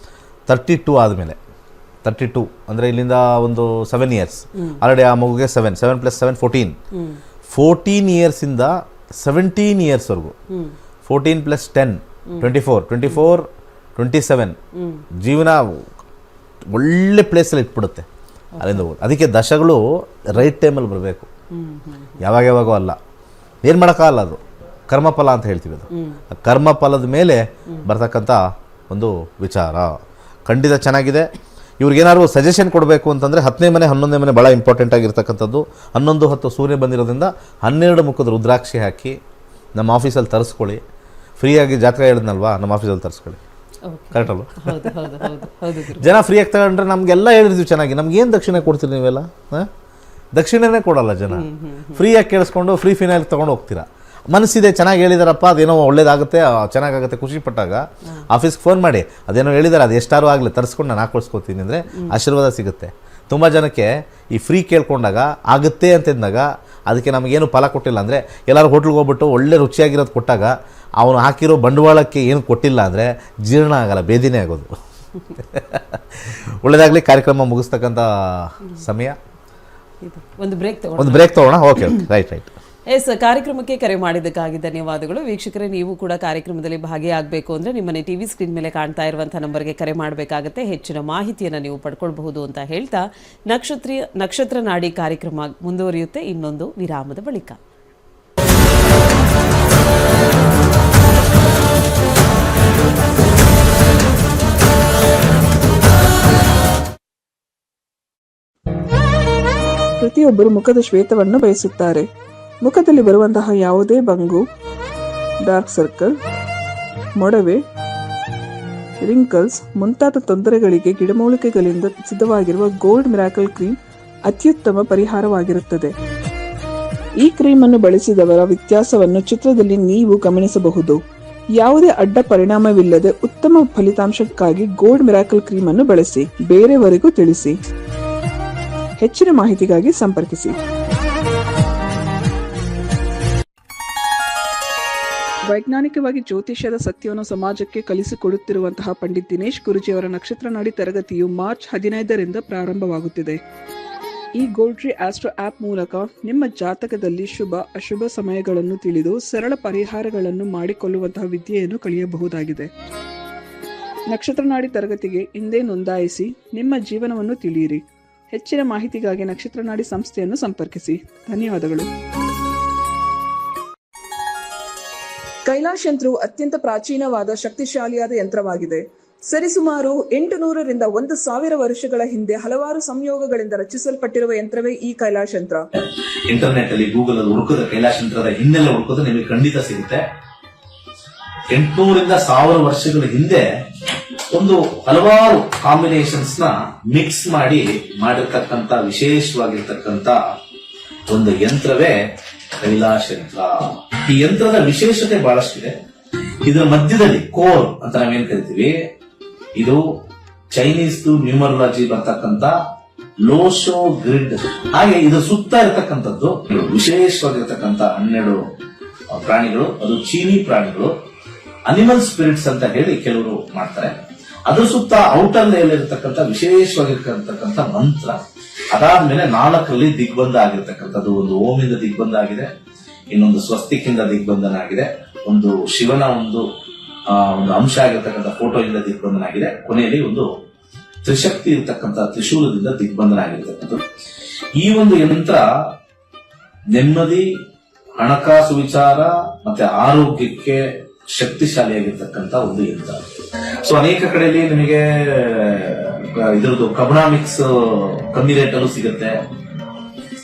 32 ಆದಮೇಲೆ, 32 ಅಂದರೆ ಇಲ್ಲಿಂದ ಒಂದು 7 ಇಯರ್ಸ್ ಆಲ್ರೆಡಿ. ಆ ಮಗುಗೆ 7 + 7 14 ಇಯರ್ಸಿಂದ 17 ಇಯರ್ಸ್ವರೆಗೂ. 14 + 10 24 27 ಜೀವನ ಒಳ್ಳೆ ಪ್ಲೇಸಲ್ಲಿ ಇಟ್ಬಿಡುತ್ತೆ. ಅಲ್ಲಿಂದ ಅದಕ್ಕೆ ದಶಗಳು ರೈಟ್ ಟೈಮಲ್ಲಿ ಬರಬೇಕು, ಯಾವಾಗೋ ಅಲ್ಲ. ಏನು ಮಾಡೋಕ್ಕಾಗಲ್ಲ, ಅದು ಕರ್ಮಫಲ ಅಂತ ಹೇಳ್ತೀವಿ. ಅದು ಕರ್ಮಫಲದ ಮೇಲೆ ಬರ್ತಕ್ಕಂಥ ಒಂದು ವಿಚಾರ ಖಂಡಿತ ಚೆನ್ನಾಗಿದೆ. ಇವ್ರಿಗೇನಾದ್ರು ಸಜೆಷನ್ ಕೊಡಬೇಕು ಅಂತಂದರೆ 10ನೇ ಮನೆ 11ನೇ ಮನೆ ಭಾಳ ಇಂಪಾರ್ಟೆಂಟ್ ಆಗಿರ್ತಕ್ಕಂಥದ್ದು. 11-10 ಸೂರ್ಯ ಬಂದಿರೋದ್ರಿಂದ 12 ಮುಖದ ರುದ್ರಾಕ್ಷಿ ಹಾಕಿ ನಮ್ಮ ಆಫೀಸಲ್ಲಿ ತರಿಸ್ಕೊಳ್ಳಿ. ಫ್ರೀಯಾಗಿ ಜಾತಕ ಹೇಳಿದ್ನಲ್ವಾ, ನಮ್ಮ ಆಫೀಸಲ್ಲಿ ತರಿಸ್ಕೊಳ್ಳಿ. ಕರೆಕ್ಟ್ ಅಲ್ವಾ? ಜನ ಫ್ರೀಯಾಗಿ ತಗೊಂಡ್ರೆ ನಮಗೆಲ್ಲ ಹೇಳಿರ್ತೀವಿ ಚೆನ್ನಾಗಿ. ನಮ್ಗೇನು ದಕ್ಷಿಣ ಕೊಡ್ತೀರಿ ನೀವೆಲ್ಲ? ದಕ್ಷಿಣನೇ ಕೊಡಲ್ಲ ಜನ. ಫ್ರೀಯಾಗಿ ಕೇಳಿಸ್ಕೊಂಡು ಫ್ರೀ ಫಿನಾಲ್ ತೊಗೊಂಡು ಹೋಗ್ತೀರಾ. ಮನಸ್ಸಿದೆ, ಚೆನ್ನಾಗಿ ಹೇಳಿದಾರಪ್ಪ, ಅದೇನೋ ಒಳ್ಳೇದಾಗುತ್ತೆ, ಚೆನ್ನಾಗಾಗುತ್ತೆ, ಖುಷಿ ಪಟ್ಟಾಗ ಆಫೀಸ್ಗೆ ಫೋನ್ ಮಾಡಿ ಅದೇನೋ ಹೇಳಿದ್ದಾರೆ, ಅದು ಎಷ್ಟಾರು ಆಗಲಿ ತರಿಸ್ಕೊಂಡು ನಾನು ಹಾಕೊಳ್ಸ್ಕೊತೀನಿ ಅಂದರೆ ಆಶೀರ್ವಾದ ಸಿಗುತ್ತೆ. ತುಂಬ ಜನಕ್ಕೆ ಈ ಫ್ರೀ ಕೇಳ್ಕೊಂಡಾಗ ಆಗುತ್ತೆ ಅಂತಂದಾಗ ಅದಕ್ಕೆ ನಮಗೇನು ಫಲ ಕೊಟ್ಟಿಲ್ಲ ಅಂದರೆ, ಎಲ್ಲರೂ ಹೋಟ್ಲಿಗೆ ಹೋಗ್ಬಿಟ್ಟು ಒಳ್ಳೆ ರುಚಿಯಾಗಿರೋದು ಕೊಟ್ಟಾಗ ಅವನು ಹಾಕಿರೋ ಬಂಡವಾಳಕ್ಕೆ ಏನು ಕೊಟ್ಟಿಲ್ಲ ಅಂದರೆ ಜೀರ್ಣ ಆಗಲ್ಲ, ಬೇದಿನೇ ಆಗೋದು. ಒಳ್ಳೆಯದಾಗಲಿ. ಕಾರ್ಯಕ್ರಮ ಮುಗಿಸ್ತಕ್ಕಂಥ ಸಮಯ. ಒಂದು ಬ್ರೇಕ್ ತಗೋಣ. Okay, right. ಎಸ್, ಕಾರ್ಯಕ್ರಮಕ್ಕೆ ಕರೆ ಮಾಡಿದ್ದಕ್ಕಾಗಿ ಧನ್ಯವಾದಗಳು. ವೀಕ್ಷಕರೇ, ನೀವು ಕೂಡ ಕಾರ್ಯಕ್ರಮದಲ್ಲಿ ಭಾಗಿಯಾಗಬೇಕು ಅಂದರೆ ನಿಮ್ಮನೆ ಟಿವಿ ಸ್ಕ್ರೀನ್ ಮೇಲೆ ಕಾಣ್ತಾ ಇರುವಂಥ ನಂಬರ್ಗೆ ಕರೆ ಮಾಡಬೇಕಾಗತ್ತೆ. ಹೆಚ್ಚಿನ ಮಾಹಿತಿಯನ್ನು ನೀವು ಪಡ್ಕೊಳ್ಬಹುದು ಅಂತ ಹೇಳ್ತಾ ನಕ್ಷತ್ರ ನಾಡಿ ಕಾರ್ಯಕ್ರಮ ಮುಂದುವರಿಯುತ್ತೆ ಇನ್ನೊಂದು ವಿರಾಮದ ಬಳಿಕ. ಪ್ರತಿಯೊಬ್ಬರು ಮುಖದ ಶ್ವೇತವನ್ನು ಬಯಸುತ್ತಾರೆ. ಮುಖದಲ್ಲಿ ಬರುವಂತಹ ಯಾವುದೇ ಬಂಗು, ಡಾರ್ಕ್ ಸರ್ಕಲ್, ಮೊಡವೆ, ರಿಂಕಲ್ಸ್ ಮುಂತಾದ ತೊಂದರೆಗಳಿಗೆ ಗಿಡಮೂಲಿಕೆಗಳಿಂದ ಸಿದ್ಧವಾಗಿರುವ ಗೋಲ್ಡ್ ಮಿರಾಕಲ್ ಕ್ರೀಮ್ ಅತ್ಯುತ್ತಮ ಪರಿಹಾರವಾಗಿರುತ್ತದೆ. ಈ ಕ್ರೀಮ್ ಅನ್ನು ಬಳಸಿದವರ ವ್ಯತ್ಯಾಸವನ್ನು ಚಿತ್ರದಲ್ಲಿ ನೀವು ಗಮನಿಸಬಹುದು. ಯಾವುದೇ ಅಡ್ಡ ಪರಿಣಾಮವಿಲ್ಲದೆ ಉತ್ತಮ ಫಲಿತಾಂಶಕ್ಕಾಗಿ ಗೋಲ್ಡ್ ಮಿರಾಕಲ್ ಕ್ರೀಮ್ ಅನ್ನು ಬಳಸಿ ಬೇರೆಯವರಿಗೂ ತಿಳಿಸಿ. ಹೆಚ್ಚಿನ ಮಾಹಿತಿಗಾಗಿ ಸಂಪರ್ಕಿಸಿ. ವೈಜ್ಞಾನಿಕವಾಗಿ ಜ್ಯೋತಿಷ್ಯದ ಸತ್ಯವನ್ನು ಸಮಾಜಕ್ಕೆ ಕಲಿಸಿಕೊಡುತ್ತಿರುವಂತಹ ಪಂಡಿತ್ ದಿನೇಶ್ ಗುರುಜಿಯವರ ನಕ್ಷತ್ರ ನಾಡಿ ತರಗತಿಯು ಮಾರ್ಚ್ 15ರಿಂದ ಪ್ರಾರಂಭವಾಗುತ್ತಿದೆ. ಈ ಗೋಲ್ಡ್ ಟ್ರೀ ಆಸ್ಟ್ರೋ ಆಪ್ ಮೂಲಕ ನಿಮ್ಮ ಜಾತಕದಲ್ಲಿ ಶುಭ ಅಶುಭ ಸಮಯಗಳನ್ನು ತಿಳಿದು ಸರಳ ಪರಿಹಾರಗಳನ್ನು ಮಾಡಿಕೊಳ್ಳುವಂತಹ ವಿದ್ಯೆಯನ್ನು ಕಲಿಯಬಹುದಾಗಿದೆ. ನಕ್ಷತ್ರ ನಾಡಿ ತರಗತಿಗೆ ಇಂದೇ ನೋಂದಾಯಿಸಿ ನಿಮ್ಮ ಜೀವನವನ್ನು ತಿಳಿಯಿರಿ. ಹೆಚ್ಚಿನ ಮಾಹಿತಿಗಾಗಿ ನಕ್ಷತ್ರ ನಾಡಿ ಸಂಸ್ಥೆಯನ್ನು ಸಂಪರ್ಕಿಸಿ. ಧನ್ಯವಾದಗಳು. ಕೈಲಾಶ್ ಯಂತ್ರವು ಅತ್ಯಂತ ಪ್ರಾಚೀನವಾದ ಶಕ್ತಿಶಾಲಿಯಾದ ಯಂತ್ರವಾಗಿದೆ. ಸರಿಸುಮಾರು 800ರಿಂದ 1000 ವರ್ಷಗಳ ಹಿಂದೆ ಹಲವಾರು ಸಂಯೋಗಗಳಿಂದ ರಚಿಸಲ್ಪಟ್ಟಿರುವ ಯಂತ್ರವೇ ಈ ಕೈಲಾಶ್ ಯಂತ್ರ. ಇಂಟರ್ನೆಟ್ ಅಲ್ಲಿ ಗೂಗಲ್ ಅಲ್ಲಿ ಹುಡುಕಿದ ಕೈಲಾಶ್ ಯಂತ್ರದ ಹಿನ್ನೆಲೆ ಹುಡುಕೋದು ನಿಮಗೆ ಖಂಡಿತ ಸಿಗುತ್ತೆ. 800ರಿಂದ 1000 ವರ್ಷಗಳ ಹಿಂದೆ ಒಂದು ಹಲವಾರು ಕಾಂಬಿನೇಷನ್ಸ್ ನ ಮಿಕ್ಸ್ ಮಾಡಿರ್ತಕ್ಕಂಥ ವಿಶೇಷವಾಗಿರ್ತಕ್ಕಂಥ ಒಂದು ಯಂತ್ರವೇ ಕೈಲಾಶ್ ಯಂತ್ರ. ಈ ಯಂತ್ರದ ವಿಶೇಷತೆ ಬಹಳಷ್ಟಿದೆ. ಇದರ ಮಧ್ಯದಲ್ಲಿ ಕೋರ್ ಅಂತ ನಾವೇನ್ ಕರಿತೀವಿ, ಇದು ಚೈನೀಸ್ ನ್ಯೂಮರಾಲಜಿ ಬರ್ತಕ್ಕಂಥ ಲೋಶೋ ಗ್ರಿಡ್. ಹಾಗೆ ಇದರ ಸುತ್ತ ಇರತಕ್ಕಂಥದ್ದು ವಿಶೇಷವಾಗಿರ್ತಕ್ಕಂಥ 12 ಪ್ರಾಣಿಗಳು. ಅದು ಚೀನಿ ಪ್ರಾಣಿಗಳು, ಅನಿಮಲ್ ಸ್ಪಿರಿಟ್ಸ್ ಅಂತ ಹೇಳಿ ಕೆಲವರು ಮಾಡ್ತಾರೆ. ಅದ್ರ ಸುತ್ತ ಔಟರ್ ಲೇಯರ್ ಇರತಕ್ಕಂಥ ವಿಶೇಷವಾಗಿರ್ತಕ್ಕಂಥ ಮಂತ್ರ. ಅದಾದ್ಮೇಲೆ 4ರಲ್ಲಿ ದಿಗ್ಬಂಧ ಆಗಿರ್ತಕ್ಕಂಥದ್ದು, ಒಂದು ಓಮಿಂದ ದಿಗ್ಬಂಧ ಆಗಿದೆ, ಇನ್ನೊಂದು ಸ್ವಸ್ತಿಕಿಂದ ದಿಗ್ಬಂಧನ ಆಗಿದೆ, ಒಂದು ಶಿವನ ಒಂದು ಅಂಶ ಆಗಿರ್ತಕ್ಕಂಥ ಫೋಟೋ ಇಂದ ದಿಗ್ಬಂಧನ ಆಗಿದೆ, ಕೊನೆಯಲ್ಲಿ ಒಂದು ತ್ರಿಶಕ್ತಿ ಇರ್ತಕ್ಕಂಥ ತ್ರಿಶೂಲದಿಂದ ದಿಗ್ಬಂಧನ ಆಗಿರ್ತಕ್ಕಂಥದ್ದು. ಈ ಒಂದು ಯಂತ್ರ ನೆಮ್ಮದಿ, ಹಣಕಾಸು ವಿಚಾರ ಮತ್ತೆ ಆರೋಗ್ಯಕ್ಕೆ ಶಕ್ತಿಶಾಲಿಯಾಗಿರ್ತಕ್ಕಂಥ ಒಂದು ಯಂತ್ರ. ಸೊ ಅನೇಕ ಕಡೆಯಲ್ಲಿ ನಿಮಗೆ ಇದ್ರದ್ದು ಕಬ್ಣ ಮಿಕ್ಸ್ ಕಮ್ಮಿ ರೇಟ್ ಅಲ್ಲೂ ಸಿಗುತ್ತೆ,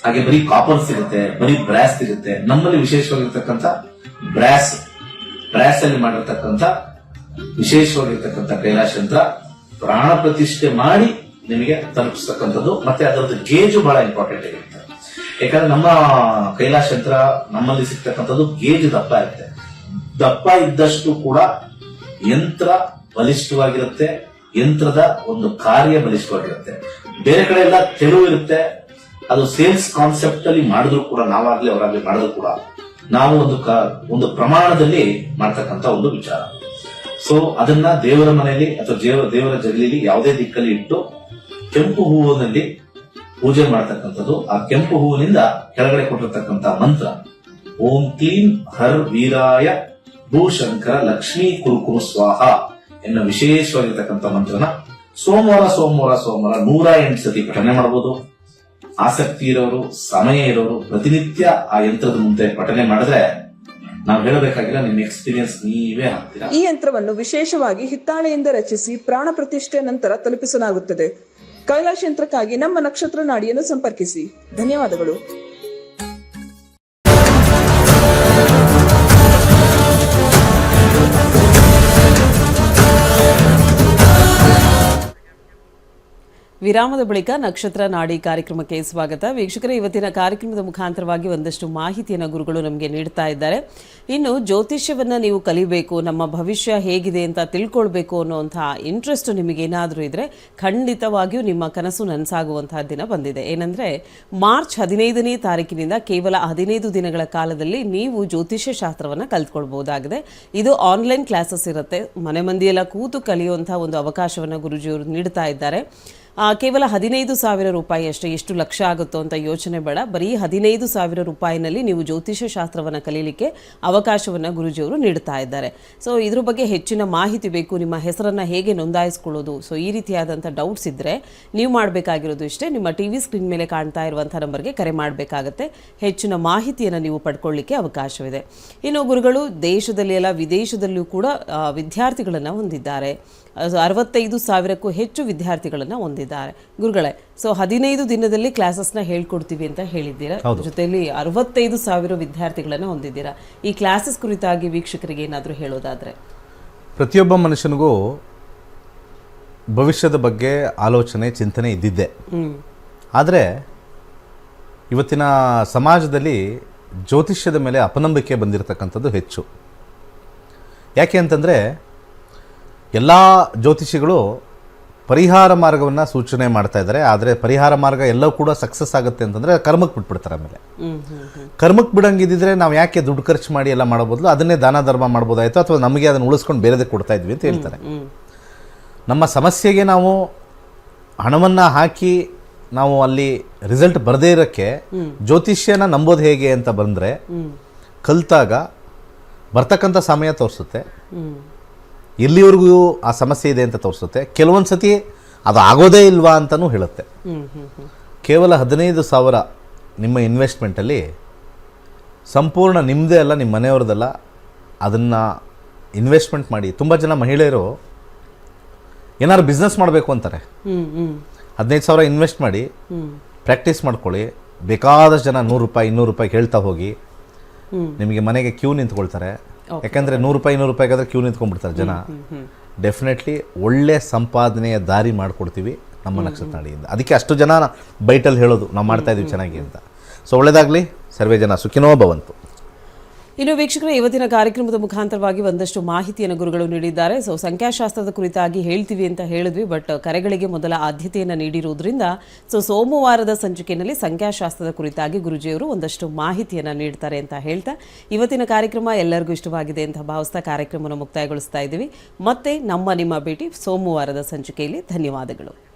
ಹಾಗೆ ಬರೀ ಕಾಪರ್ ಸಿಗುತ್ತೆ, ಬರೀ ಬ್ರಾಸ್ ಸಿಗುತ್ತೆ. ನಮ್ಮಲ್ಲಿ ವಿಶೇಷವಾಗಿರ್ತಕ್ಕಂಥ ಬ್ರಾಸ್ ಅಲ್ಲಿ ಮಾಡಿರ್ತಕ್ಕಂಥ ವಿಶೇಷವಾಗಿರ್ತಕ್ಕಂಥ ಕೈಲಾಶ ಯಂತ್ರ ಪ್ರಾಣ ಪ್ರತಿಷ್ಠೆ ಮಾಡಿ ನಿಮಗೆ ತಲುಪಿಸ್ತಕ್ಕಂಥದ್ದು. ಮತ್ತೆ ಅದರದ್ದು ಗೇಜು ಬಹಳ ಇಂಪಾರ್ಟೆಂಟ್ ಆಗಿರುತ್ತೆ. ಯಾಕಂದ್ರೆ ನಮ್ಮ ಕೈಲಾಶ ಯಂತ್ರ ನಮ್ಮಲ್ಲಿ ಸಿಗ್ತಕ್ಕಂಥದ್ದು ಗೇಜ್ ದಪ್ಪ ಇರುತ್ತೆ. ದಪ್ಪ ಇದ್ದಷ್ಟು ಕೂಡ ಯಂತ್ರ ಬಲಿಷ್ಠವಾಗಿರುತ್ತೆ, ಯಂತ್ರದ ಒಂದು ಕಾರ್ಯ ಬಲಿಷ್ಠವಾಗಿರುತ್ತೆ. ಬೇರೆ ಕಡೆ ಎಲ್ಲ ತೆಳುವು ಇರುತ್ತೆ, ಅದು ಸೇಲ್ಸ್ ಕಾನ್ಸೆಪ್ಟ್ ಅಲ್ಲಿ ಮಾಡಿದ್ರು ಕೂಡ, ನಾವಾಗ್ಲಿ ಅವರಾಗ್ಲಿ ಮಾಡಿದ್ರು ಕೂಡ ನಾವು ಒಂದು ಪ್ರಮಾಣದಲ್ಲಿ ಮಾಡ್ತಕ್ಕಂಥ ಒಂದು ವಿಚಾರ. ಸೊ ಅದನ್ನ ದೇವರ ಮನೆಯಲ್ಲಿ ಅಥವಾ ದೇವರ ಜಗಲಿಲಿ ಯಾವುದೇ ದಿಕ್ಕಲ್ಲಿ ಇಟ್ಟು ಕೆಂಪು ಹೂವಿನಲ್ಲಿ ಪೂಜೆ ಮಾಡ್ತಕ್ಕಂಥದ್ದು. ಆ ಕೆಂಪು ಹೂವಿನಿಂದ ಕೆಳಗಡೆ ಕೊಟ್ಟಿರ್ತಕ್ಕಂಥ ಮಂತ್ರ ಓಂ ಕ್ಲೀಂ ಹರ್ ವೀರಾಯ ಭೂಶಂಕರ ಲಕ್ಷ್ಮೀ ಕುರುಕುರು ಸ್ವಾಹ ಎನ್ನ ವಿಶೇಷವಾಗಿರ್ತಕ್ಕಂಥ ಮಂತ್ರನ ಸೋಮವಾರ 108 ಸತಿ ಪಠನೆ ಮಾಡಬಹುದು. ಆಸಕ್ತಿ ಇರೋರು, ಸಮಯ ಇರೋರು ಪ್ರತಿನಿತ್ಯ ಆ ಯಂತ್ರದ ಮುಂದೆ ಪಠನೆ ಮಾಡಿದ್ರೆ ನಾವು ಹೇಳಬೇಕಾಗಿಲ್ಲ, ನಿಮ್ಮ ಎಕ್ಸ್ಪೀರಿಯನ್ಸ್ ನೀವೇ ಆಗ್ತೀರಾ. ಈ ಯಂತ್ರವನ್ನು ವಿಶೇಷವಾಗಿ ಹಿತ್ತಾಳೆಯಿಂದ ರಚಿಸಿ ಪ್ರಾಣ ಪ್ರತಿಷ್ಠೆ ನಂತರ ತಲುಪಿಸಲಾಗುತ್ತದೆ. ಕೈಲಾಶ ಯಂತ್ರಕ್ಕಾಗಿ ನಮ್ಮ ನಕ್ಷತ್ರ ನಾಡಿಯನ್ನು ಸಂಪರ್ಕಿಸಿ. ಧನ್ಯವಾದಗಳು. ವಿರಾಮದ ಬಳಿಕ ನಕ್ಷತ್ರ ನಾಡಿ ಕಾರ್ಯಕ್ರಮಕ್ಕೆ ಸ್ವಾಗತ. ವೀಕ್ಷಕರೇ, ಇವತ್ತಿನ ಕಾರ್ಯಕ್ರಮದ ಮುಖಾಂತರವಾಗಿ ಒಂದಷ್ಟು ಮಾಹಿತಿಯನ್ನು ಗುರುಗಳು ನಮಗೆ ನೀಡ್ತಾ ಇದ್ದಾರೆ. ಇನ್ನು ಜ್ಯೋತಿಷ್ಯವನ್ನು ನೀವು ಕಲಿಬೇಕು, ನಮ್ಮ ಭವಿಷ್ಯ ಹೇಗಿದೆ ಅಂತ ತಿಳ್ಕೊಳ್ಬೇಕು ಅನ್ನೋಂತಹ ಇಂಟ್ರೆಸ್ಟ್ ನಿಮಗೇನಾದರೂ ಇದ್ರೆ ಖಂಡಿತವಾಗಿಯೂ ನಿಮ್ಮ ಕನಸು ನನಸಾಗುವಂತಹ ದಿನ ಬಂದಿದೆ. ಏನಂದರೆ ಮಾರ್ಚ್ 15ನೇ ತಾರೀಕಿನಿಂದ ಕೇವಲ 15 ದಿನಗಳ ಕಾಲದಲ್ಲಿ ನೀವು ಜ್ಯೋತಿಷ್ಯ ಶಾಸ್ತ್ರವನ್ನು ಕಲ್ತ್ಕೊಳ್ಬಹುದಾಗಿದೆ. ಇದು ಆನ್ಲೈನ್ ಕ್ಲಾಸಸ್ ಇರುತ್ತೆ. ಮನೆ ಮಂದಿಯೆಲ್ಲ ಕೂತು ಕಲಿಯುವಂತಹ ಒಂದು ಅವಕಾಶವನ್ನು ಗುರುಜಿಯವರು ನೀಡ್ತಾ ಇದ್ದಾರೆ. ಕೇವಲ 15,000 ರೂಪಾಯಿ ಅಷ್ಟೇ. ಎಷ್ಟು ಲಕ್ಷ ಆಗುತ್ತೋ ಅಂತ ಯೋಚನೆ ಬೇಡ. ಬರೀ 15,000 ರೂಪಾಯಿನಲ್ಲಿ ನೀವು ಜ್ಯೋತಿಷ್ಯ ಶಾಸ್ತ್ರವನ್ನು ಕಲೀಲಿಕ್ಕೆ ಅವಕಾಶವನ್ನು ಗುರುಜಿಯವರು ನೀಡ್ತಾ ಇದ್ದಾರೆ. ಸೊ ಇದ್ರ ಬಗ್ಗೆ ಹೆಚ್ಚಿನ ಮಾಹಿತಿ ಬೇಕು, ನಿಮ್ಮ ಹೆಸರನ್ನು ಹೇಗೆ ನೋಂದಾಯಿಸ್ಕೊಳ್ಳೋದು, ಸೊ ಈ ರೀತಿಯಾದಂಥ ಡೌಟ್ಸ್ ಇದ್ದರೆ ನೀವು ಮಾಡಬೇಕಾಗಿರೋದು ಇಷ್ಟೇ, ನಿಮ್ಮ ಟಿವಿ ಸ್ಕ್ರೀನ್ ಮೇಲೆ ಕಾಣ್ತಾ ಇರುವಂಥ ನಂಬರ್ಗೆ ಕರೆ ಮಾಡಬೇಕಾಗತ್ತೆ. ಹೆಚ್ಚಿನ ಮಾಹಿತಿಯನ್ನು ನೀವು ಪಡ್ಕೊಳ್ಳಿಕ್ಕೆ ಅವಕಾಶವಿದೆ. ಇನ್ನು ಗುರುಗಳು ದೇಶದಲ್ಲಿ ಅಲ್ಲ ವಿದೇಶದಲ್ಲಿಯೂ ಕೂಡ ವಿದ್ಯಾರ್ಥಿಗಳನ್ನು ಹೊಂದಿದ್ದಾರೆ. 65,000ಕ್ಕೂ ಹೆಚ್ಚು ವಿದ್ಯಾರ್ಥಿಗಳನ್ನು ಹೊಂದಿದ್ದಾರೆ ಗುರುಗಳೇ. ಸೊ 15 ದಿನದಲ್ಲಿ ಕ್ಲಾಸಸ್ನ ಹೇಳ್ಕೊಡ್ತೀವಿ ಅಂತ ಹೇಳಿದ್ದೀರಾ, ಜೊತೆಯಲ್ಲಿ 65,000 ವಿದ್ಯಾರ್ಥಿಗಳನ್ನು ಹೊಂದಿದ್ದೀರಾ. ಈ ಕ್ಲಾಸಸ್ ಕುರಿತಾಗಿ ವೀಕ್ಷಕರಿಗೆ ಏನಾದರೂ ಹೇಳೋದಾದರೆ? ಪ್ರತಿಯೊಬ್ಬ ಮನುಷ್ಯನಿಗೂ ಭವಿಷ್ಯದ ಬಗ್ಗೆ ಆಲೋಚನೆ, ಚಿಂತನೆ ಇದ್ದಿದ್ದೆ. ಆದರೆ ಇವತ್ತಿನ ಸಮಾಜದಲ್ಲಿ ಜ್ಯೋತಿಷ್ಯದ ಮೇಲೆ ಅಪನಂಬಿಕೆ ಬಂದಿರತಕ್ಕಂಥದ್ದು ಹೆಚ್ಚು. ಯಾಕೆ ಅಂತಂದರೆ ಎಲ್ಲ ಜ್ಯೋತಿಷಿಗಳು ಪರಿಹಾರ ಮಾರ್ಗವನ್ನು ಸೂಚನೆ ಮಾಡ್ತಾ ಇದ್ದಾರೆ. ಆದರೆ ಪರಿಹಾರ ಮಾರ್ಗ ಎಲ್ಲವೂ ಕೂಡ ಸಕ್ಸಸ್ ಆಗುತ್ತೆ ಅಂತಂದರೆ ಕರ್ಮಕ್ಕೆ ಬಿಟ್ಬಿಡ್ತಾರೆ. ಆಮೇಲೆ ಕರ್ಮಕ್ಕೆ ಬಿಡಂಗಿದ್ದಿದ್ರೆ ನಾವು ಯಾಕೆ ದುಡ್ಡು ಖರ್ಚು ಮಾಡಿ ಎಲ್ಲ ಮಾಡೋ ಬದಲು ಅದನ್ನೇ ದಾನ ಧರ್ಮ ಮಾಡ್ಬೋದಾಯಿತು, ಅಥವಾ ನಮಗೆ ಅದನ್ನು ಉಳಿಸ್ಕೊಂಡು ಬೇರೆದಕ್ಕೆ ಕೊಡ್ತಾ ಇದ್ವಿ ಅಂತ ಹೇಳ್ತಾರೆ. ನಮ್ಮ ಸಮಸ್ಯೆಗೆ ನಾವು ಹಣವನ್ನು ಹಾಕಿ ನಾವು ಅಲ್ಲಿ ರಿಸಲ್ಟ್ ಬರದೇ ಇರೋಕ್ಕೆ ಜ್ಯೋತಿಷ್ಯನ ನಂಬೋದು ಹೇಗೆ ಅಂತ ಬಂದರೆ ಕಲಿತಾಗ ಬರ್ತಕ್ಕಂಥ ಸಮಯ ತೋರಿಸುತ್ತೆ, ಎಲ್ಲಿವರೆಗೂ ಆ ಸಮಸ್ಯೆ ಇದೆ ಅಂತ ತೋರಿಸುತ್ತೆ. ಕೆಲವೊಂದು ಸತಿ ಅದು ಆಗೋದೇ ಇಲ್ವಾ ಅಂತಲೂ ಹೇಳುತ್ತೆ. ಕೇವಲ 15,000 ನಿಮ್ಮ ಇನ್ವೆಸ್ಟ್ಮೆಂಟಲ್ಲಿ ಸಂಪೂರ್ಣ ನಿಮ್ಮದೇ ಅಲ್ಲ, ನಿಮ್ಮ ಮನೆಯವ್ರದ್ದಲ್ಲ, ಅದನ್ನು ಇನ್ವೆಸ್ಟ್ಮೆಂಟ್ ಮಾಡಿ. ತುಂಬ ಜನ ಮಹಿಳೆಯರು ಏನಾದ್ರು ಬಿಸ್ನೆಸ್ ಮಾಡಬೇಕು ಅಂತಾರೆ. 15,000 ಇನ್ವೆಸ್ಟ್ ಮಾಡಿ ಪ್ರಾಕ್ಟೀಸ್ ಮಾಡ್ಕೊಳ್ಳಿ. ಬೇಕಾದಷ್ಟು ಜನ 100 ರೂಪಾಯಿ 200 ರೂಪಾಯಿ ಹೇಳ್ತಾ ಹೋಗಿ ನಿಮಗೆ ಮನೆಗೆ ಕ್ಯೂ ನಿಂತ್ಕೊಳ್ತಾರೆ. ಯಾಕಂದರೆ 100 ರೂಪಾಯಿ 200 ರೂಪಾಯಿಗಾದ್ರೆ ಕ್ಯೂ ನಿಂತ್ಕೊಂಡ್ಬಿಡ್ತಾರೆ ಜನ. ಡೆಫಿನೆಟ್ಲಿ ಒಳ್ಳೆ ಸಂಪಾದನೆಯ ದಾರಿ ಮಾಡಿಕೊಡ್ತೀವಿ ನಮ್ಮ ನಕ್ಷತ್ರ ನಾಡಿಯಿಂದ. ಅದಕ್ಕೆ ಅಷ್ಟು ಜನ ಬೈಟಲ್ಲಿ ಹೇಳೋದು ನಾವು ಮಾಡ್ತಾ ಇದ್ದೀವಿ ಚೆನ್ನಾಗಿ ಅಂತ. ಸೊ ಒಳ್ಳೆಯದಾಗಲಿ, ಸರ್ವೇ ಜನ ಸುಖಿನೋ ಭವಂತು. ಇನ್ನು ವೀಕ್ಷಕರೇ, ಇವತ್ತಿನ ಕಾರ್ಯಕ್ರಮದ ಮುಖಾಂತರವಾಗಿ ಒಂದಷ್ಟು ಮಾಹಿತಿಯನ್ನು ಗುರುಗಳು ನೀಡಿದ್ದಾರೆ. ಸಂಖ್ಯಾಶಾಸ್ತ್ರದ ಕುರಿತಾಗಿ ಹೇಳ್ತೀವಿ ಅಂತ ಹೇಳಿದ್ವಿ, ಬಟ್ ಕರೆಗಳಿಗೆ ಮೊದಲ ಆದ್ಯತೆಯನ್ನು ನೀಡಿರುವುದರಿಂದ ಸೋಮವಾರದ ಸಂಚಿಕೆಯಲ್ಲಿ ಸಂಖ್ಯಾಶಾಸ್ತ್ರದ ಕುರಿತಾಗಿ ಗುರುಜಿಯವರು ಒಂದಷ್ಟು ಮಾಹಿತಿಯನ್ನು ನೀಡ್ತಾರೆ ಅಂತ ಹೇಳ್ತಾ ಇವತ್ತಿನ ಕಾರ್ಯಕ್ರಮ ಎಲ್ಲರಿಗೂ ಇಷ್ಟವಾಗಿದೆ ಅಂತ ಭಾವಿಸ್ತಾ ಕಾರ್ಯಕ್ರಮವನ್ನು ಮುಕ್ತಾಯಗೊಳಿಸ್ತಾ ಇದ್ದೀವಿ. ಮತ್ತೆ ನಿಮ್ಮ ಭೇಟಿ ಸೋಮವಾರದ ಸಂಚಿಕೆಯಲ್ಲಿ. ಧನ್ಯವಾದಗಳು.